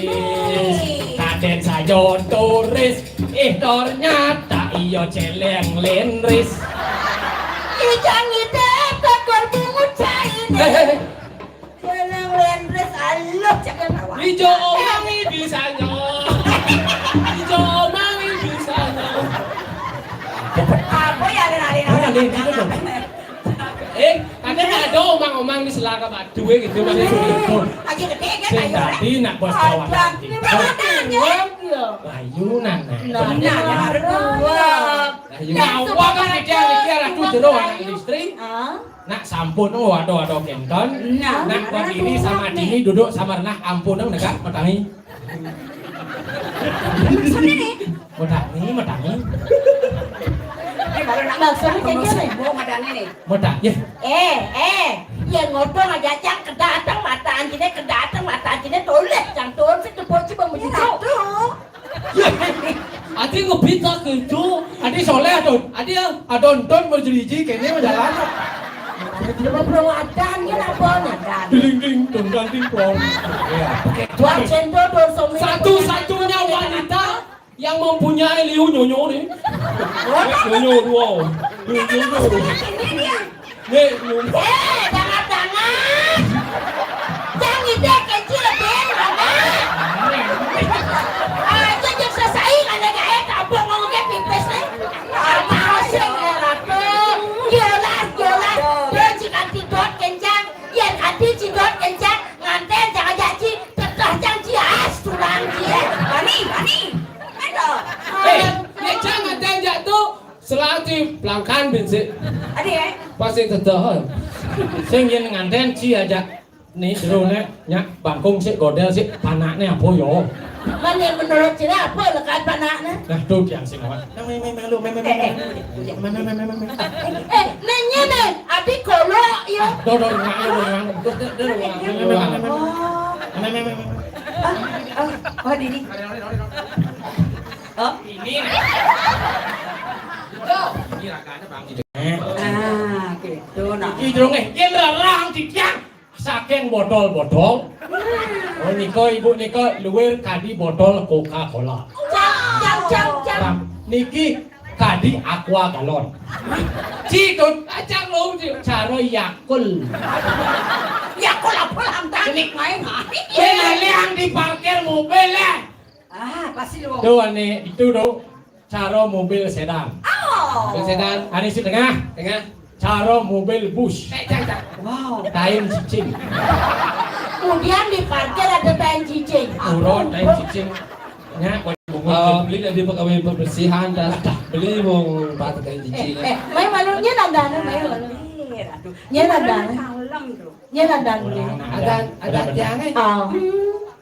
Kaden saja turis ternyata iyo celeng lenris. Ijang ide takor bungut caine. Jangan lendres aluh jangan awak. Ijo omangi bisanya. Ijo omangi bisanya. Apa ya lari-lari. Kadang ada omang-omang di selaka batu gitu mana itu. Aja gede kan Sing ayo. tadi nak bos kawan. Ini makanya. Bayunan. Nah, yang harus buat. Nyawa kan dia ratu jero anak istri. Ah, Nak sampun waduh kenton. Nak buat ini sama Dini duduk sama renah ampun dong dekat metangi. Metangi. Baru nak maksudnya kayak gini. mau madane nih. Metangi. Eh, kian ngobrol aja cang kedatang mata anjingnya toleh cang tol sih tuh poci pemuji tuh. Adi ngebita gitu. Adi soleh adon berjeliji kayaknya jalan. Cuma belum ada kan apa nadan. Ding dong ting plong. Tuan cendol dorsome. Satu-satunya wanita yang mempunyai liu nyonyo nih. Nyonyo wow. Nih, Jangan. Jangan ide kecil ben aja jeng selesai ada gaya kabur ngomongnya pipes nih. Masih ratu. Jelas. Dia tidot kencang. Ya hati cidot kencang. Nganten jangan jaci. Tetah jang cias turang dia. Mani. Aduh. jangan jatuh. Selati pelangkan bensin. Adik Pasti teteh. Sing yen nganten ci aja. Nih serunya nyak bangkung sih godel sih panaknya apa yo. Mana menurut cina apa lekat panaknya? Nah tuh yang sing awak. Nanya nih, adik kolok ya. Do Oh, Didi. Oh, ini. Ini raganya Bang. gitu. Nah, Iki drone yen larang dicang saking botol-botol. Oh niko ibu niko luwih kadi botol Coca-Cola. Jam. Niki kadi aqua galon. Cikut acang lu cara Yakul. ya kok lapor amtanik main hari. Yang di parkir mobil lah. Pasti lu. Tuh ane itu do cara mobil sedan. Oh. Mobil sedan, ane si tengah. Cara mobil bus. Wow. Tayin cicing. Kemudian di parkir ada tayin cicing. Urut tayin cicing. Nya beli dari pegawai pembersihan dan beli mau patah kayak cicing. May malunya nadana, may malu. Nya nadana. Nya nadana. Ada tiangnya. Oh,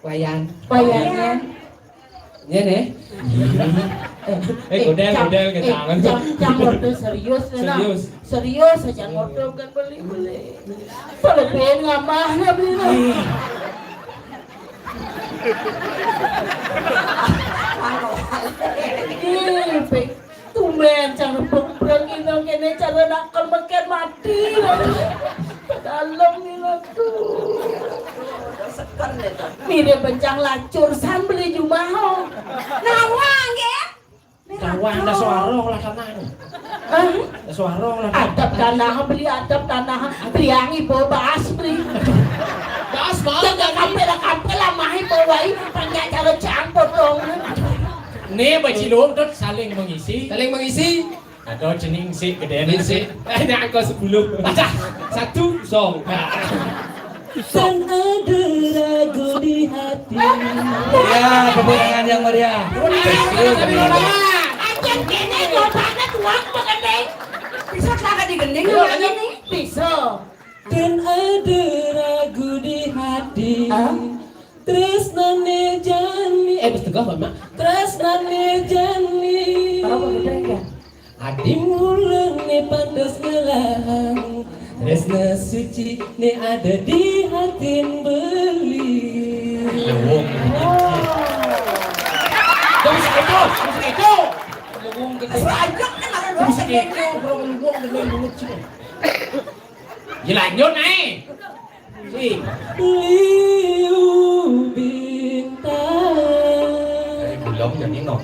Wayan. bayarnya. Iya deh. godel ke tangan. Jangan ngordo serius na. Serius aja ngordo kan beli. Pada pengen ngamahnya beli na. Tumben cara berang itu kene cara nakal makan mati. Dalam ni lah tu. Mirip bencang lacur san beli jumaho. Nawang ya. Tawang dah suarong lah sana. Dah suarong lah. Adab tanah beli adab tanah priangi bawa bahas beli. Bas mau Jangan kampel lah mahi bawai banyak cara campur dong. Nih bacilung tu saling mengisi. Ada jening si gedean si. Ini angka 10. Satu song. Dan ada ragu di hati. Ya, kemenangan yang meriah. Anjing kene ngobana tuang begede. Bisa kagak digending ini? Bisa. Dan ada ragu di hati. Tresnane jani. Bisa tegak Pak Mak. Tresnane jani. Apa bedanya ya? Adi mulen ne pantas ngelang. Tresna suci ne ada di hati beli. Musik itu. Banyak kan ada dong segede. Ya lanjut nih. Si. Liu bintang. Belum jadi no.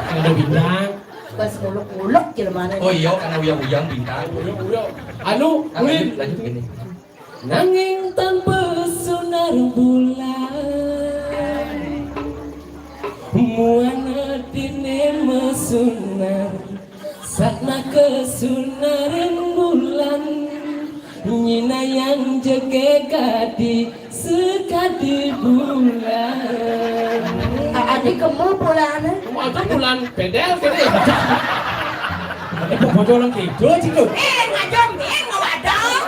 Ada bintang. Bas uluk-uluk gimana? Oh iya, karena uyang-uyang bintang. Anu, Lanjut gini. Nanging tanpa sunar bulan Muana dine mesunar Satna kesunaran bulan Nyina yang jege gadi sekadi bulan Adik kamu bulan. itu bulan pedel kene. Itu bodoh gitu ciku. Ngajong ngawadong.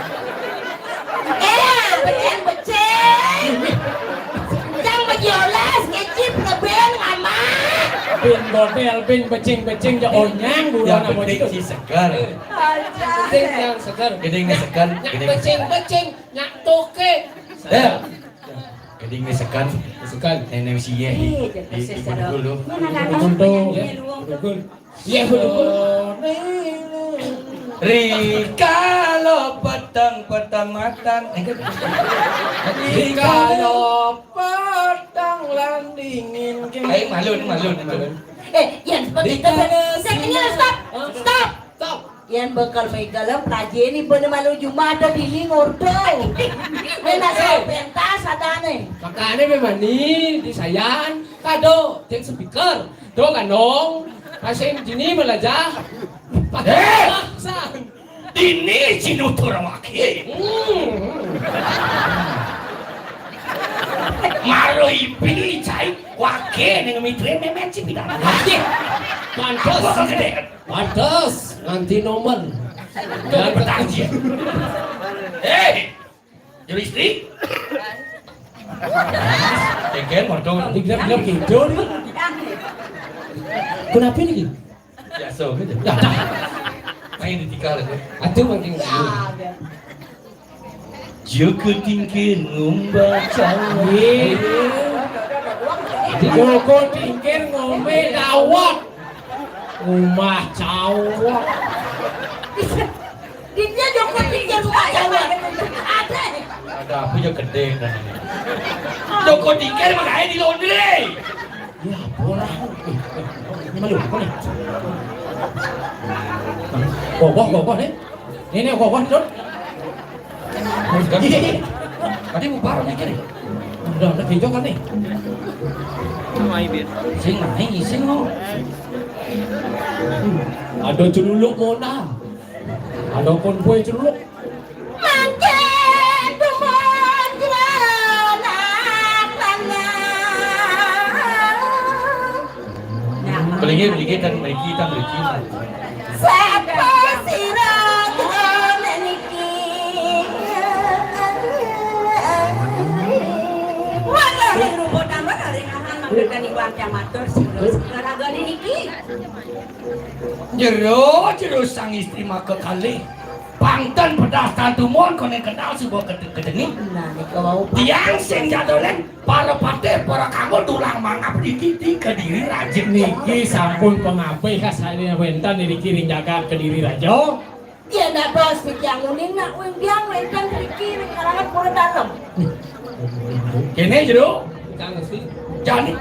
Beceng. Jangan berjelas ngecip ngeben ngama. Bin godel, bin becing ja onyang bulan Yang apa penting itu. si segar. Aja. Penting yang segar. Gedingnya sekan. Nyak becing, nyak toke. Ya. Gedingnya sekan. Sekan. Nenek siye. Di dulu. Dukun. Iya, dukun. Rikalo petang matang. Rikalo petang lan dingin. Ayo malun. Yan seperti itu. Saya stop. Yan bakal megala prajeni bener malu Jumat dini ngordo. Mena sa pentas adane. Makanya memang nih disayan kado cek speaker. Do kanong pasien dini melajah. Sang. Ini sinutur waki. Maro ipi cai waki dengan mitre memet sih tidak. Pantas nanti nomor. Dan bertanya. Hei, juristri. Tegen modal. Digelap gitu nih. Kenapa ini? Ya so gitu. Main ditikal itu. Atuh makin Joko tingkir ngumba cawe. Joko tingkir ngombe dawet. Rumah cawak. Dia Joko tinggal rumah Jawa. Ada. Ada apa ya gede kan ini. Joko tingkir makanya di laundry. Ya bolah. Ini malu, kau nih. Gogoh nih. Ini gogoh nih, Don. Tadi mau baru nih kan. Udah hijau kan nih. Sing lo. Ada celuluk mona. Ada konvoy celuluk. Manjen tumon jelanak tanah. Beli dan beli kita. Sapa sirat niki. Wala rubo tambah dari ahan magdani wang jamator segera niki. Jero sang istri maka kali. Pangtan pedas tantumon konen kenal sebuah kedengi. Nah, nika wau Tiang sing jadolen para pate para kanggo tulang mangap dikiti ke diri rajin Niki sampun pengape kasane wentan di kiring jaga ke diri raja. dia ndak bos yang uning nak weng wentan riki kalangan pura dalam. Kene jero Kang sih. jani.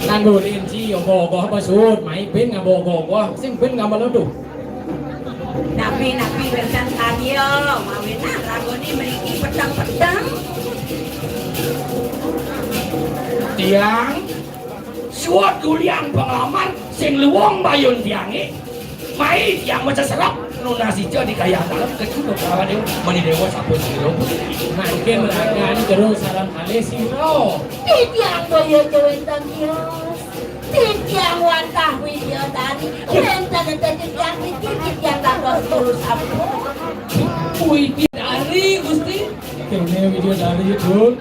Kanggo rinci ogo apa sud, mai pin ngabogo sing pin ngamaludu. Nabi wentan tanya mawena ragoni meriki pedang-pedang. Tiang suat kuliah pengalaman sing luwung bayun tiange. Mai tiang maca serap nunasi jadi kaya dalam kecukup kawan dewa mani dewa sapun siro. Mungkin ragan terus salam kali siro. Titiang boyo wentan kios. Titiang wantah video tadi. Wentan titiang titiang dados tulus apa. Wih, dari Gusti. Kene video dari YouTube.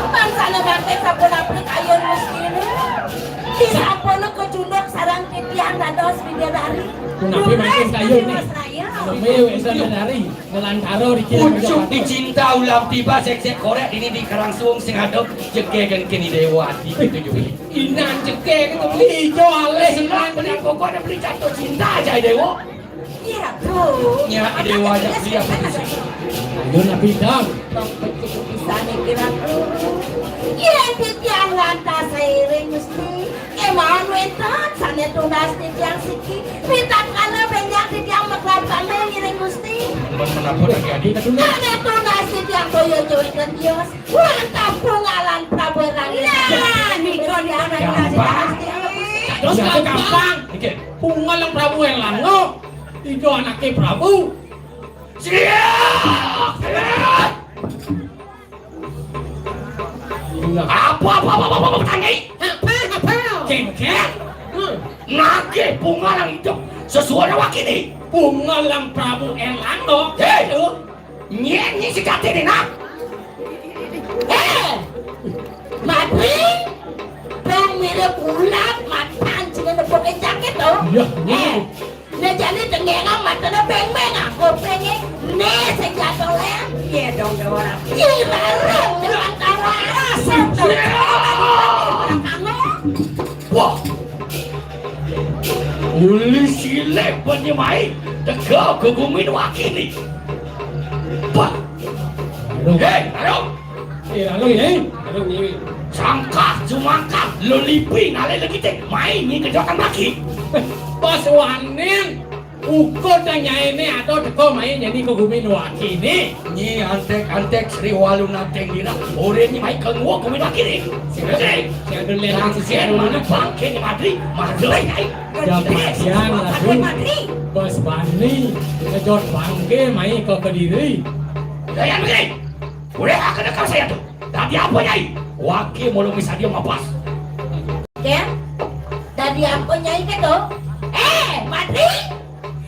Bangsana bangke sabun aplik ayun miskin. Di sabun kecunduk sarang titiang dados bidadari. Kunapi makin kayu nih. Mewe dari ngelantaro dikirim Ucuk dicinta ulam tiba sek korek ini di karangsung sing adep jegegan kini dewa di itu juga. Inan ceke ketemu hijau aleh Senang beli pokoknya beli jatuh cinta aja dewa. Iya tuh. Nya dewa aja beli apa sih? ayo nabi dam. Tong pecik bisa mikir aku. Iya titiang lantas seiring mesti. Kemauan wentan sana tunas titiang siki. Minta kana banyak titiang meklap kana ngiring mesti. Teman menapur lagi adik katuna. Sana tunas titiang boyo jowe kan kios. Wantap pungalan Prabu Rangi. Nah, nikon ya anak Gampang. Terus gampang. Oke. Pungal yang Prabu Erlangga. Itu anaknya Prabu. Siap. Apa tangi? Ken. Nage pungalang itu sesuai wakili. Pungalang Prabu Erlangga. Hei, nyanyi si Katerina. Mati. Bang mirip ulat matan cuma pakai jaket tuh. Nah jadi tengengang matanya beng-beng aku pengen nih senjata lem. Iya dong orang. Gila rem antara asap. Wah. Uli sile penyemai tegak ke bumi wakili. Pak. Hei, Lalu ini. Sangka cumangka lelipi nale lagi teh main ni kejokan lagi. Pas wanin ukur tanya ini atau teko main jadi ke bumi wakili. Ni antek Sri Waluna tengira. Ore ni main ke gua bumi wakili. Siapa dulu yang siapa mana bangke ni Madri. Madri ai. Jabatan lalu. Bos Bani kejot bangke main ke Kediri. Dayan begini. Udah akan dekat saya tuh. Tadi apa nyai? Wakil mau bisa dia mapas. Ken, tadi apa nyai ke tuh? Madri,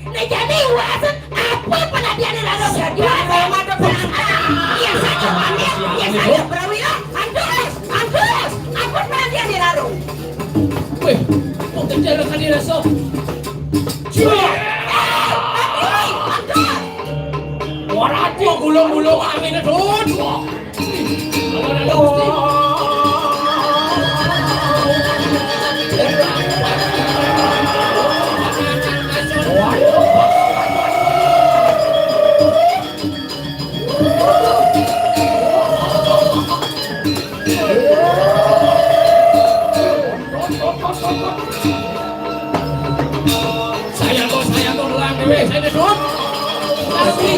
nah jadi wasit apa penadian di lalu? Jadi wasit iya saja Madri, iya saja Prawira, Antus, apa penadian di lalu? Weh, kok kejar kan dia so? Warati gulung-gulung angin itu. Saya tuh ulang dewe, saya duduk. Asli,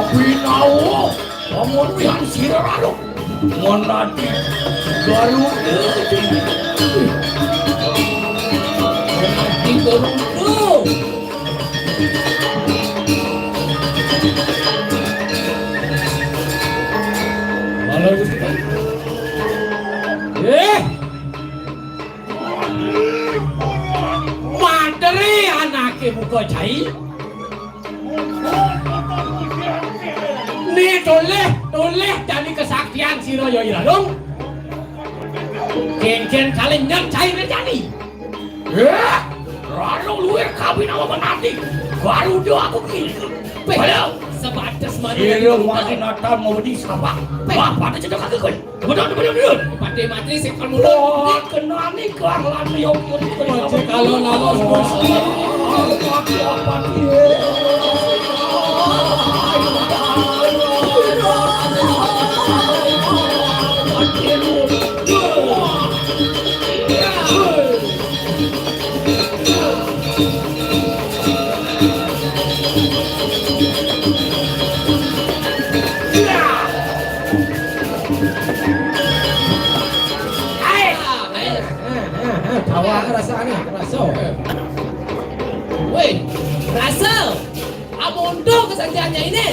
Pinawo, pemulihan siralo, monadi, garuda, monadi garuda. Halo Gusti. Madri anake muka jai. Ni toleh dari kesaktian si Royo Iradong. Ken kalian nyercai jadi. Lalu luar kawin awak nanti. Baru dia aku gila. Padahal sebatas mana? Dia masih Natal mau di siapa? Pada cedok aku kan. Kemudian. Pada matri sekal mulut. Kenal ni keanglan yang kalau lalos apa tawa rasanya rasa. Weh, rasa. Amundo kesaksiannya ini.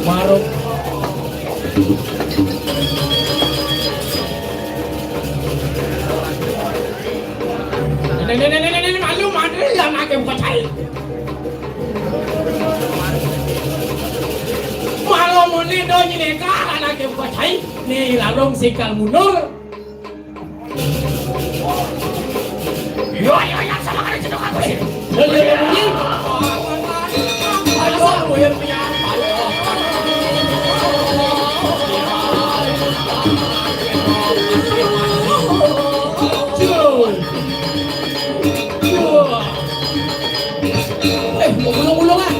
Maruk. Nenek malu Madri lah nak buat cai. Malu muni do ni nekah nak buat cai. Ni larong sikal mundur. Yo sama kali cedok aku sih. Boleh bunyi. Rasa boleh punya. Mau gulung-gulung ah.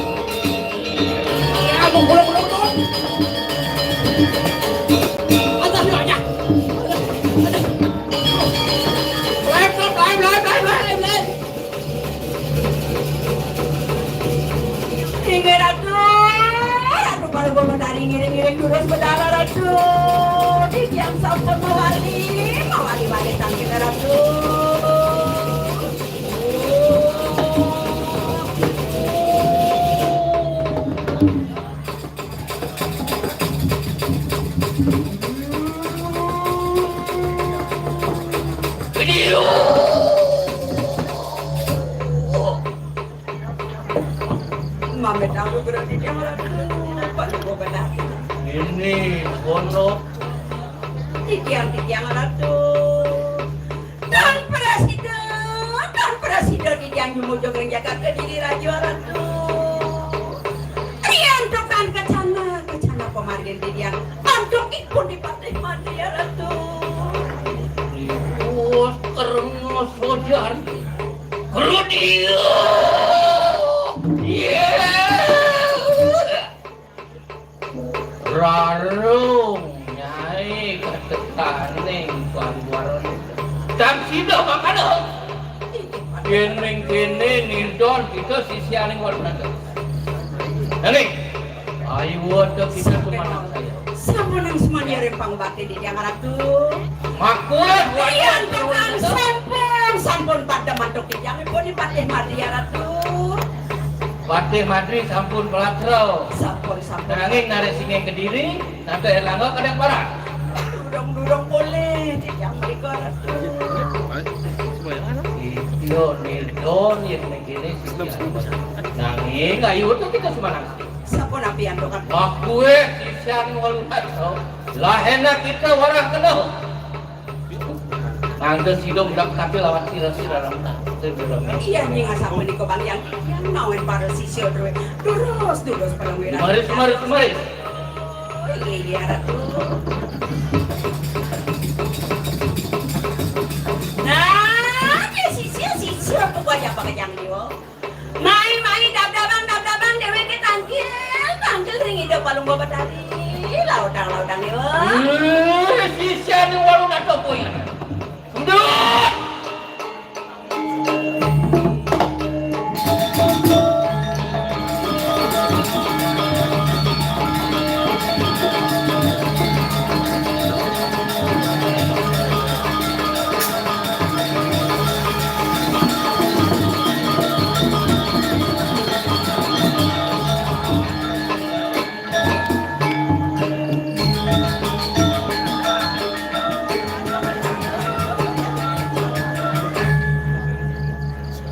Ya, mau gulung-gulung tuh. Atas ni banyak. Live. Ingin aduh kalau gue mentari ngiring-ngiring dulu sebentar aduh. Di diam sampai mawali balik tangkir aduh. mamet aku berarti dia ratu Palunggo Badari. Ini bono Titiang ratu. Dan presiden di yang memujuk yang jaga kediri raja ratu. Rian tukan kecana pemargin di yang mantuk ikut di partai Madya ratu. ribut terus sojar kerudio rarung nyai ketekaning panduaran dan sido makanya kene nildon kita sisianing warnanya nih ayo kita kemana saja Sampun nang semuanya rempang bakti di yang ratu. makul Rian tukan sampun pada mantuk di yang pun di partai Madya ratu. Patih Madri sampun pelatro Sampun nanging narik sini Kediri nanti Erlangga kadang parah durung boleh di yang mereka ratu. Yo nildon yang begini nanging ayo tuh kita semangat Sampun api yang tukan. makue sisian walutat lahena kita warah kenal nangge sidom dak tapi lawan sira-sira ramna Iya nih asal menikah balian yang nawen para sisio durus palang merah. maris Iya ratu. Nah, ya sisio pokoknya pakai yang dia. Main dab-daban dewe ke tangkil ring hidup Palunggo Badari. Laudang dia. sisian walutat poin Ndut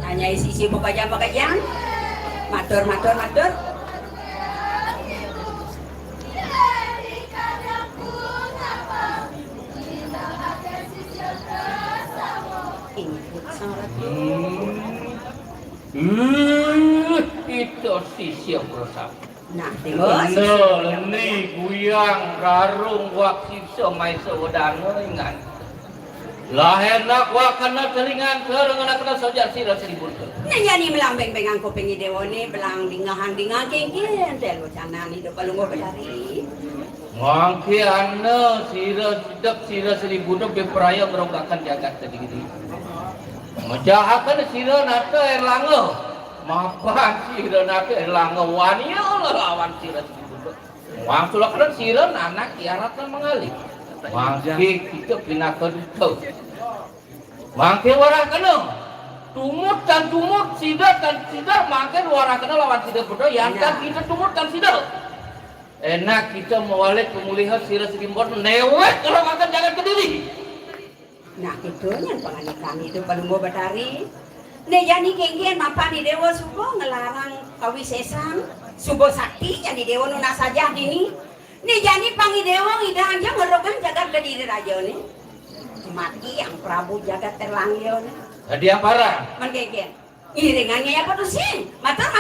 Tanyai sisi pokoknya matur. Input sang ratu. itu sisian berusaha Nah, tengok. bener nih guyang rarung wak sisa mai sewedana ingan lahena wak kena telingan kerengana kena sojar sira seribu Nyanyi melambeng-bengang kuping dewa ni belang dingahan kengken telu canan hidup Palunggo Badari. mangke anna sira sedap sira seribu bepraya meronggakan jagat tadi majahakan sira nata Erlangga mapan sira nata Erlangga wania lawan sira seribu wang sulakran sira anak kiaratan mengalih mangke kita pinakan itu mangke warah kena tumut sidar mangke warah kena lawan sidar bodoh yantan kita tumut dan sidar enak kita mewalik pemulihan sira serimbon newek kalau makan jangan Kediri Nah, itu yang penganikan hidup Palunggo Badari. Nejani kenggen mapan di dewa subo ngelarang kawisesan subo sakti jadi dewa nuna saja dini. Nejani pangi dewa ngidang aja ngerogan jagat Kediri raja ni. Mati yang Prabu jagat terlanggil ni. tadi yang parah Man kenggen. Iringannya apa tuh sih? Matur.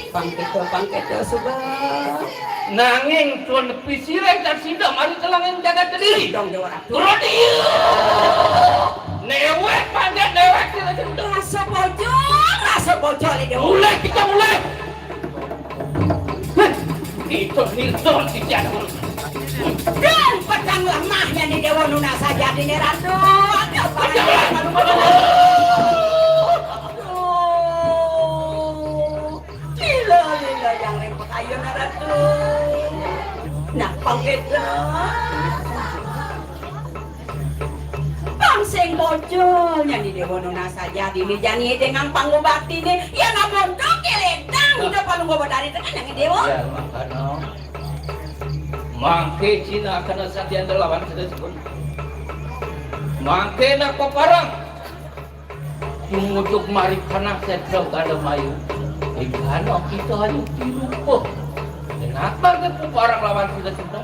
Pangketo subo. nanging tuan pisireng dan sidam mari telangin jagat Kediri Dong dewa ratu. Rodio newek panjat newek sira seribu Rasa bocor ni dewa. mulai itu Nildon sisian Dan pedang lemahnya di dewa nuna saja di ratu. Lila yang repot ayo ratu. Nah pangketa. Pangseng bocornya di dewa nuna saja di mijani dengan panggung bakti ini. Ya namun dong keledang hidup Palunggo Badari tekan yang dewa. ya makanya mangke Cina kena sadian lawan sudah sebut mangke nak paparang Cumucuk mari kanang sedang kada mayu. Ikano kita hanya tirupo. Kenapa ke parang lawan kita cinta?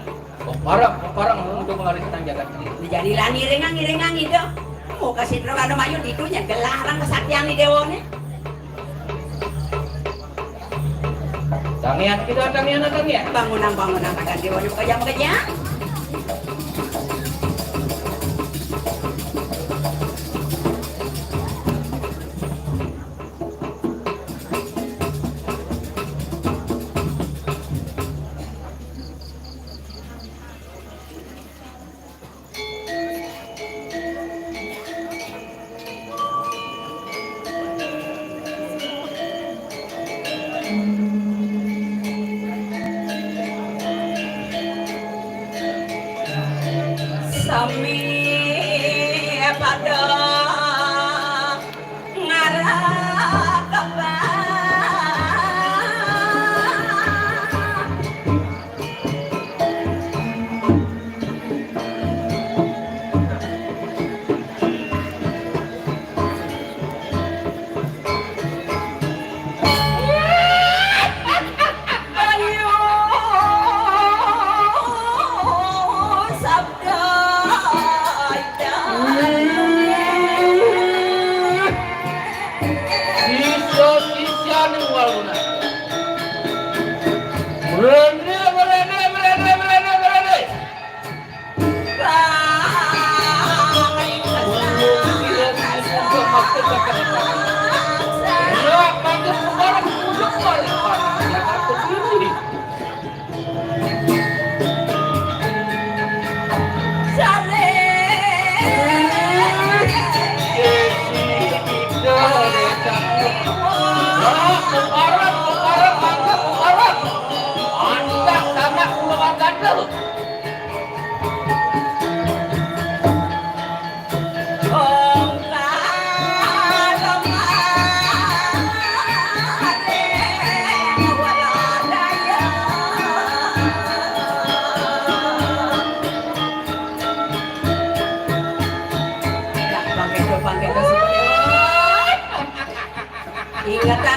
Parang untuk mengaris tang jagat ini. Dijadilah ngiringang itu. Mau kasih terus kada mayu ditunya gelarang kesaktian di dewone. Tangian kita tangian. Bangunan akan dewone bekerja. Sami pada ngarah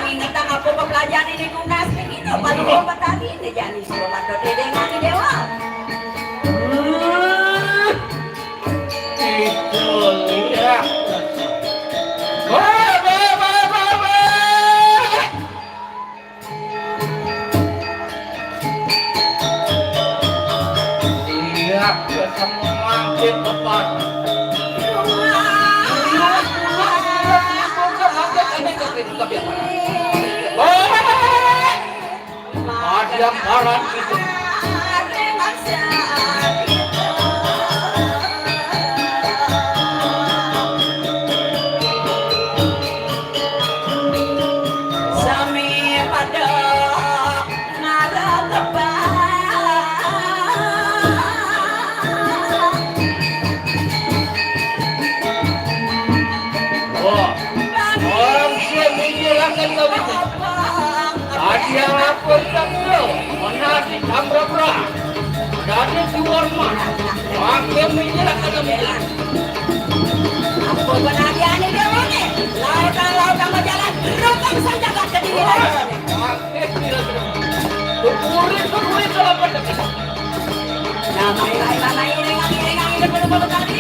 Ingatang aku pembelajaran ini kunas ini paling obat tadi ini jadi suruh mata dengan dewa. Itu lihat. Lihat semua di depan. Ada parang itu. Sami pada ngarah Orang siap menjelaskan kau itu. Tadi yang lapor saklo, mana di Tambrabra, dari Siwarma, makin menjelaskan kau itu. Apa penadian ini dewane? Lautan berjalan, rokok saja gak kediri lagi. Makin tidak berkulit dalam pendekatan. Nama iring-iring ini betul-betul tadi.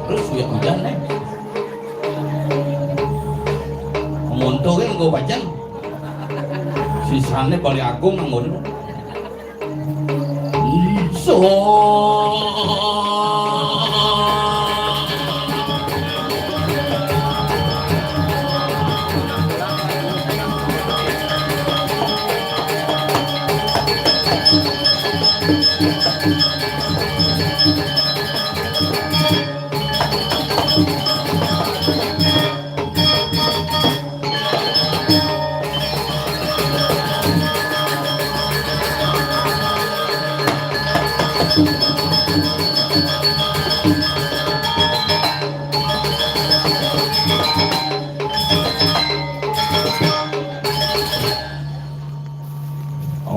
Terus ya hujan nih. Montoke nggo pajan. Sisane paling agung nang ngono. So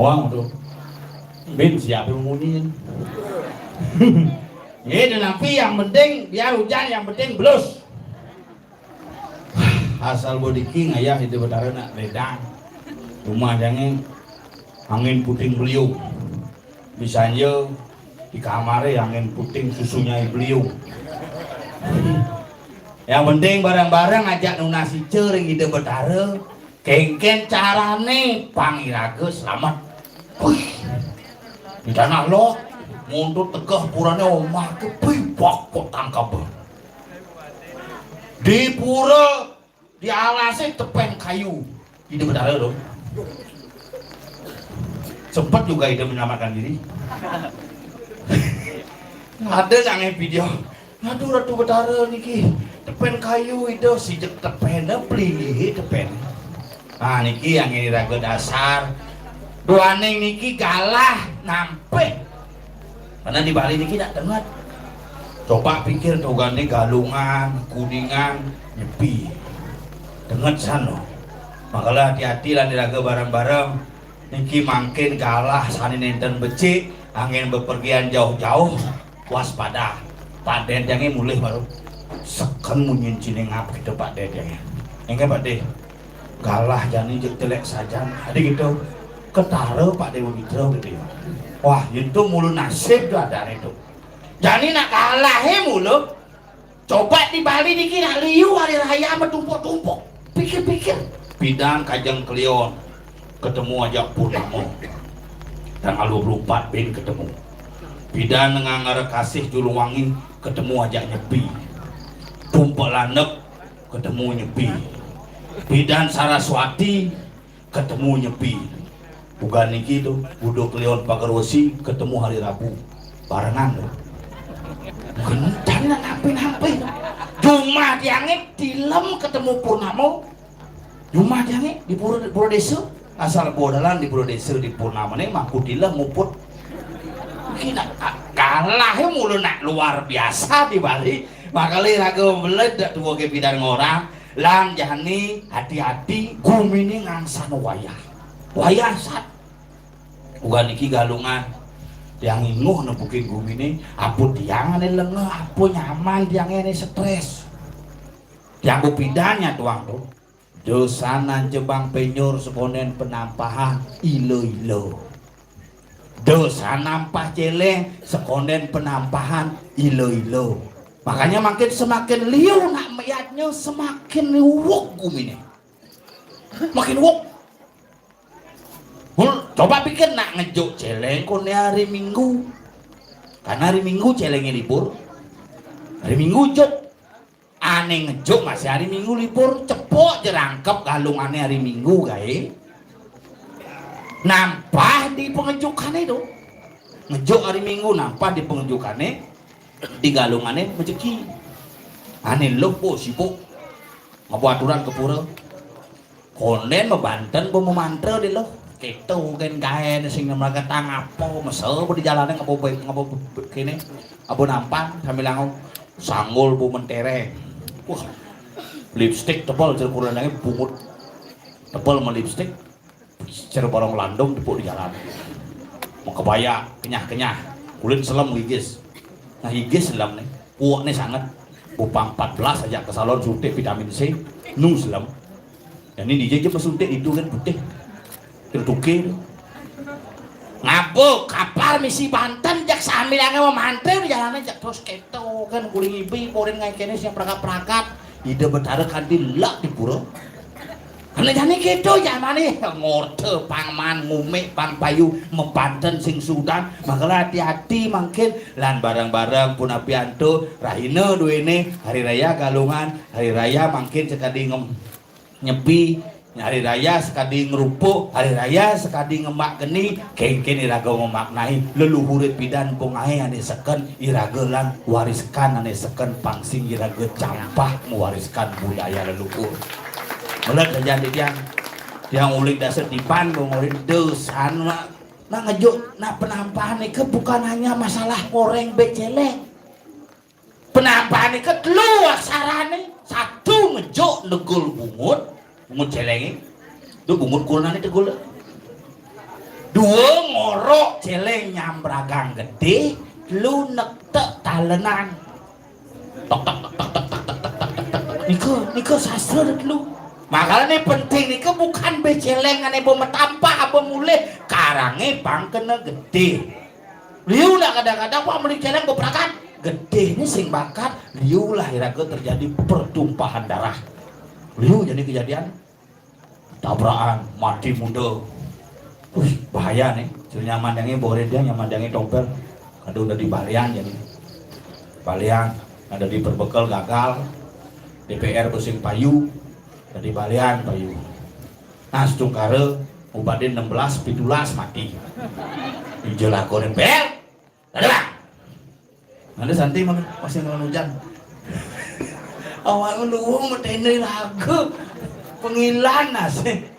awang tuh bin siapa ngumumin ini tapi yang penting biar hujan yang penting blus asal bodiki ngayah itu betarana ledang rumah jangan angin puting beliung misalnya di kamarnya angin puting susunya beliung yang penting barang-barang ajak nunasi cering ide betara kengken carane pangiraga selamat. Wih, di tanah lo mundur tegah purane omah kepibak kok tangkap di pura di alasnya tepen kayu ide betara lo sempat juga ide menyelamatkan diri ada sange video aduh ratu betara niki tepen kayu ide sijek tepen beli tepen nah niki yang ini raga dasar doaneng niki galah nampe karena di Bali niki tak dengar coba pikir togane galungan kuningan nyepi dengar sana makalah hati-hati lah diraga bareng-bareng niki mangkin galah sani nenten becik angin bepergian jauh-jauh waspada Pak Den jangan mulai baru seken munyin cine ngap gitu Pak Den jangan enggak Pak Den galah jani jek telek saja ada gitu ketara Pak Dewa Mitra gitu ya wah itu mulu nasib tuh ada itu jani nak kalah mulu Coba di Bali dikira liu hari raya sama tumpuk-tumpuk. Pikir-pikir. Bidan kajang kelion ketemu aja Purnamo. Tanggal 24 bin ketemu. Bidan ngangar kasih Juluwangi ketemu aja Nyepi. Tumpuk Landep ketemu Nyepi. Bidan Saraswati ketemu Nyepi. Bukan niki tuh Budok Leon Pagarwesi ketemu hari Rabu barengan tuh. Gentan nampi-nampi. Jumah diangit dilem ketemu Purnamo. Jumah diangit di Pura Desa. Asal bodalan di Pura Desa di Purnama nih mangku dilem muput. Kina kalah mulu nak luar biasa di Bali. Makali raga belet dak tuwa ke bidan ngorang. Lang jani hati-hati gumini ngangsan wayah. Wayah sat. Bukan iki galungan yang inguh nepukin gumini apu tiang ane lengeh apu nyaman tiang ane stres yang bupidanya tuang tuh dosanan Jebang Penyur seponen penampahan ilo dosa nampah celeng sekonden penampahan ilo makanya makin semakin liu nak meyatnya semakin wuk gumini makin wuk. Coba pikir nak ngejuk celeng kone hari Minggu karena hari Minggu celengnya libur hari Minggu juk aneh ngejuk masih hari Minggu libur cepok jerangkep galungannya hari Minggu gaya nampah di pengejukannya itu ngejuk hari Minggu nampah di pengejukannya di galungannya mejeki aneh loh po sibuk ngabuat aturan ke pura konen membanten mau memantra deh loh gitu kan kain sing mereka tangapo mesel di jalannya ngapo kene abu nampan sambil ngomong sanggul bu mentereng wah lipstick tebal cerukuran lagi bungut tebal sama lipstick ceru barang landung tepuk di jalan mau kebaya kenyah kulit selam gigis nah gigis selam nih puak nih sangat bupang 14 aja ke salon suntik vitamin C nu selam dan ini dia aja suntik itu kan putih tertukir ngabuk kapal misi Banten jak sambil yang mau mantel jalannya jak terus keto kan kuling ibi porin ngai kene siang perangkat ide betara kan dilak di pura karena jani keto jamane ngorte pangman ngumek pang payu membanten sing sudan makalah hati-hati mungkin lan barang-barang pun apianto rahina duene hari raya galungan hari raya mungkin sekali nyepi hari raya sekadi ngerupuk hari raya sekadi ngemak geni kengken iraga memaknai leluhur bidan pongahe ane seken iraga lan wariskan ane seken pangsing iraga campah mewariskan budaya leluhur mulai terjadi yang ulik dasar dipan ngomongin dosan nah ngejuk nah penampahan itu bukan hanya masalah goreng beceleng penampahan itu telu aksarane satu ngejuk negul bungut celeng itu bungut kulan itu gula dua ngorok celeng nyambragang gede lu nektek talenan tok niko sastra lu makanya penting niko bukan beceleng ane bo metampah apa mulai karange bang kena gede liu lah kadang-kadang wah beli celeng beprakan gede ini sing bakat liu lah iraga terjadi pertumpahan darah liu jadi kejadian tabrakan mati muda bahaya nih nyamandangnya boleh dia nyamandangnya dompet ada udah di balian jadi balian ada di perbekal gagal DPR pusing payu dari balian payu nah setungkara ubadin 16 pitulas mati dijelakonin bel ada ada santai masih ngelawan hujan awal ngeluang metene lagu pengilan nasi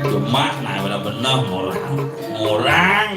cuma nah benar-benar orang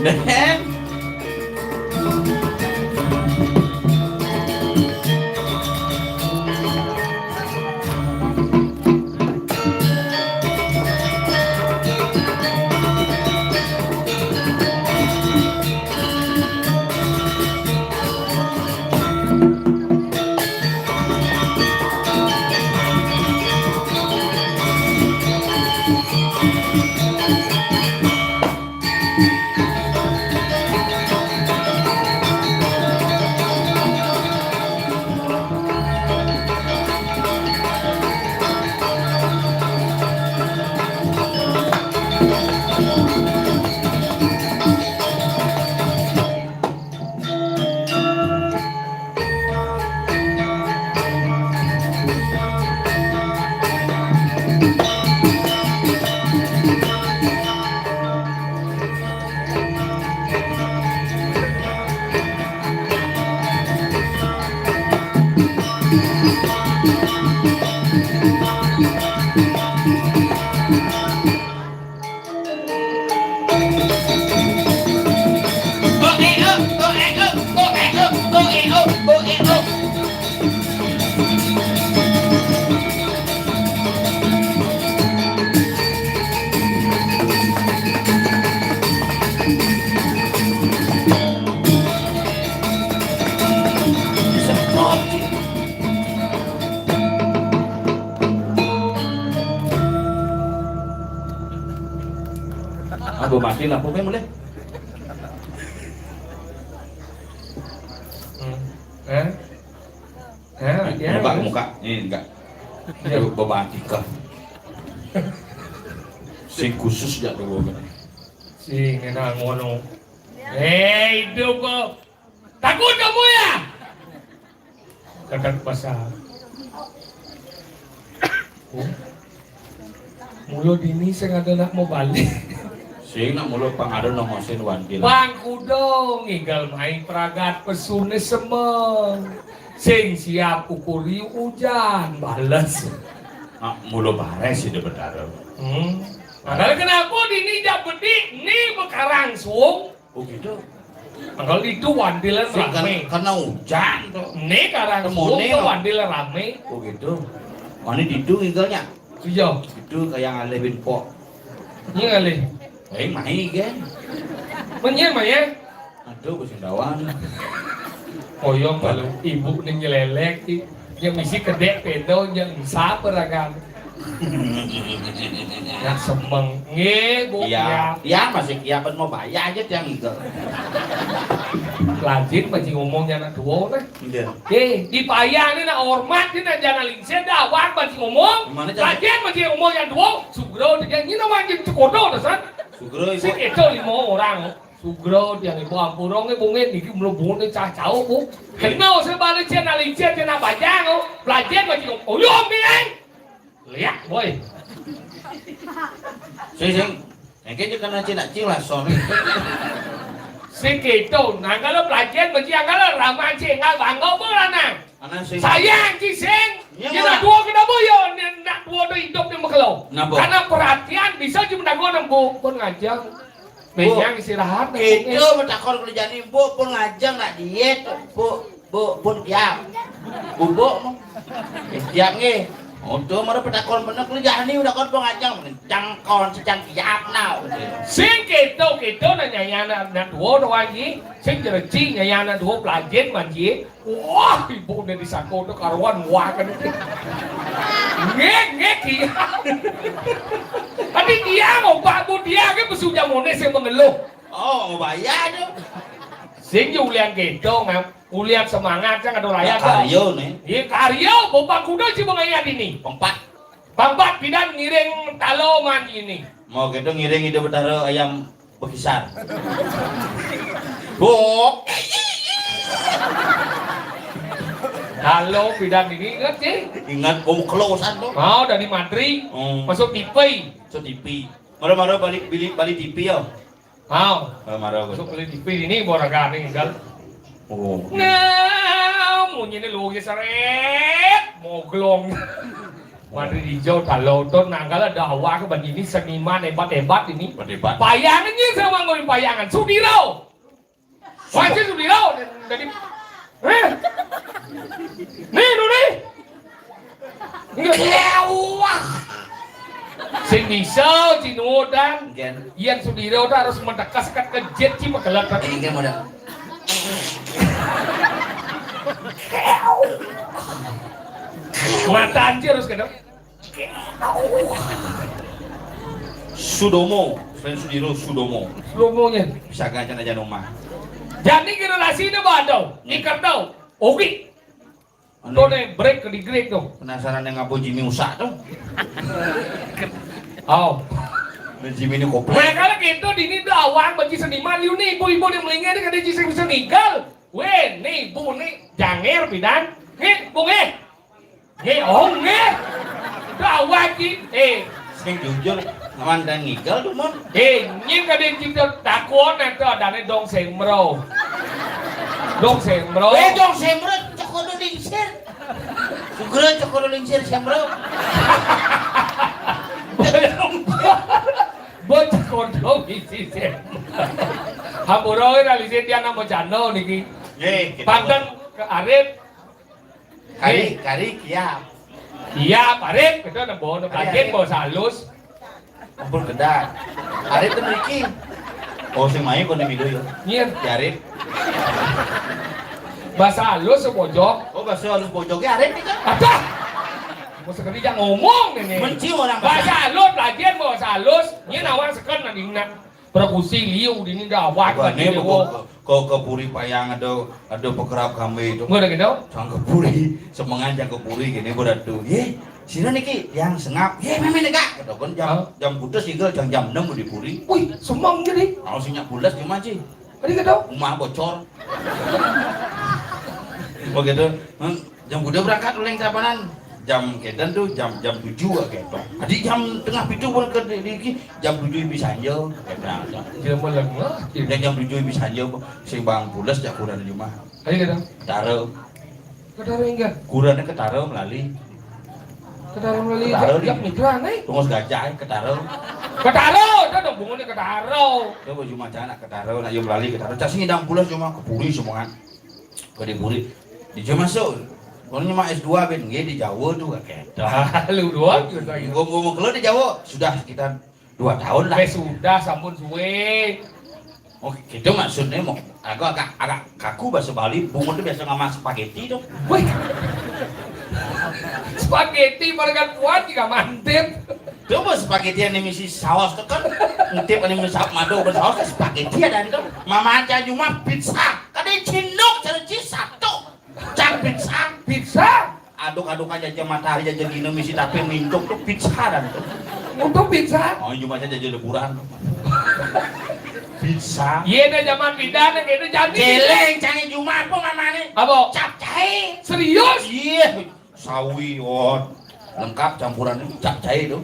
Den. Aku mati lampu boleh. Ini Pak muka, ini enggak. Ini beban tiga. Sing khusus ya dulu kan. Sing enak ngono. Hidup kok. Takut kamu ya? Kakak pasar. Mulo dini saya ada nak mau balik. Sing nak mulut pangaruh nang mosin wantil. Bang kudong inggal main peragat pesune semeng. Sing siap ukuri hujan balas. Nak mulut bares sih dia berdarah. Kalau kenapa dini jak bedik ni bekarang sung. Oh gitu. Kalau itu wandilan rame. Karena hujan tuh. Ni karang sung tuh wandilan rame. Oh gitu. Mana didu inggalnya? Iya. Itu kayak ngalih pok. Ini kali. Main kan? Menye ya? Aduh kucing dawan. Koyong kalau ibu nih nyelelek yang misi kedek pedo yang bisa peragam. Yang semeng bu iya, iya masih iya mau bayar aja yang itu. Lanjut masih ngomongnya anak tua nih. Iya. Dipayah nih nak hormat nih nak jangan lingsir dawat masih ngomong. Lanjut masih ngomong yang tua. Sugro dia ini nama jadi cekodo dasar. Sugro itu 5 orang. Sugro yang ibu ampurongnya bungin dikit melubungnya cacau bu. Kenal sebalik cina lingsir cina bajang. Lanjut masih ngomong. Oh yom nih. Lihat boy. Sing. Kayaknya kena cina sorry. Segitu, nah kalau pelajar mesti kalau ramai cengal bangga berana. Sayang ciseng, kita dua kita boyo, nak dua tu hidup di makhluk. Karena perhatian bisa cuma dago nembu pun ngajak. Menyang istirahat. Itu bertakon kerjaan ibu pun ngajak nak diet, bu pun diam. Bubuk, diam ni. Untuk mereka bertakon benar kerjaan ni udah kon pengajang cangkon secang tiap now. Sing kita nanya nak dua lagi, sing jerci nanya dua pelajar manji. Wah ibu ni disako tu karuan wah kan. Ngek dia. Tapi dia mau pak bu dia ke pesuja mones yang mengeluh. Oh mau bayar tu. Sing ulian kita ngam. Ulian semangat jangan ada layak. Karyo nih. Iya karyo, bapak kuda sih mengayat ini. Pempat bidan ngiring talo man ini. Mau gitu ngiring hidup bertaruh ayam bekisar. Bok. Talo bidan ini ingat sih? Ingat bom kelosan tuh. Mau dari Madrid, masuk TV. Masuk TV. Maru balik TV ya. Mau. Maru masuk beli TV ini boragan nih gal. Oh. Nah, munyi ini lu seret, moglong. Madrid hijau kalau tuh nanggal ada awak begini seniman hebat-hebat ini. Berdebat. Bayangannya sama ngomongin bayangan. Sudiro. Wajib Sudiro dari nih lu nih. Kewah. Sing bisa Cinodan. Ian Sudiro harus mendekatkan ke jet cima gelap. Ini kan modal. Mata anjir harus kena. Sudomo, selain Sudiro Sudomo. Slomonya. Bisa ngacan aja rumah. Jadi generasi ini badau, ikat tau. Oke. Tuh nih break ke di Greek tuh. Penasaran yang ngabo Jimmy Usak tuh. Oh. Dan Jimmy ini koplo. Mereka lagi itu di ini tuh awang bagi seniman liu nih ibu-ibu yang melingkar di kadang jiseng bisa ninggal. Weh, nih ibu nih janger bidan. Nih, bu nih. Nih, nih. Tuh awang ki. Sing jujur, aman dan ngigal tuh mon. Nyim kadang kita takut nanti ada nih dong semro. Dong semro. Dong semro, cokodo lingsir. Sugro cokodo lingsir semro. Bocah kodok isi sen. Hampura ora lisit dia nama Jano niki. Nggih, Panten ke Arif. kari kiap. Iya, Arif kita nembo kaget bahasa halus. Ampun kedak. Arif tuh mriki. Oh sing main kono video yo. Nyen, Arif. bahasa halus sepojok. Oh bahasa halus pojoknya Arif nih kan. Ada. Mau sekali jangan ngomong ini. Benci orang Bahasa halus lagian bahasa halus. Nyen awak sekan nanti nak perkusi liu di ini dah awak Ini lagi. kau kepuri payang ada pekerap kami itu. Nggak ada gitu. Sang kepuri, semangat jang kepuri gini beradu. Ye, sini niki yang sengap. Ye, meme nega. Kata kan jam putus sih jam 6 di puri. Wih, semang jadi. Kalau sinya bulas gimana sih? Tadi gitu. Rumah bocor. Begitu, jam kuda berangkat oleh kapanan. Jam kedan tuh jam 7 gitu. Tadi jam tengah pitu pun ke di jam 7 bisa aja. Dia melengah. Dan jam 7 bisa aja sing bang bulas jak kurang di rumah. Tadi gitu. Ketaro. Ketara enggak? Kurangnya ketaro melalui. Ketara melalui Ketara jak di- migran nih. Tunggu gajah ketaro. Ketaro, itu dong bungunya ketaro. Itu baju macam nak ketaro nak yang melalui ketaro. Cak sing ndang bulas cuma kepuri semuanya. Ke dipuri. Di cuma masuk. Kalau cuma S2 ben nggih di Jawa tuh kayak gitu. Lu doang gitu. Gue mau keluar di Jawa sudah sekitar 2 tahun lah. Sudah sampun suwe. Oh gitu maksudnya mau agak kaku bahasa Bali. Bungun tuh biasa ngomong spaghetti tuh. Wih. Spaghetti barengan kuat juga mantep. Coba spaghetti yang misi saus tuh kan. Ngintip ini misi madu bersaus kan spaghetti ada itu. Mama aja cuma pizza. Kadang cinduk cari cheese satu. Cang pizza. Aduk-aduk aja matahari aja gini misi tapi mintuk tuh pizza dan tuh. Untuk pizza. Oh cuma saja jadi leburan. Pizza. Iya dah zaman bidan itu jadi. Jeleng canggih cuma apa namanya? Apa? Capcay. Serius? Iya. Sawi, lengkap campuran itu capcay itu.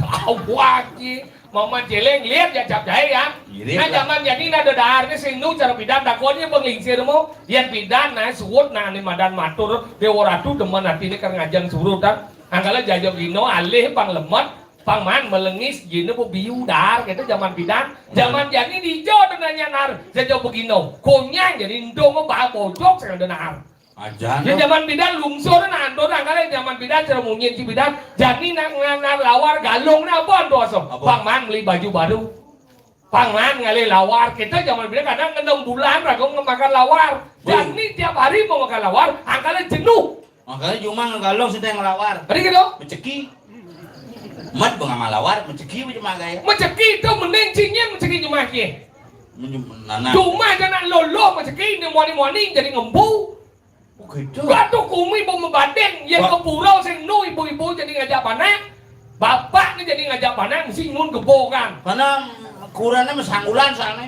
Awak Mama jeleng lihat ya cap jahe ya. Nah zaman jadi ada daharnya sinu cara bidan dakonnya penglingsir mo. Lihat bidan nah suwut nah ni madan matur dewa ratu demen hati ini kan ngajang surut kan. Anggala jajak dino alih pang lemot pang man melengis gini bu biu dahar gitu zaman bidan. Zaman jadi dijo dengannya nar jajak begino. Konyang jadi ndong mo bah bojok saya dengar. Ajan. Ya zaman bidan lungsur na andor angkale zaman bidan cara munyin si bidan jadi nang lawar galung na apa ando aso pangman beli baju baru pangman ngali lawar kita zaman bidan kadang 6 bulan ragong makan lawar jadi tiap hari mau makan lawar angkale jenuh makanya cuma ngalong sudah ngelawar tadi gitu menceki mat bang lawar menceki cuma gaya menceki itu mending cingin menceki cuma kie nana cuma jangan lolo menceki ini muani jadi ngembu. Gitu. Waduh kumi mau membanding yang ke pulau sing nu ibu-ibu jadi ngajak panah bapak nih jadi ngajak panah mesti ngun gebokan karena kurangnya mesanggulan soalnya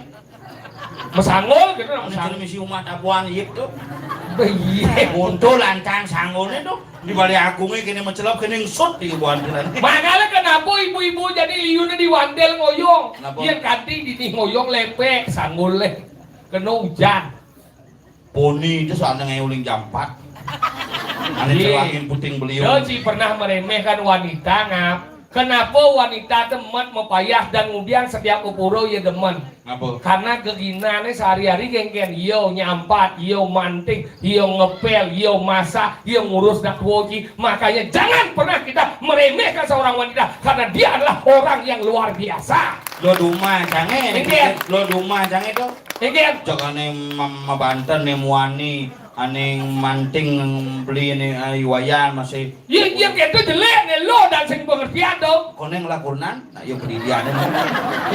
mesanggul gitu lah mesanggul misi umat abuan itu iya untuk lancang sanggulnya tuh di balik agungnya kini mencelap kini ngesut di abuan jalan makanya kenapa ibu-ibu jadi liunnya di wandel ngoyong kenapa? yang kanti di ngoyong lepek sanggulnya kena hujan poni itu soalnya ngeuling jam 4 Ane celangin puting beliung. Doci pernah meremehkan wanita ngap. Kenapa wanita temen mempayah dan kemudian setiap upuro ya demen? Ngapa? Karena keginannya sehari-hari geng-geng yo nyampat, yo manting, yo ngepel, yo masak, yo ngurus dak woji. Makanya jangan pernah kita meremehkan seorang wanita karena dia adalah orang yang luar biasa. Lo duma jange. Ingin. Lo duma jange to. Ingin. Jokane mabanten nih muani. Aning manting beli ini wayan masih. Iya gitu jelek nih lo dan sing pengertian dong. Koneng lakunan, nah yo beli dia ada.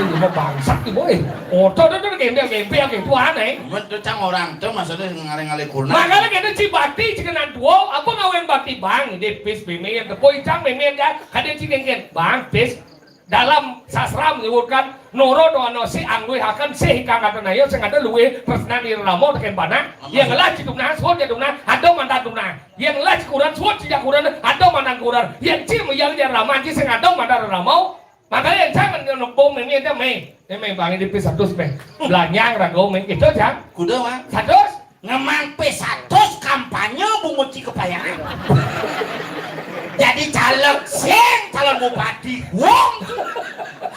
Ini mau bangsat nih boy. Otot itu gembel gitu aneh. Betul cang orang tuh maksudnya ngalih-ngalih kurna. Makanya kita cibati cikenan duo, apa ngawen bakti bang, di pis bemen, tepoi cang bemen kan, kadang cikengken bang pis. Dalam sastra menyebutkan noro doano si angui hakan si hikang kata nayo sing ada luwe persnan iramo teken bana yang lah cidumna suot jadumna ado mandat dumna yang lah cikuran suot cijakuran ado mandan kuran yang cim yang dia ramanji sing ado mandat ramo makanya yang jangan nempung ini aja me bangin di pis satu me belanyang rago me itu jang Kuda mah satu ngemang P100 kampanye bunguci kepayangan. Jadi calon bupati wong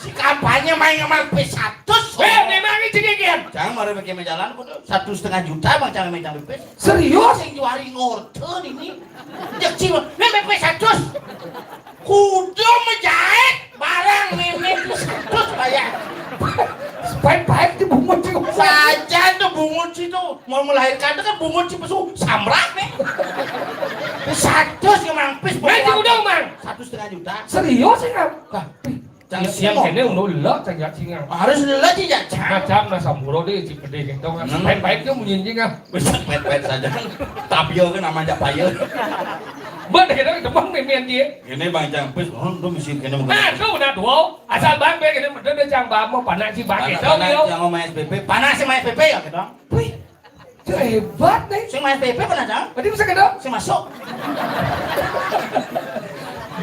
si kampanye main ngemang P100. memang ini cikikian Jangan mari pakai jalan kudu 1,5 juta bang jangan main jalan P. serius Sing juari ngorten ini. Jak cima memang P100. Kudu menjahit barang memang P100 bayar. baik-baik di bungut sih Saja tuh bungut itu mau melahirkan itu kan bungut sih pesu samrak nih. P100 ngemang pis. nanti udah mang 1,5 juta. serius sih kan Jangan yang kene udah lelak jangan singa harus lagi ya. macam na samburo deh cik gede gitu kan baik-baik dia menjinjing ah Bisa pet-pet saja. Tapio kan namanya payo. bener kita depan memang dia Ini bang jangan pis. Oh, lu mesti kene mau. nah tuh nah tuh asal bang be kene bener deh jangan bang mau panas sih bang gitu Panas yo yang main SPP. Panas sih main SPP ya kita. wih itu hebat nih Sing main SPP panas ya? tadi bisa kedok Sing masuk.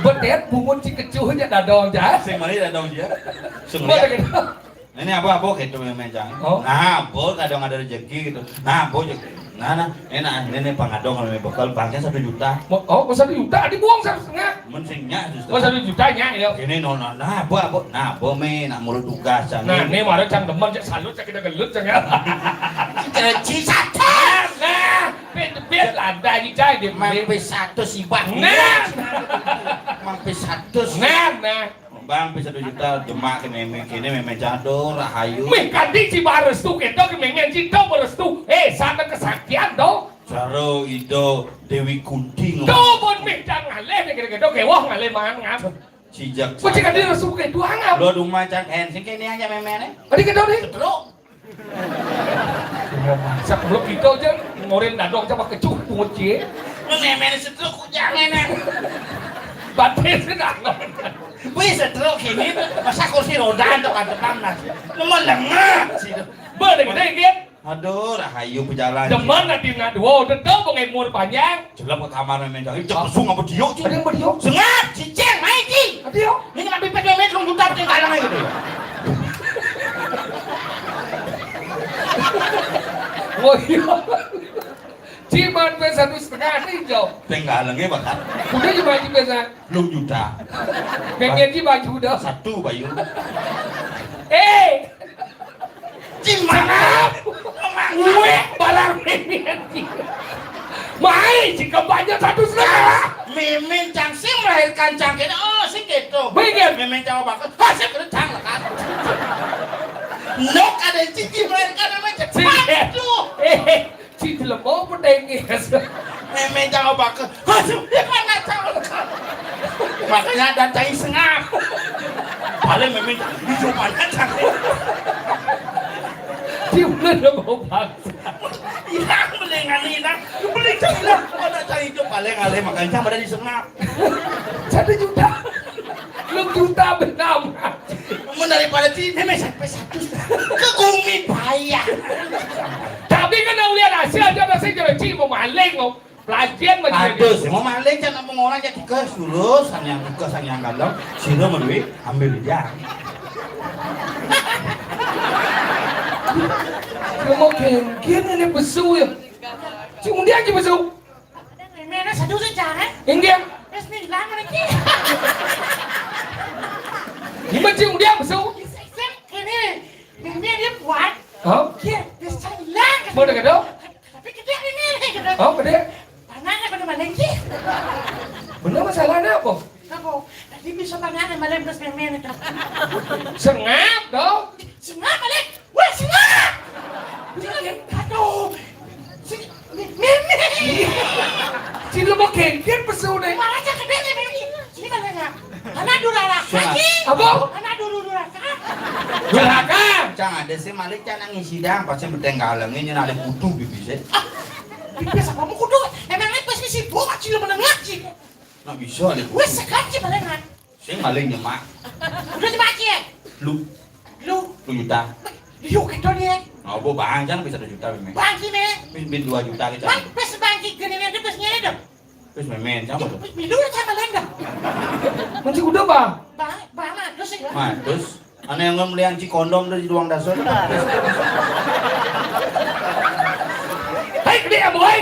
bedet bungut si kecuhnya dadong jah Sing mari dah dong dia. Sing bener lihat. gitu Ini apa gitu memang jangan. Oh. Nah, bo kadang ada rezeki gitu. Nah, bo nah, ini pangadong kalau bekal bangnya 1 juta. oh kok 1 juta dibuang 1,5 Mensingnya oh 1 jutanya ya Ini nona, nah, bo me nak mulut tugas jangan. nah ini marah cang demen cak salut cak kita gelut cang ya Ci satu. nah bet ada di cai di Mampi 1 si bang. nah Mampi 1. nah Bang bisa 1 juta demak kene memang jadul rahayu. Mih kandi si barestu kedo ke memang cinta barestu. Sana kesaktian do. Caro itu Dewi Kunti Do bon mih jangan ngale kedo ke wah ngale mangan ngap. Sijak. Kau cakap dia restu ke dua ngap. Lo rumah cang sing kene aja memene. Tadi kedo nih. Terus Sak belum kita aja ngorin dadong coba kecuh pungut cie. memene setruk jangan. Batis dah. Wih setruk ini masa kursi roda untuk kan depan nas. Nomor lengah sih. Bener gede gitu. Aduh rahayu berjalan. Demen nanti nak dua udah tahu pengen umur panjang. Jelap ke kamar memang jangan. Cek pesung apa diok sih. Ada yang berdiok. Sengat cicing main sih. Ada yuk. Ini ngambil pet lu juta tinggalan aja gitu. Oh iya. Ciman pe 1,5 nih jauh. Tinggalannya bakal Udah cuma aja biasa. 6 juta. Pengen di baju udah. 1 bayu. Cimana? Gue balar mimin. Mai jika banyak 1,5. Mimin cang sing melahirkan cang kene. Oh sing gitu. Begin. Mimin cang bakal. Hasil kena cang lah kan. Nok ada cici melahirkan memang cepat. Aduh. Ci lemau pedengis. Mimin cang bakal. Hasil dia mana cang lah kan. Makanya ada cai sengah. Paling mimin hijau mana cang. Ci udah lemau bangsa. Hilang beli ngalina. Beli cang hilang. Ada cang hijau paling alih makanya cang ada di sengah. 1 juta. 6 juta benam. Namun daripada sini memang sampai 1 ke Gumi payah. Tapi kan aku lihat hasil aja masih jadi Ci mau maling mau. Pelajian macam Aduh, mau maling kan ngomong orang jadi ke dulu sang yang galau, sino menduit ambil dia. Mau kengkin ini besu ya. Cuma dia aja besu. Memangnya 1 Satu sejarah. Inggih. Bismillah lagi. Gimana sih dia besok? Ini dia buat. Oh, Dia bismillah. mau dekat dong? Tapi gede ini. Oh, gede. Tanahnya pada mana sih? Bener masalahnya apa? Aku tadi bisa tanahnya malam terus main itu. Sengap dong. Sengap balik. Wah sengap. Aduh. Mimi. Sini lo mau kengkir besok deh. Malah aja gede nih Mimi. Sini malahnya. Anak durara. Lagi. Apa? Anak durara. Durhaka. Cang ada sih Malik cang nangis sidang pasti bertengkalan ini ada kudu bibisnya. Biasa kamu kudu. Emangnya pas misi buat sih lo menengah sih. Nggak bisa ada Wes sekarang malah. sih Malik nyemak Udah dibaca ya? lu Lu. juta. Yuk itu dia. Nggak bang cang bisa 2 juta memang. Bangki nih. Bin 2 juta kita. Bang, pas bangki gini nih pas nyari dong. Terus memang sama tuh. Minum sama lenda. Masih udah bang. Bang, terus ya. Nah, terus aneh yang ngeliat ci kondom dari ruang dasar. Hei gede ya boy.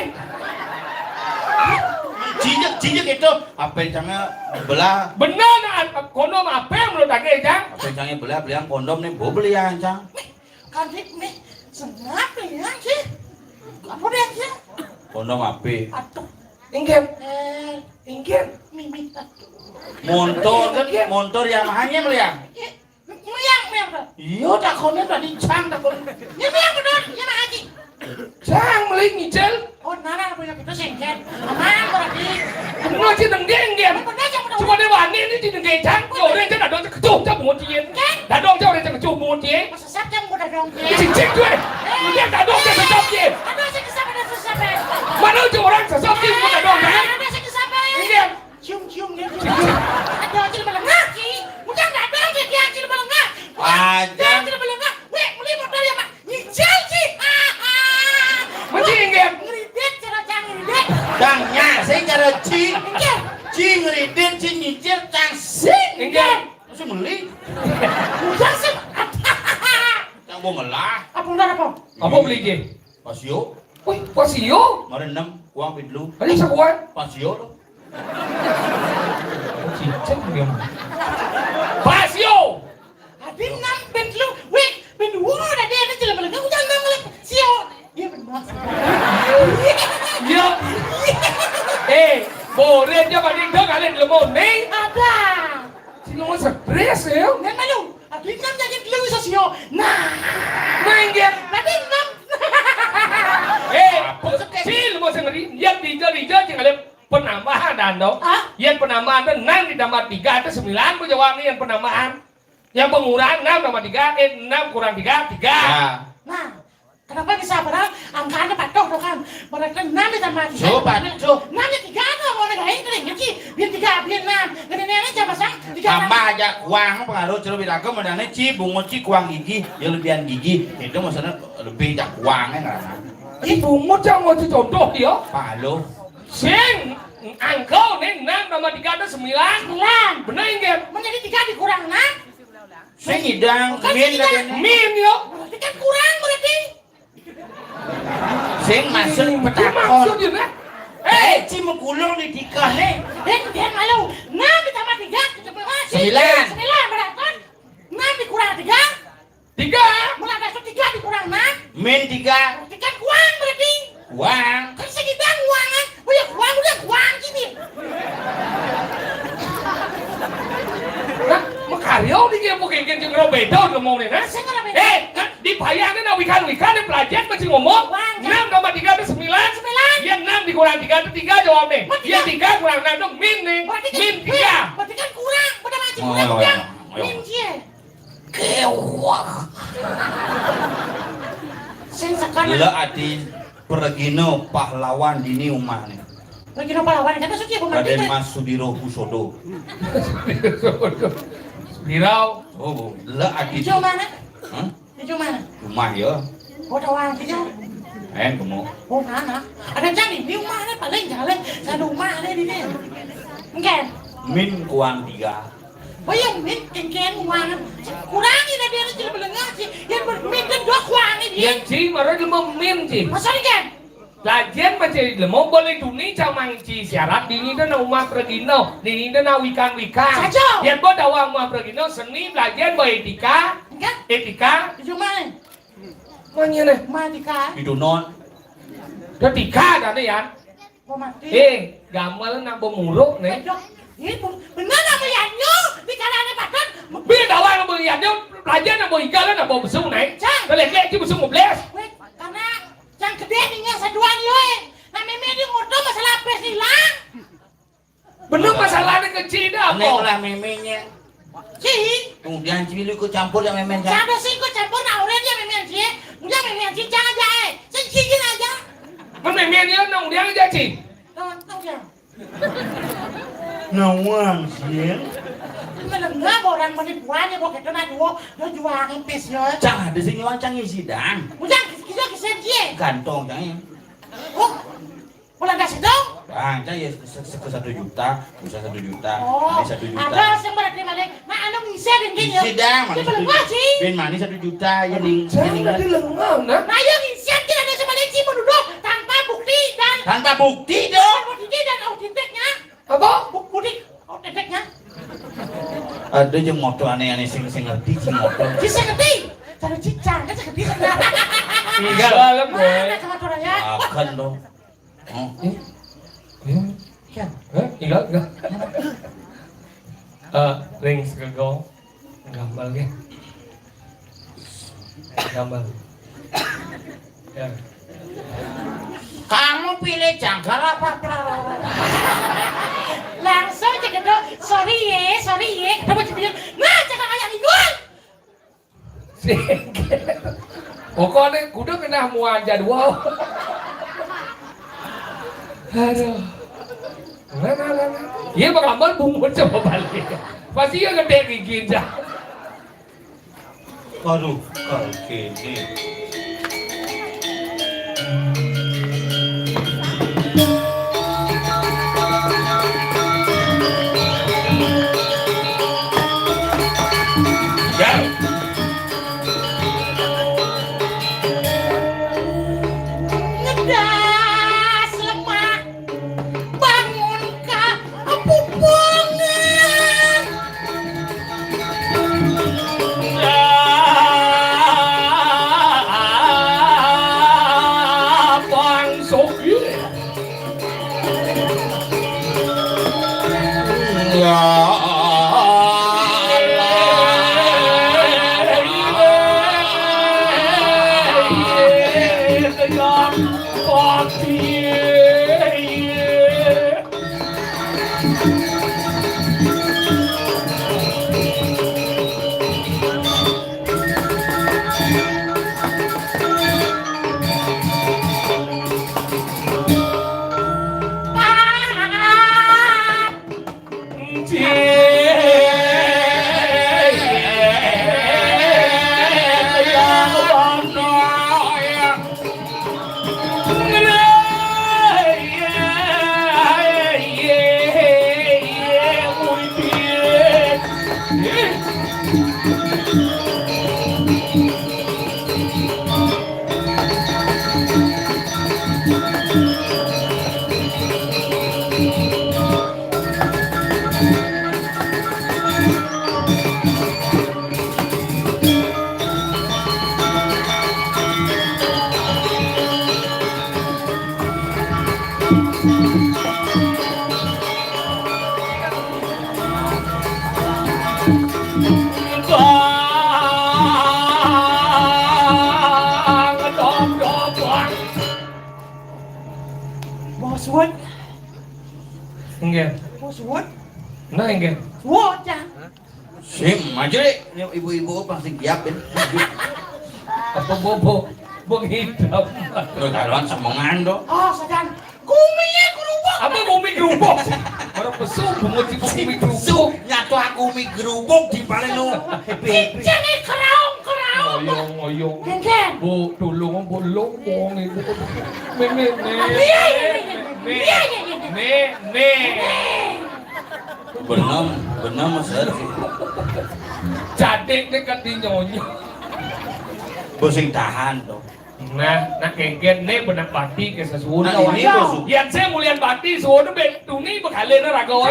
Cijek itu apa yang cangnya belah. Bener nah kondom apa yang menurut aku Jang? Apa yang cangnya belah belian kondom nih bawa belian cang. Kan nih senap ya sih. Apa dia sih? Kondom apa? Aduh. Inggih. Inggih. Mimi. Motor Yamaha-nya belian. Yang. Iya tak kondom tadi cang tak kondom. Ini yang benar, yang haji. Jang meling nyicil. Oh, nana punya kita sengket. Aman berarti. Nó chỉ đừng ghê nghiền. Chứ còn đây bà nên chỉ đừng ghê chán. Rồi đây chắc là đón chắc chụp cho một chiến. Đã đón cho đây chắc là chụp một chiến. Masa sabda mau dah dong. Chỉ chết thôi. Dia đã đón cho sắp gì. Aduh, saya kesana dah sampai. Mà nó chỉ orang sắp gì mà đã đón đấy. Aduh, saya kesampai. Nghiền. Cium dia. Aduh, jadi melengah ki. Bukan dah dong dia jadi melengah. Aja. Jadi melengah. Weh, beli motor ya, Pak. Nyicil sih. Mà chỉ nghiền. Ngeridit cara jangan ngeridit. Cangnya saya cara ci ngeridin ci nyicil cang sing. Nghiền. Masih beli. Udah sih. Cang mau ngelah. Apa udah apa? Apa beli gì? Pasio. Ui, có xíu. Kemarin 6 uang bidlu. Ini sebuah. Pasio lo. Chỉ chết nghiền. Pasio. Habis nampen lu. Weh, ben udah dia ni jadi melengah. Udah ngelak. Sio. Iya benar. Dạ. Ê, bồ lên cho bà đi thức hả lên là một đi. Ada. Thì nó stress xíu. Nên malu. Habis nam jadi lu sa sio. Nah. Này nghiền. Habis nam. Ê, sih lu mau sendiri, yang di chừng là penambahan dan dong. Yang penambahan itu 6 ditambah 3 itu 9 gua jawab nih yang penambahan. Yang pengurangan 6 tambah 3, 6 kurang 3, 3. Nah, kenapa bisa padahal angkanya patok tuh kan? Mereka 6 ditambah 3. Coba, coba. 6 ya 3 tuh mau negain kering sih. Biar 3, biar 6. Gede-gede aja pasang 3. Tambah aja uang pengaruh cerita bilang modalnya ci bungut ci kuang gigi ya lebihan gigi itu maksudnya lebih jak uangnya nggak Ibu mau jangan mau contoh dia. Halo Sing, angkau nih 6 tambah 3 itu 9. 9. Bener enggak? Menjadi 3 dikurang 6. saya ngidang min katanya Min yo. Berarti kan kurang berarti. saya masuk Itu petakon maksudnya kan? ci mengulung di tikah nih Dia malu. 6 ditambah 3 ditambah 9. 9 berarti 6 dikurang 3. 3. Mulai besok 3 dikurang 6. min 3 Berarti kan kurang berarti. uang Kan segitu uang kan. Udah uang gini. Nah, makaryo di dia mungkin jeung ro beda ngomong nih, nah. Saya nggak beda. Di payahnya na wikan pelajar masih ngomong. 6 tambah 3 itu 9. 9. Yang 6 dikurang 3 itu 3 jawab nih. Yang 3 kurang 6 itu min nih. Min 3. Berarti kan kurang. Pada macam Oh, kurang. ayo. Min sih. kewah Saya sekarang. gila adi pergino pahlawan dini umah nih Lagi nopo lawan kan suci bu mati. Raden Mas Sudiro Husodo Dirau. oh gila adi Hijau mana? Hah? Hijau mana? rumah ya Oh tawang hijau. kamu Oh mana? Ada jadi di rumah nih paling jalan. Saya rumah nih di sini. Enggak. min kuang 3 Oh yang min kengken uang kurangi dah dia jadi belengah sih. Yang bermin dan 2 kuangi dia. Yang ci mà nó mau min ci. Masa ni kan? Lagian macam mau boleh duni camang ci syarat dini dan umah pergino, dini dan wikan. Saja. Yang buat awang umah pergino seni lagian boy etika. Etika. Cuma Mana nih? Matika. Itu non. Etika dah nih ya. Mau mati. Gamal nak bermuruk nih. Ini benar nama yanyo di kalangan badan. Bila awang nak beriannya, lagian nak berikan nak berbesung nih. Kelek-kelek tu besung bebles. Karena yang gede nih sedua nih, nah meme ngoto masalah pes hilang. Bener masalahnya kecil dah Ini apa? lah memenya. Sih, Kemudian cilik ku campur yang memen. siapa sih kok campur nah orang dia meme sih, dia meme sih jangan aja, sengkikin aja. Mana dia nong dia aja sih. Tahu ya. Nawang sih. Melengah orang penipuan ya kok kita nak dua, lo jual pes ya. Cang ada sini wancang sidang. Udah kita kisen dia. Kantong cang. Oh, pulang dah sedang. Bang, cang ya 1 juta, bisa 1 juta, Oh, ini 1 juta. ada yang berarti mana? Nah, anu ngisi dan gini. Sidang, Dia belum ngaji. Bin mani 1 juta ya ning. Jangan dilengah nah. Nah, yang ngisi tidak ada sebaliknya sih menuduk tanpa bukti dan Tanpa bukti dong. bukti dan autentiknya. Apa? Bukti autentiknya. Ada yang moto aneh-aneh sing ngerti sing moto. Bisa ngerti. Cara cicang kan ngerti sebenarnya. Enggak dalam boy. Mana sama orangnya? Akan dong. Oh. Enggak. Ring segegong. Gambar ke? Gambar. Ya. Kamu pilih jangkar apa pelawak? Langsung aja gitu. Sorry ya. Kita mau bilang, nah jangan kayak ini. Pokoknya kudu kena muaja dua. Aduh. Nah. Iya bang Amal bungkus coba balik. Pasti ya gede gigi dah. Aduh, kalau gini. Ngedas lemah. Bangun kak. Pupungan. Boswood, Enggak. Boswood, Nah enggak. Wood ya. Sim, maju deh. Ibu-ibu pasti giapin. Apa bobo? Bong hitam. Lo karuan semongan dong. Oh, sedang kuminya kerubuk. Apa bumi gerubuk? Orang pesu bungut di bumi gerubuk. Nyatu aku mie gerubuk di paling lo. Jangan keraung. Oyong. Genggen. Bu, tulung bolong bong itu. Benar mas sih. Cadek dekat di nyonya. Bosing tahan dong. Nah kengken ne benak bakti ke sesuatu. Nah, ini bos. Yang saya mulian bakti sesuatu betuni bekalen rago.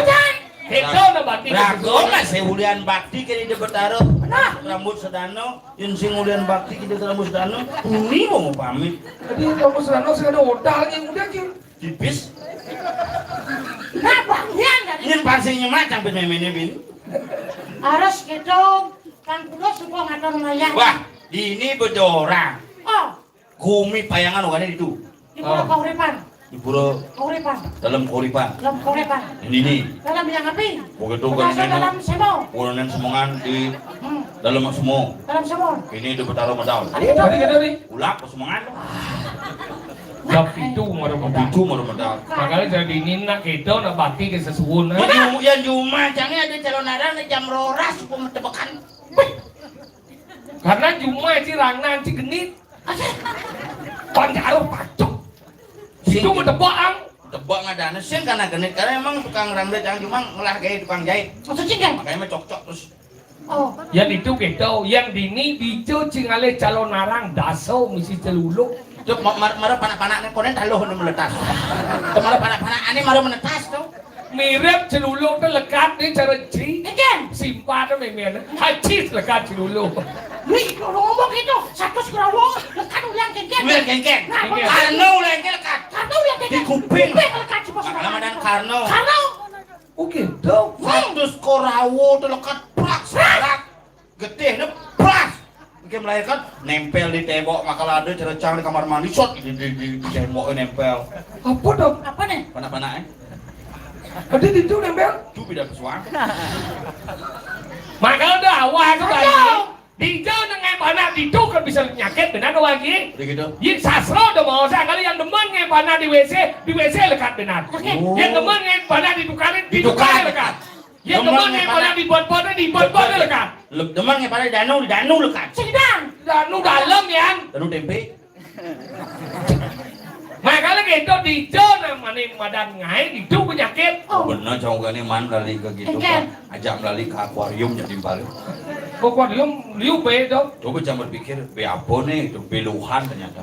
Itu na bakti. Rago lah saya ulian bakti kini di Betaro. Nah, rambut sedano, yang sing ulian bakti kini rambut sedano. Ini mau pamit. Tadi rambut sedano saya ada odal yang udah kin. Tipis. Nah, bagian dari Ini pastinya macam penyemene bin. harus gitu. Kan kulo suka ngatur mayang. Wah, ini bedorang. Oh, Kumi payangan orang itu. di pulau kauripan. Di pura Kauripan. dalam koripan. Dalam kauripan. Ini. Dalam yang api. Begitu kan Masuk dalam ini. semo. Urunan semongan di Hmm, dalam semua. dalam semo. Ini di Betaro medal. Tadi kita nih. Ulap semongan. Jam itu marah-marah. Itu mau medal. Makanya jadi ini nak kita nak bakti ke sesuatu. Yang cuma jangan ada calon arang jam roras hukum tebakan. Karena cuma si rangnan si genit. Panjaro pacok. Itu mau tebak Tebak ngadana sih karena genit karena emang tukang rambut yang cuma ngelah kayak tukang jahit. Maksud cinggan. Makanya mah cocok terus. Oh, Yang itu kita, yang dini dijo cingale calon narang daso misi celuluk. Cuk marah panak-panak konen taluh nu meletas. Marah panak-panak ane marah menetas tuh. Mirip celuluk tu lekat ni cara ci. cinggan. Simpan tu memang hacis lekat celuluk. Wih, lo ngomong gitu. Satu sekerawang. Lekat ulang cinggan. Ulian kengkeng. Nah, Karno ulian lekat. karena ulang Di cinggan. kuping. Lekat cuma Makanya dan Karno. Karena Oh gitu. Satu korawo tuh lekat prak serak. Getih nu pras. Mungkin melahirkan nempel di tembok maka ada cerecang di kamar mandi shot di tembok nempel. Apa dong? apa nih? Panak-panak Ada di tu nempel. Itu beda pesuang. Maka udah awal tu lagi. Dijo dengan panah di tu kan bisa nyakit benar lagi. Begitu. Yang sasro udah mau saya kali yang demen nge panah di WC lekat benar. Oh. Yang demen nge panah ditukarin Ditukarin. lekat. Yang Demen demen nge nge panah di bot lekat. Demen nggak pada di danau lekat. Cinggan. Danu dalam yang. Danau tempe. Makanya gitu dijo namanya madan ngai itu penyakit. Oh, Bener cowok ini man lali ke gitu Engken. kan. Ajak lali ke akuarium jadi balik. Pokok liu be dong. Coba jangan berpikir be apa nih itu beluhan ternyata.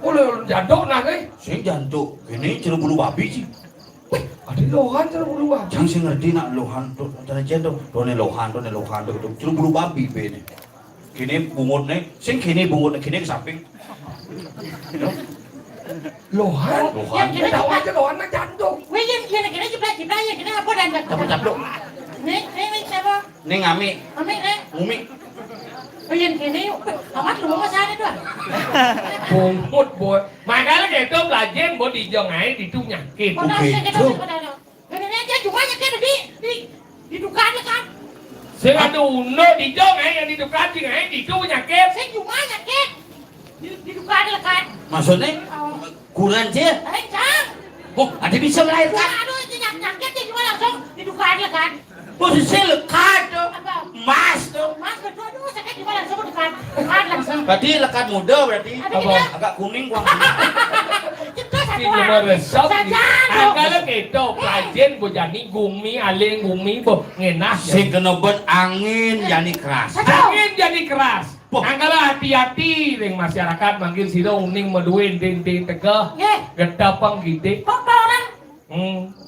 Udah jadok nanti. Sing jantung ini ceruk bulu babi sih. Ada lohan terus berubah. Jangan sih ngerti nak lohan tuh jangan jantung. Done lohan tuh ceruk bulu babi be nih. Kini bungut nih, sing kini bungut kini ke samping. Lohan. Lohan. Kita tahu aja lohan nak jantung. wih, yang kira jebret yang kira apa dan Caplok. Nih, siapa? Nih ngami, Ami, ngumi. oh yang kini, amat lu mau sana tuh. Bungut boy. Makanya gitu belajar buat dijo ngai itu nyakit. Oh, nasi kita sebenarnya. Ini aja cuma yang kira di dukaan kan. Saya ada uno dijo ngai yang ditukar ngai itu nyakit. Saya cuma nyakit. Di dukaan kan. Maksudnya kurang sih. Cang. Oh, ada bisa melahirkan. Aduh, itu nyakit cuma langsung di dukaan kan. Posisi lekat tuh. Apa? Mas tuh. Mas betul, aduh sakit cuma langsung dekat. Dekat langsung. Berarti lekat muda berarti. Apa? Agak kuning gua. Itu satu Ini nomor resop. Saja. Kalau gitu pelajar bojani gumi aling gumi boh ngenah. Sing kena bet angin jani keras. Angin jadi keras. Angkala hati-hati ring masyarakat manggil siro uning meduin dinding tegah. Nggih. Gedapang gede. Kok orang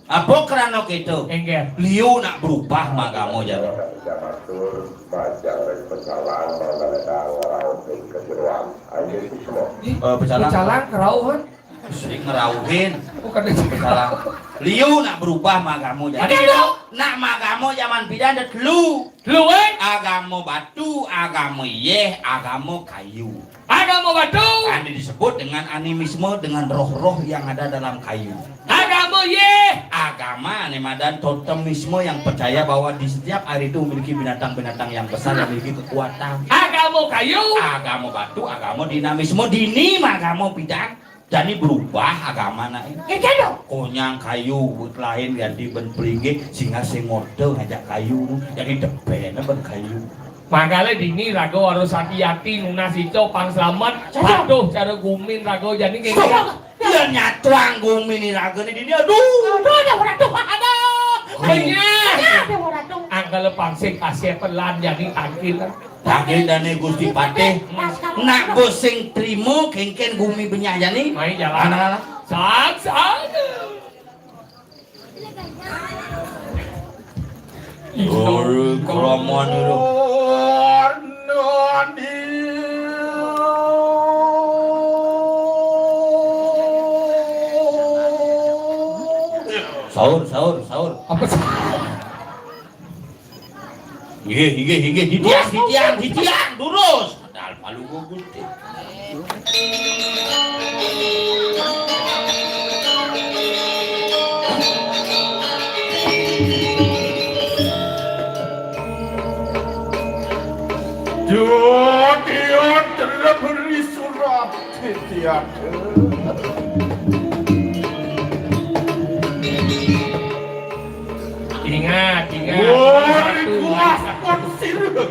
Apa kerana gitu? Engger. Liu nak berubah mah kamu jadi. Pecalang. Pecalang kerauhan. Sering ngerauhin. Bukan dari Pecalang. Liu nak berubah mah kamu jadi. Ada gitu. Nak mah kamu zaman bidan dat lu. Lu Agama batu, agama yeh, agama kayu. agama batu. Ini disebut dengan animisme dengan roh-roh yang ada dalam kayu. Agama ye. Agama dan totemisme yang percaya bahwa di setiap air itu memiliki binatang-binatang yang besar yang memiliki kekuatan. Agama kayu. Agama batu, agama dinamisme, dini agama bidang. Jadi berubah agama na ini. Konyang kayu lain ganti ben pelinge sehingga sing model ngajak kayu jadi debena ben kayu. Makanya dini rago harus hati-hati nunas itu pang selamat. Aduh cara gumin rago jadi kayak Ya nyatuang gumi ni raga ni dia aduh. Aduh, ada orang tuh. Aduh. Nya Dewa Ratu. Angkal pangsing kasih pelan jadi tangkil. Tangkil dane Gusti Patih. Nak bosing trimo kengken bumi benyayani. Main jalan. Sak. Keramuan itu. Sahur. Apa sih? Hige, ditiang, durus. Padahal palu gusti. Dia telah beri surat tiada. Ingat. Kuas siruk.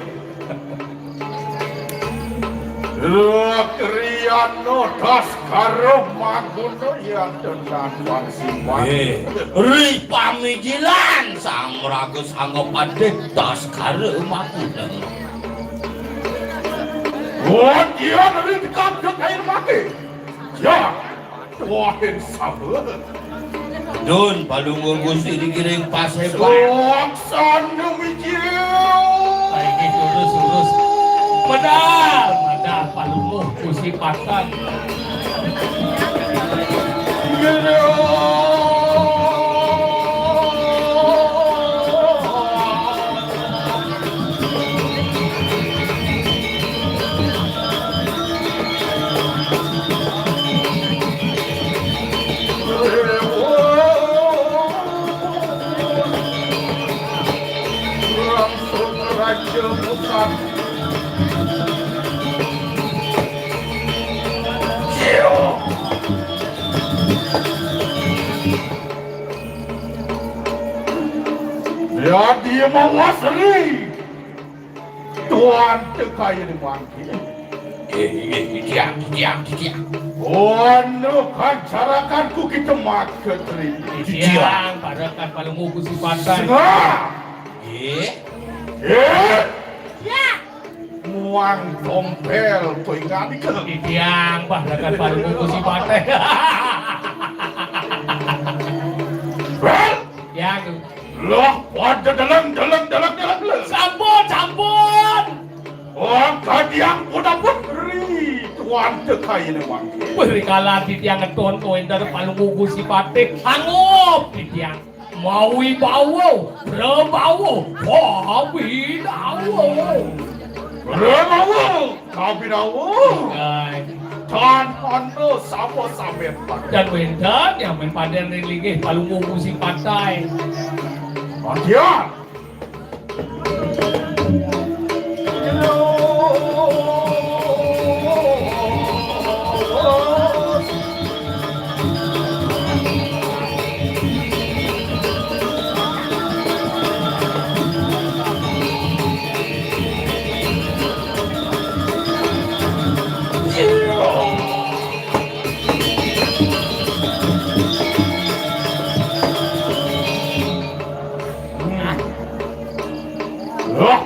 Kriano das karo maguno ya dengan wangsiman. Ri pamijilan sang raga sanggo Patih das karo maguno. Dia dari dekat air mati. Ya, tuahin sabar. Dun palunggu Gusti digiring paseban. Laksana mijil. Baik lurus. Medal palunggu Gusti Patih. Ya dia mewasri Tuan tekaya di mangkil. Ditiang. Ono kancarakanku kita makan teri. Ditiang padakan palunggu Gusti Patih. Ya. Muang tompel kau ingat ke? Ditiang padakan palunggu Gusti Patih. Ya tu. Loh, pada dalam. Sampun. Orang kadiang udah putri Tuan tekaya ni mangkil. Beri kala ditiang ngeton ko entar palunggu Gusti Patih. Angup ditiang. Maui bawo, berbawo, wabi dawo. Berbawo, kabi dawo. Tan ando sama sampai Dan wendan yang menpadan religi palunggu Gusti Patih. Pandian.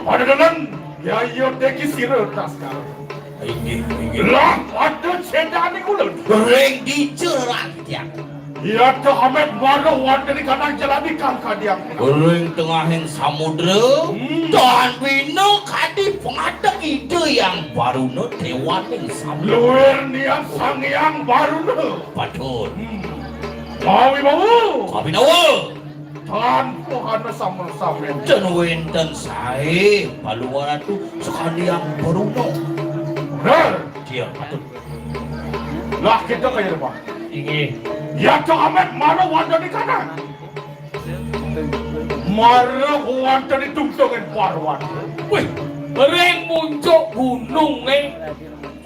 Pada dalam ya deki sirah taskar. Lah ada cendani kulen. Reng dicerang ditiang. Ya tu Ahmed Maro wanda di kanan jalan di kadiang. Reng tengahin samudra. Dan Wino kadi pengadang ide yang baru no dewaning samudra. Luar niat sang yang baru no. Patut. Mawi bawu. Kabi dawa. Tanpa hana sama-sama. Dan wenten sae paluara tu sekali yang baru no. Benar. Dia patut. Lah kita kaya apa? Ini. Ya tu Ahmed Maro wanda di kanan. Maro wanda di tungtungin parwan. Wih, reng muncul gunung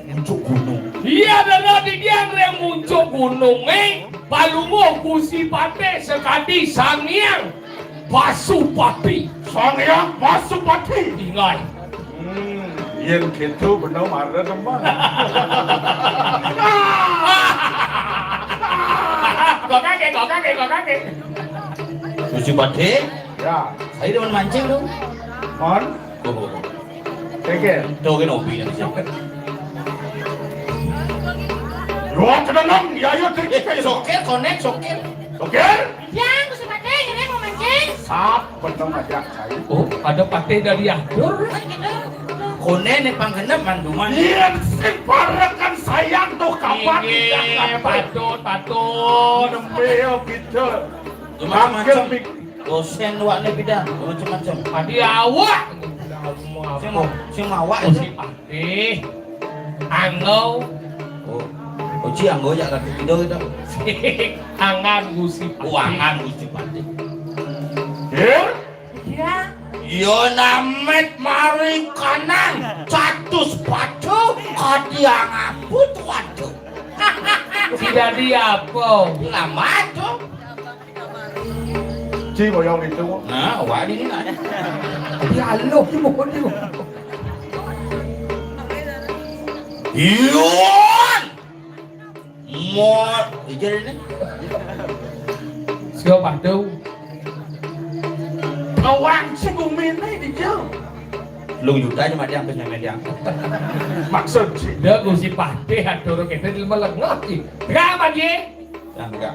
Muncul gunung. Iya benar dia reng muncul gunung palunggu Gusti Patih sekali Sangyang Pasupati. Sangyang Pasupati. Ingat. Yang gitu benar marah teman. Kau kaget. Gusti Patih saya. Saya demen mancing dong. Mon, Oh, keke. tuh kan hobi kan siapa? Luar tenang, ya ayo cerita iso. Soker, connect, soker. Oke? Yang Gusti Pate, ini mau mancing. Sap, betul ngajak saya. Oh, ada patih dari atur. Kone nih panggenep manduman. Iya, sing kan sayang tuh kapan Ini patut. Nembeo gitu. Macam-macam. Mangkel Dosen luaknya bidang, macam-macam. Padi awak. Sing mawak Gusti itu. Patih. Angau. Oh, Oji anggo ya kaki video itu. Angan Gusti Patih. Uangan Gusti Patih. Ya? Yo namet mari kanan, catus padu, kadiang abut waduh. Tidak diapa. Lama tuh. Ci boyong itu. Nah, wadi ini ada. Dialog mo niyo. Yun! Mor, ijar ini. Siapa tuh? Awang si bumi ini di jauh. Lu juta aja mati sampai sampai dia. Maksud sih. Dia Gusti Patih atur kita di melengok. Kenapa dia? Ya enggak.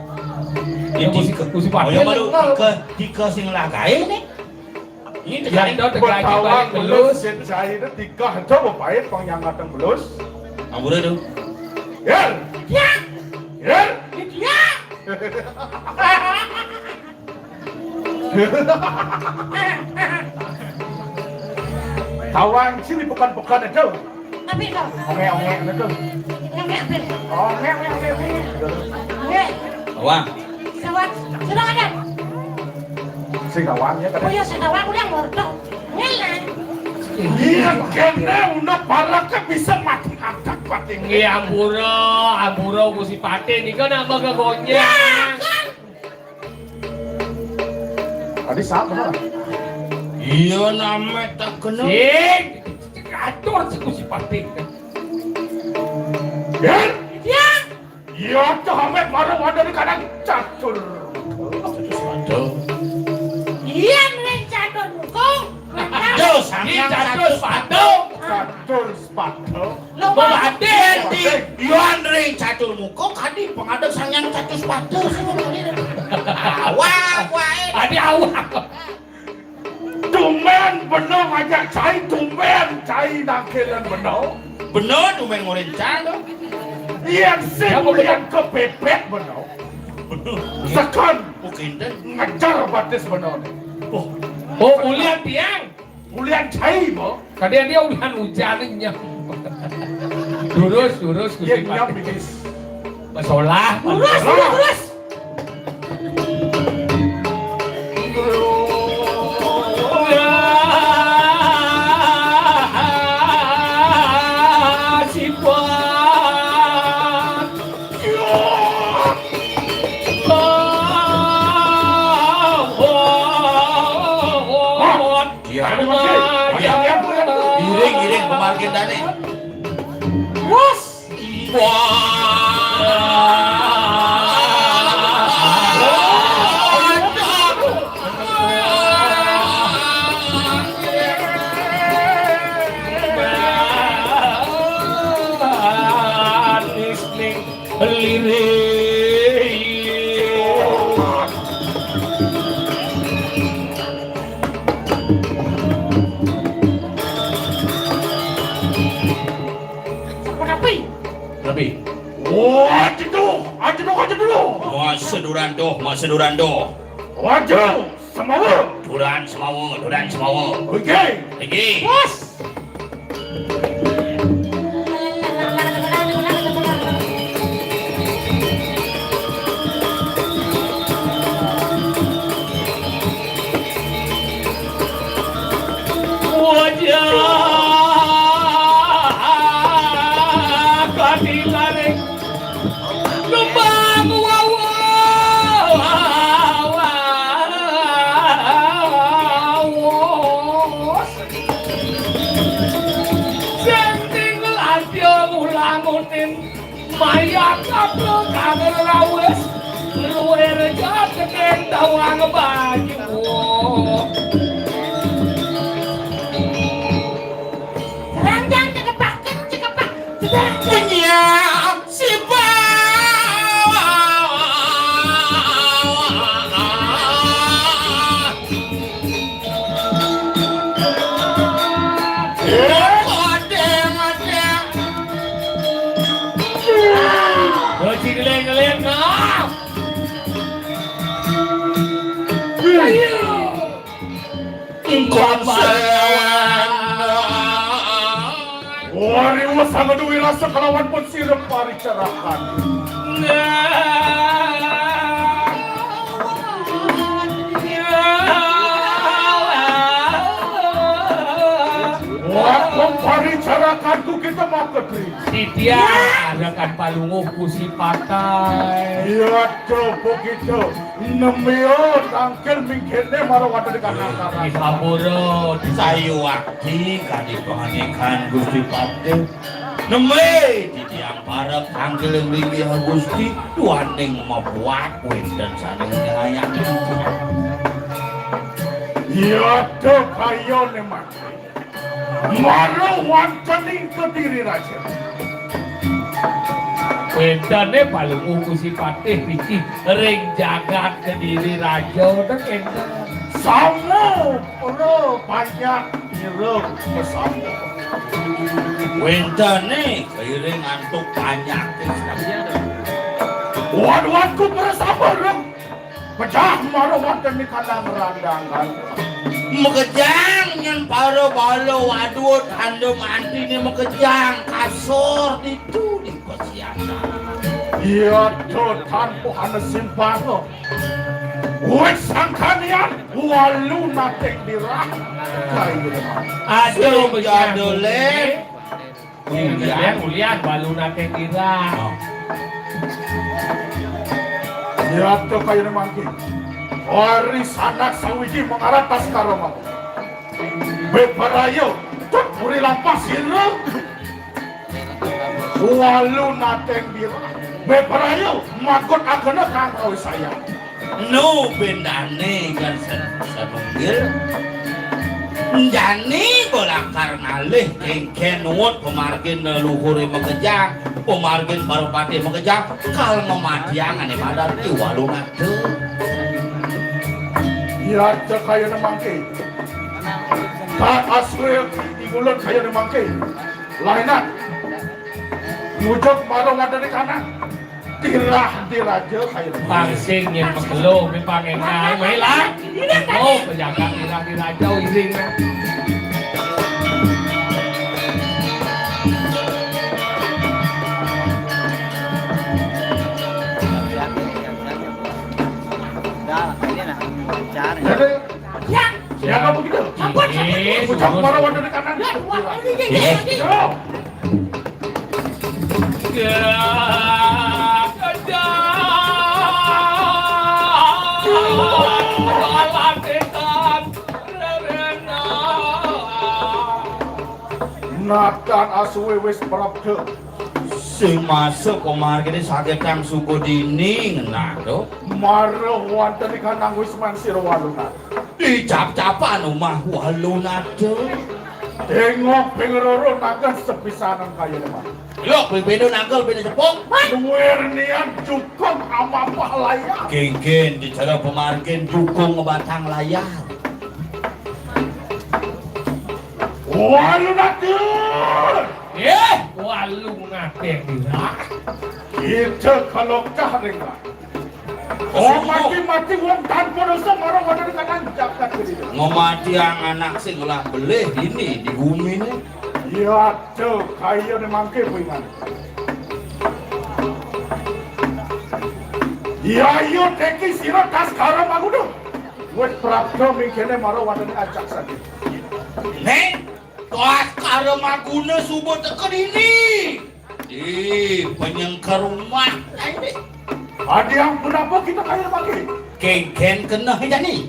Ya, Gusti Patih Yang baru lengal. tiga sing lagai nih. Ini Yang terjadi. do tegaji Betawa balik belus belus. sen saya itu tiga coba baik pang yang ngateng belus. Ambur itu. Ya. Ya. Ya. Ya. Tawang sini bukan itu. Tapi kau, Onge itu. yang ngambil. Onge. Ya, Awang. sawat. Sudah ada. Si gawangnya Oh kan. ya, sedawang udah ngortok. Ngelan. Iya, kena udah parah bisa mati angkat mati. Iya amburo Gusti Patih nih kan nama kegonyang. Tadi siapa lah? Iya namet tak kenal. Sing atur si Gusti Patih. Ya. Ya. Iya, tuh hamet marah ada di kadang catur. Aduh. Iya, merencanakan hukum. Aduh, sampean catur sepatu. Catur sepatu. Lo mau Baden di Yuan ring catur muko kadi pengadeg sangyang catur sepatu. Wah, wae. Tadi awak. Tumen bener ngajak cai, tumen cai nangkilan bener. Bener tuh main ngorencana. Iya, sih melihat kepepet bener. Sekan Mungkin deh. ngejar batis bener. Oh ulian tiang. Kuliah cai mo. Kadang dia ulian hujannya. Durus Gusti Dia nyam Patih. bigis. Masalah. terus. Giring pemarkir tadi. Bos. Tapi. Oh, aja dulu. Mas sedurando. Waduh, semua. Duran semawa. Oke. Lagi. Bos. Mayat apa kangen lawes luar jatuh tawang baju. Ranjang cekepak, Menyang si Ngeleng-ngeleng nah. Wariwa sangat wirasa kelawan pun sirep paricarakan. Waktu paricarakanku kita maketri. Sidia akan palunguh ku si patai. Iya coba gitu. Nemio tangkel mingkene marah wadah di kanan Di Hamuro sayu wakti kadipanekan Gusti Pate neme di tiang parep tangkel linggih Gusti tuaning mabuak dan saling ngayang iya tuh kayo neman marah wancaning ke diri raja Wedane palunguh ku si patih piki ring jagat ke diri raja udah kena. Samu perlu banyak hirup bersama. wentane kairing antuk banyak Wan-wanku bersama rem. Pecah marah wadah di kanan randangan. Mekejang nyen paro balo waduh ando manti ni mekejang kasur itu di pasiana. Iya tuh tanpa hana simpang lo. Wes sangkanian walu natek dirah. Aduh jadole. Ulian balu nate kira. Iya tuh kayu nemangki. Waris anak sawiji mengaratas karoma. Bebarayo tuh puri lampas hirup. Walu natek dirah. Bebarayo makot agana kang kau saya. No bendane kan sanunggil. Jani bola karnalih kengken nuwun pemargin luhur mekejang, pemargin barupati mekejang kal memadiang ane padar ki walung ade. Iya cek kaya nemangke. Tak asril digulun kaya nemangke. Lainat. Nyucuk marong ada di kanan. Tirah diraja kaya nemangke. Pangsing yang megelo mi pangengai mai lah. Oh penjaga kira raja iring. Ya, siapa begitu? Nyucuk marong ada di kanan. Natan asuwe wis prapte. Sing masuk pemargin sagekang suku dini ngenado. Maro wonten ing kanang wis mansir waluna. Dicap-capan omah walun ade. Tengok pengeroro naga sepisanan kaya nemang. Lho bebedo nangkel beda cepung. Nuwernian jukung ama pahlaya. Genggen di cara pemargin dukung ngebatang layar. Walun atur. Walung nate kira. Kita kalau kahrengan. Oh mati-mati wong tanpa dosa marah wadar kanan jagat gede. Ngomadiang anak sing lah beleh ini di bumi ini. Ya tuh kaya nemangke puingan. Ya yo teki siro tas karam aku tuh. Wes prapto mingkene marah wadar ajak saja. Nek, toat karo maguna subuh teken ini. Penyengkar rumah. Ada yang kenapa kita kaya nemangke? Genggen kena jani.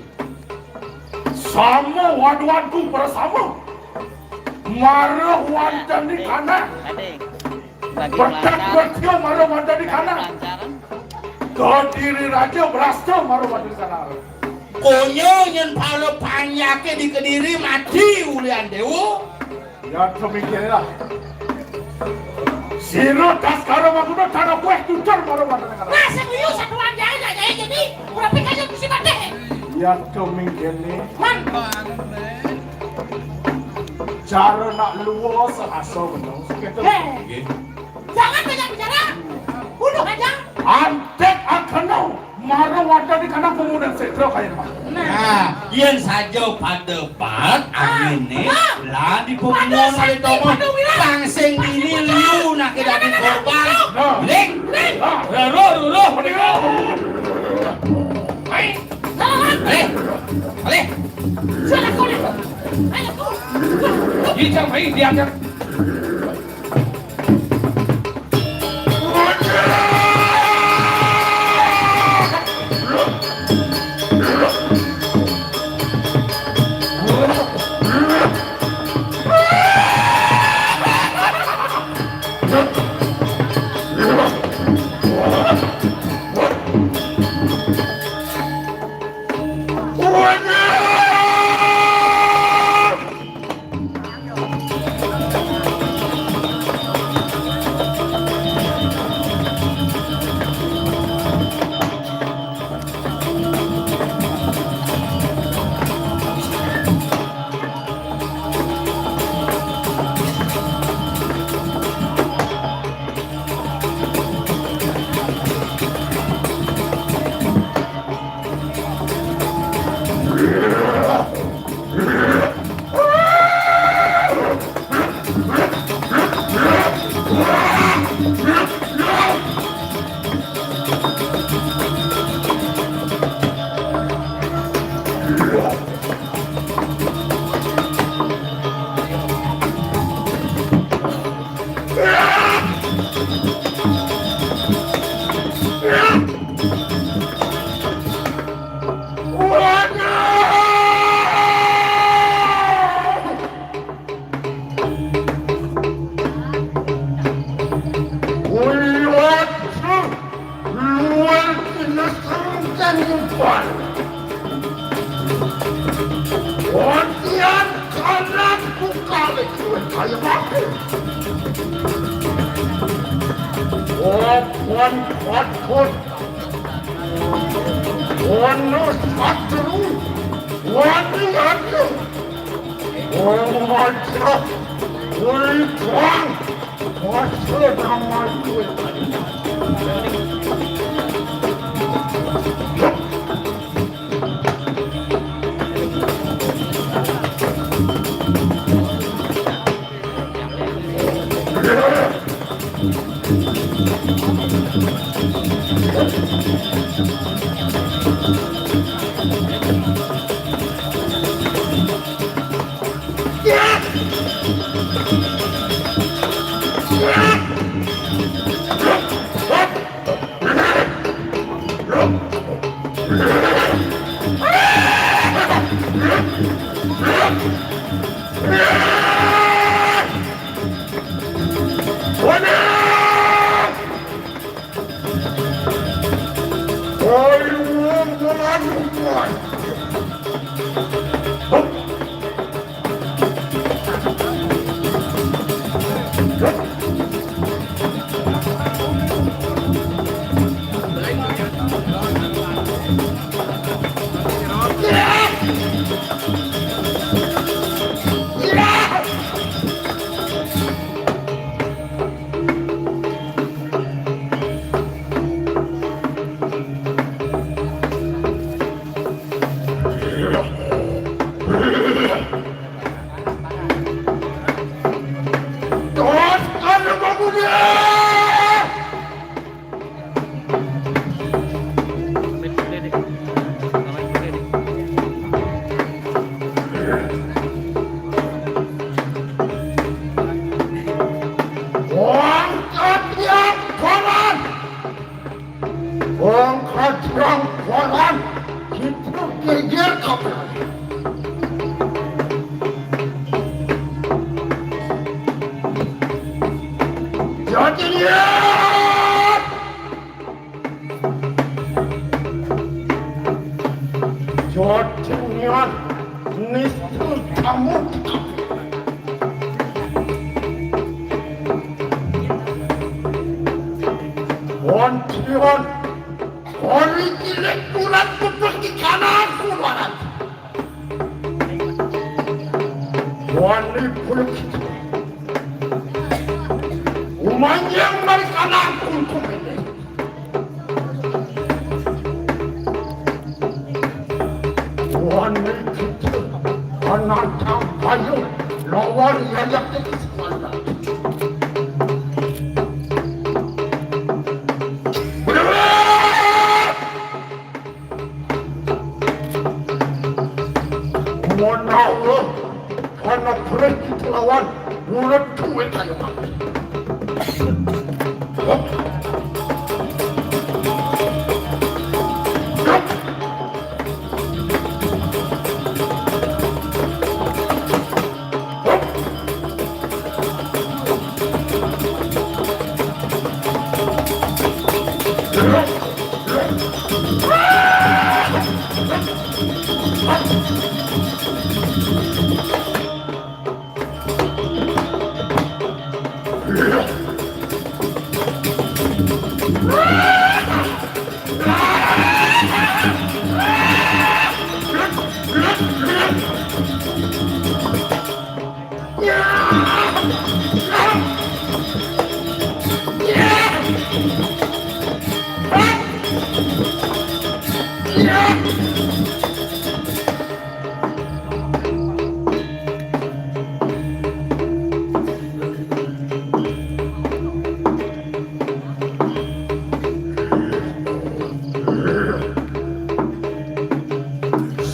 Sama waduanku bersama. Marah wancan di kanan. Bertak bertio marah wancan di kanan. Kau diri raja berasto marah wancan di kanan. konyo nyen palo panyake di Kediri mati ulian dewo. Ya semikirlah. Siro tas karo makudo cara kue tutur baru mana. Nah, serius satu aja jadi udah pikirnya mesti mati. Ya semikirnya. Man, Cara nak luas asal benar. Sekitar. hei, jangan banyak bicara. Bunuh aja. Antek akan tahu. Marah wadah di kanan pemuda setra kayak mana. Nah, yen saja padepat angine lah di pemungun kali tomo pangsing ini liu nak ke dadi korban. Ling, Ruh, meninggal. Hai, ale. Sana kau lihat. Ayo kau. Ijang hai diangkat. Oi, Wajangan nistu kamu Wajangan Oli kilek bulan seperti kanan kumaran Wani puluk Umanyang mereka nangkung kumene Wani kita Anantang payo Lawan yayak di sekolah Wanawa Wana pergi lawan Mulut tuwe kayo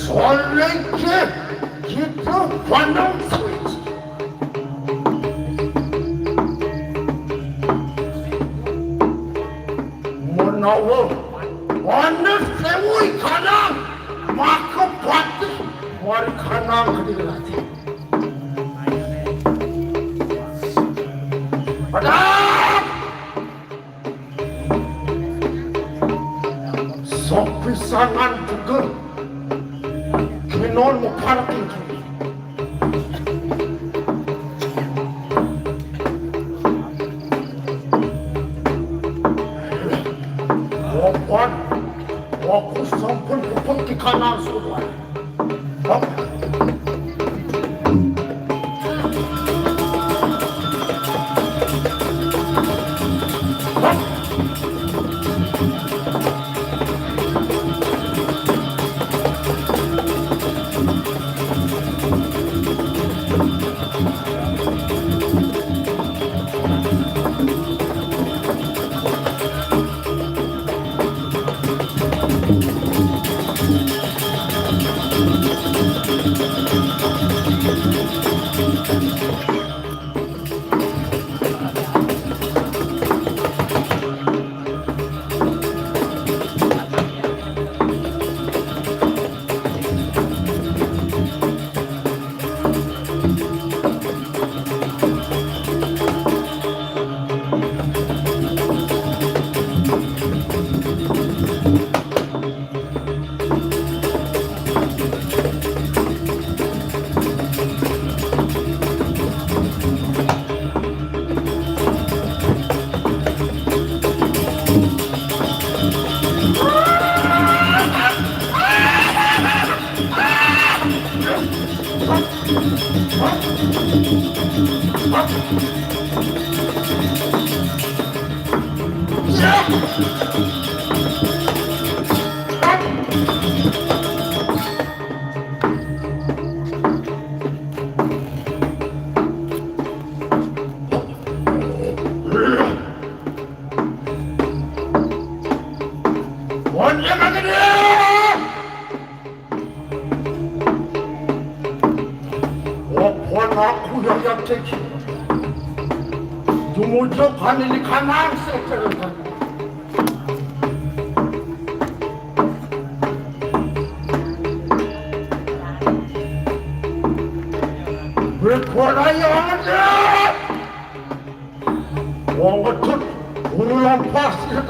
Solengke kita pandang switch. Menawa mana sewui kanang maka pati mari kanang kedirati. Padam sok pisangan juga non mo parating kami. Wapan, waku sampun pupun di kanan sudah. Aku yang cek. Jumujud kanili kanan seterusnya. Berkuaraya aja. Wong wedut urulan pasir.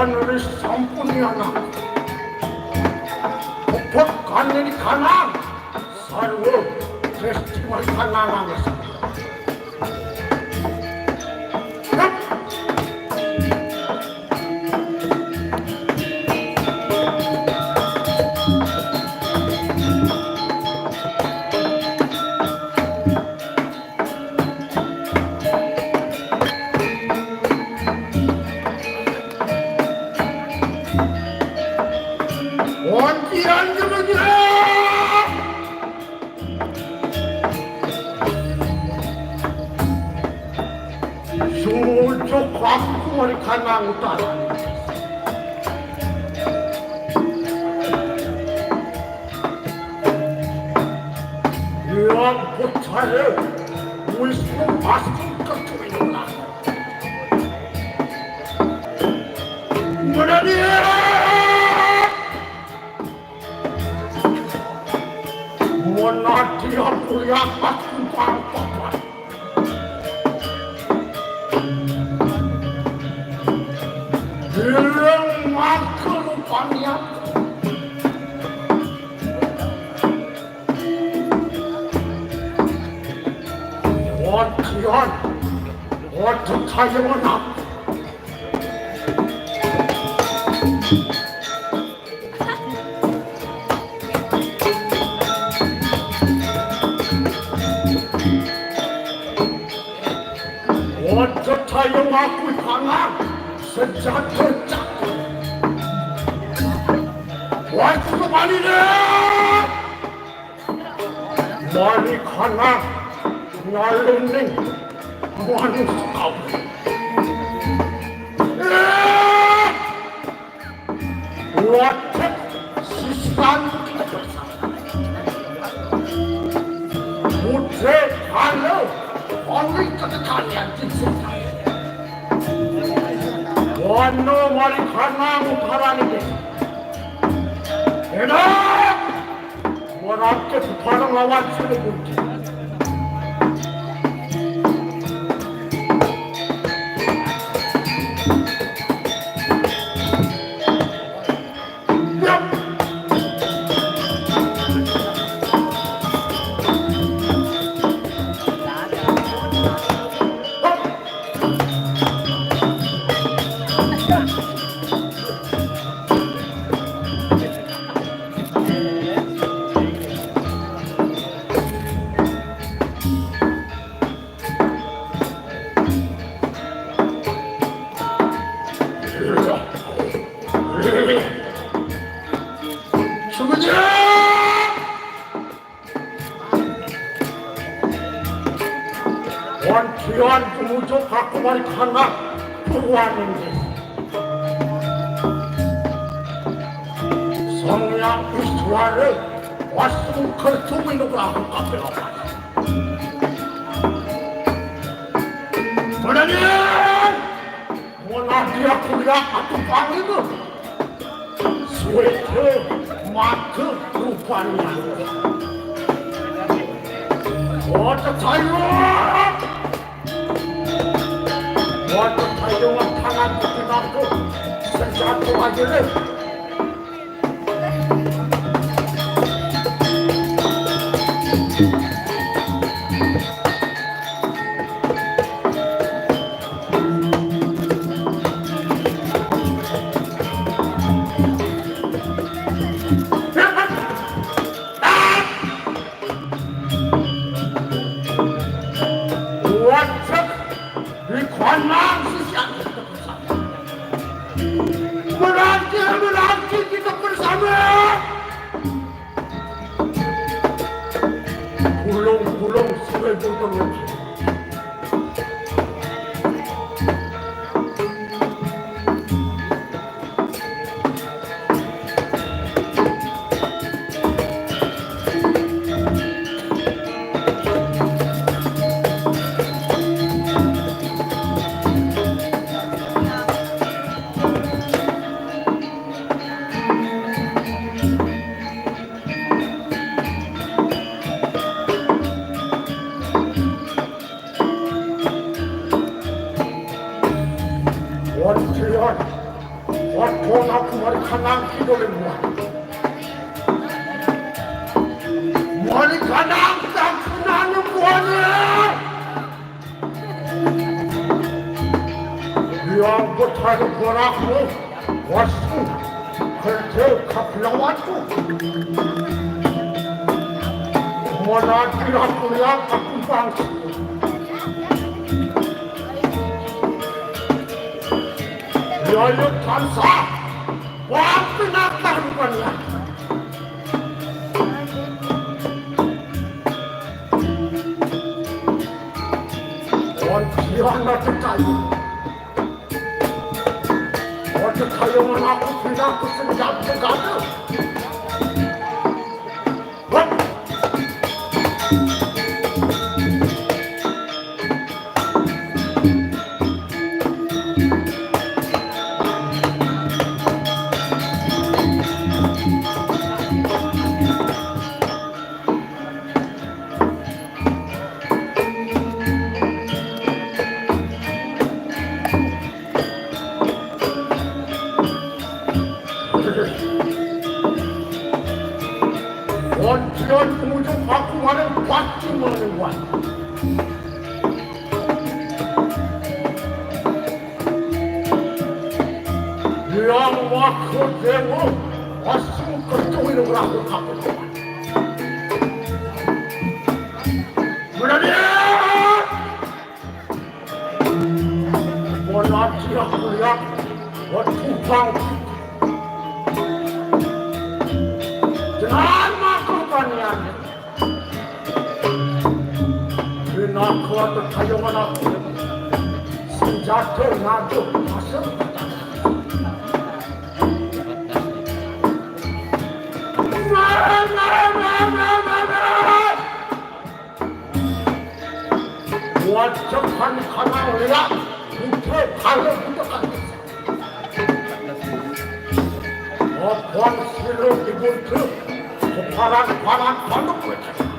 오늘의 sampun이하나 폭폭 간일이 가나 살고 페스티벌 가나가겠습니다. 술쪽 광주머리 가나고 따라 이왕 보차에 울수록 맛있으니까 조이구나 뭐라니 뭐나 뒤엎고야 맛있는 광떡만 이런 만큼 광이야 어찌한 어떡하려나 어떡하려 갖고 가나 진짜 더 와이프도 말이네 많이 가나 날로는 많이 가고 와택 시시한 못해 가려 어디까지 가냐 진짜 원노 말이 가나고 바라는데 얘나 뭐랍게 부파는 와왔지를 못해 원투연 무조 갖고 말이 하나 부하는데 성량 이수화를 왔으면 그 두민으로 하고 카페가 그러니 원아지야 그가 아주 방이고 스웨트 마트 루판이야 어떡하요? 어떡하요? 당한 것도 남고 생각도 하길래 Menanti kita bersama. Gulung-gulung sungai Bogor. 원투연 원투나 그 말이 가난 기도를 머리 가난 딱 나는 뭐하냐 위안 못하고 뭐라고 왔어 그렇게 갚으려 왔고 뭐나 뛰라꾸야 바쁜 방식 연륜 감사 와꾸 낙하는 거냐 원피한 어떡하요 어떡하요만 하고 그냥 무슨 잡고 가도 원투연 무조 갖고 가는 받지 못하는 것 양와 그 대모 왔으면 그 쪼이는 거라고 갖고 가 그러니 원아지야 그야 원투방 그나그와도 다용하나 신자도 나도 가서 무한적한 가나오야 밑에 발로 묻어가겠어 번시를 이불트 파란 발로 꽂혀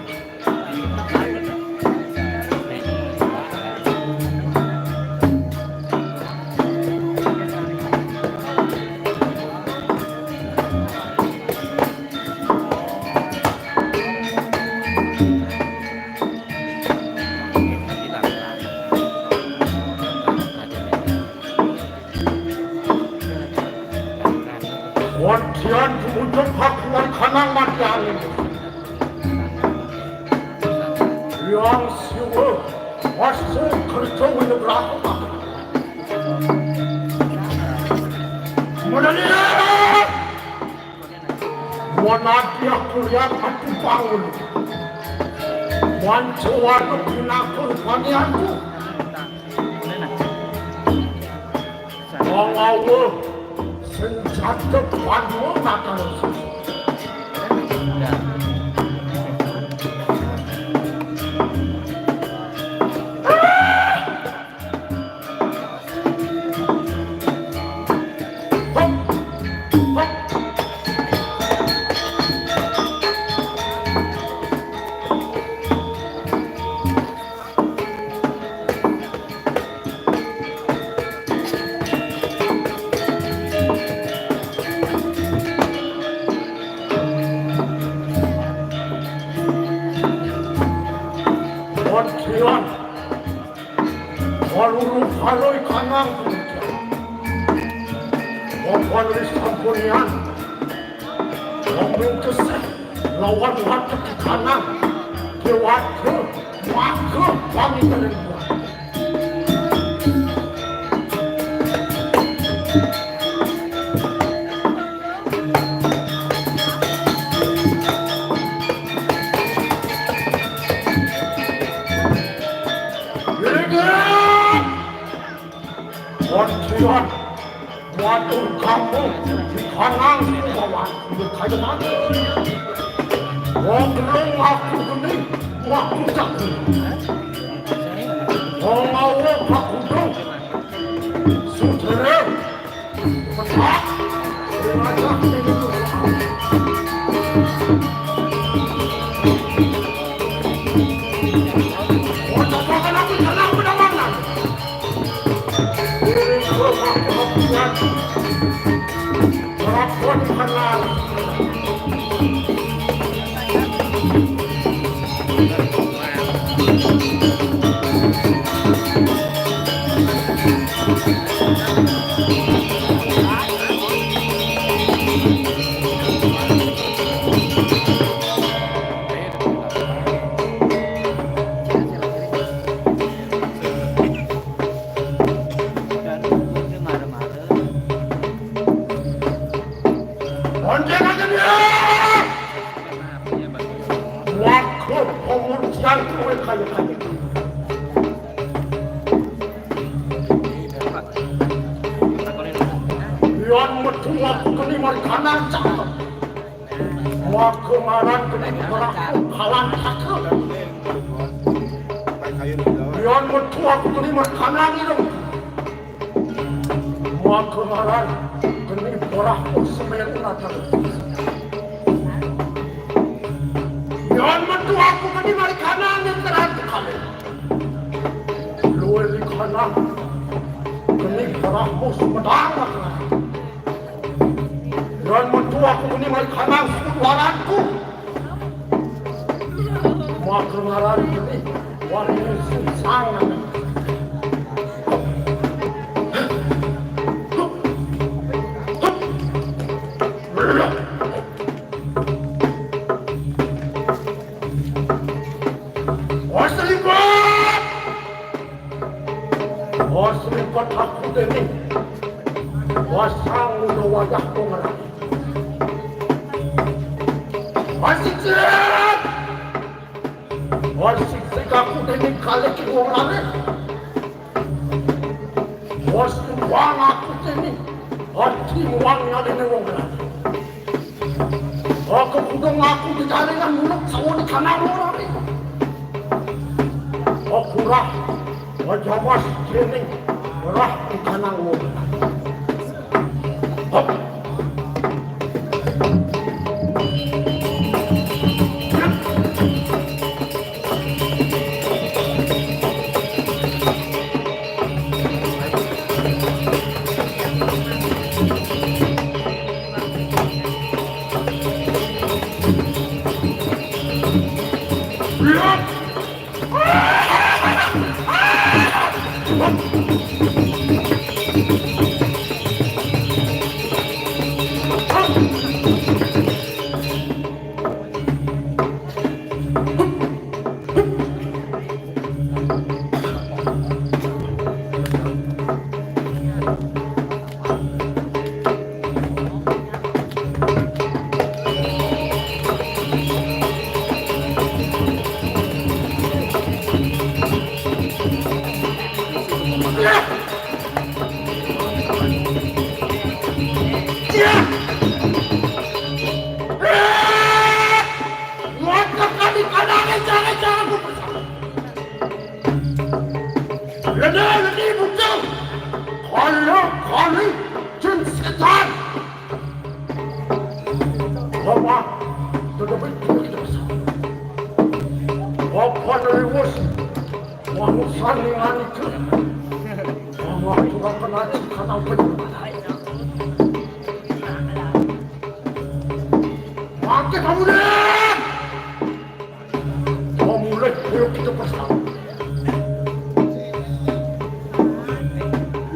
원티한 부분좀 바꾸면 가난하지 않는 양시고 왔어 그렇죠 오늘 그라고 뭐라니 원아티야 그야 같은 빵을 Wancuan kenakul panianku. Wong awuh senjata panu nakal. Kian, waluru haloi kanang kuliah, wapanulis kampunian, wamung keseh, lawan waktu ke kanang, ke waktu, maka kami terima. Tuhan, waktu kamu di kanang bawah berkaya mati. Wong belum aku geni, waktu jago. Wong mau aku dong, saudara, petak, sengaja ini. Wajah aku tenang pedamangan. Perempuan kenal. Yang metua kini marikanan cakap, maka ngaran kini meraku kawan cakap. Yang metua kini marikanan itu, maka ngaran kini meraku semeru cakap. Yang metua kini marikanan yang terakhir kali, luar di kanan kini meraku semedang cakap. Dan mentua aku ini mai kanang suaraku. Maka ngaran ini warna sangat. Wasripat aku ini. Wasang udah wajahku ngerang. Masih siap. Masih aku dengan kali ke orang. Masih uang aku ini. Hati uangnya dengan orang. Aku kudung aku dijaringan mulut sama di kanan orang. Aku rah. Wajah mas ini. Rah di kanan orang. Hop. jangan Lede muncul kali jin setan Bawa tetapi tidak bisa Apa lewus manusia dengan itu Bawa juga kena cikan apa Mati kamu deh Kamu mulai ayo kita bersama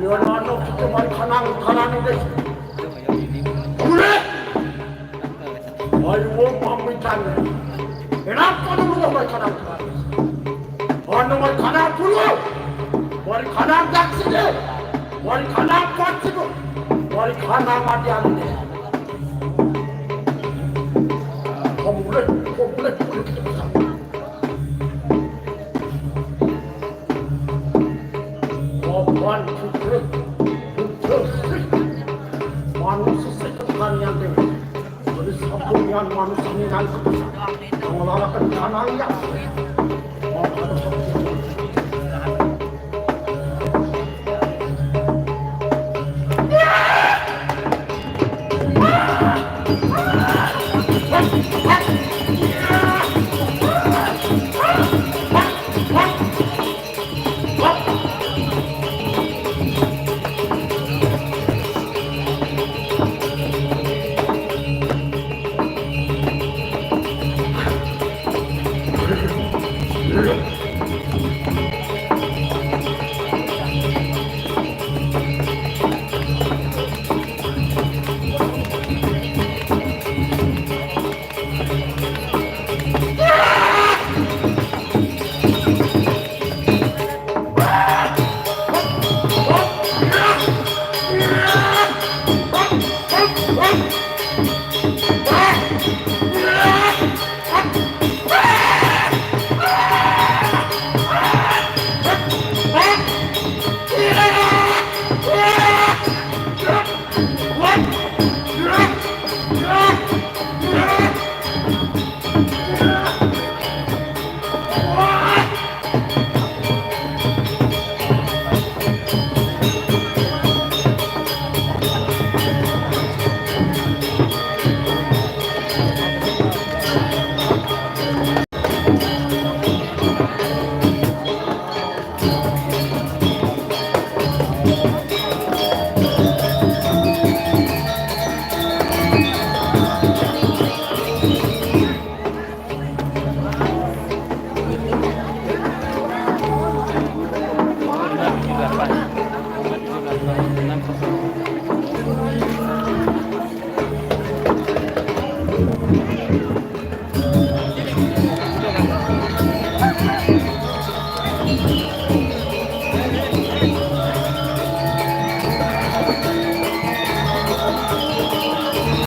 Yan ano kita may kanang ini Uli! Ay mo pamitan Kenapa dulu may kanang Ano may kanang pulo May kanang dakside May kanang patsigo May kanang madian Uli kita bersama One, two, three. Manusia sekitar yang dewi. Jadi sabungan manusia ini nanti bisa mengalahkan kanannya. Mau ada seperti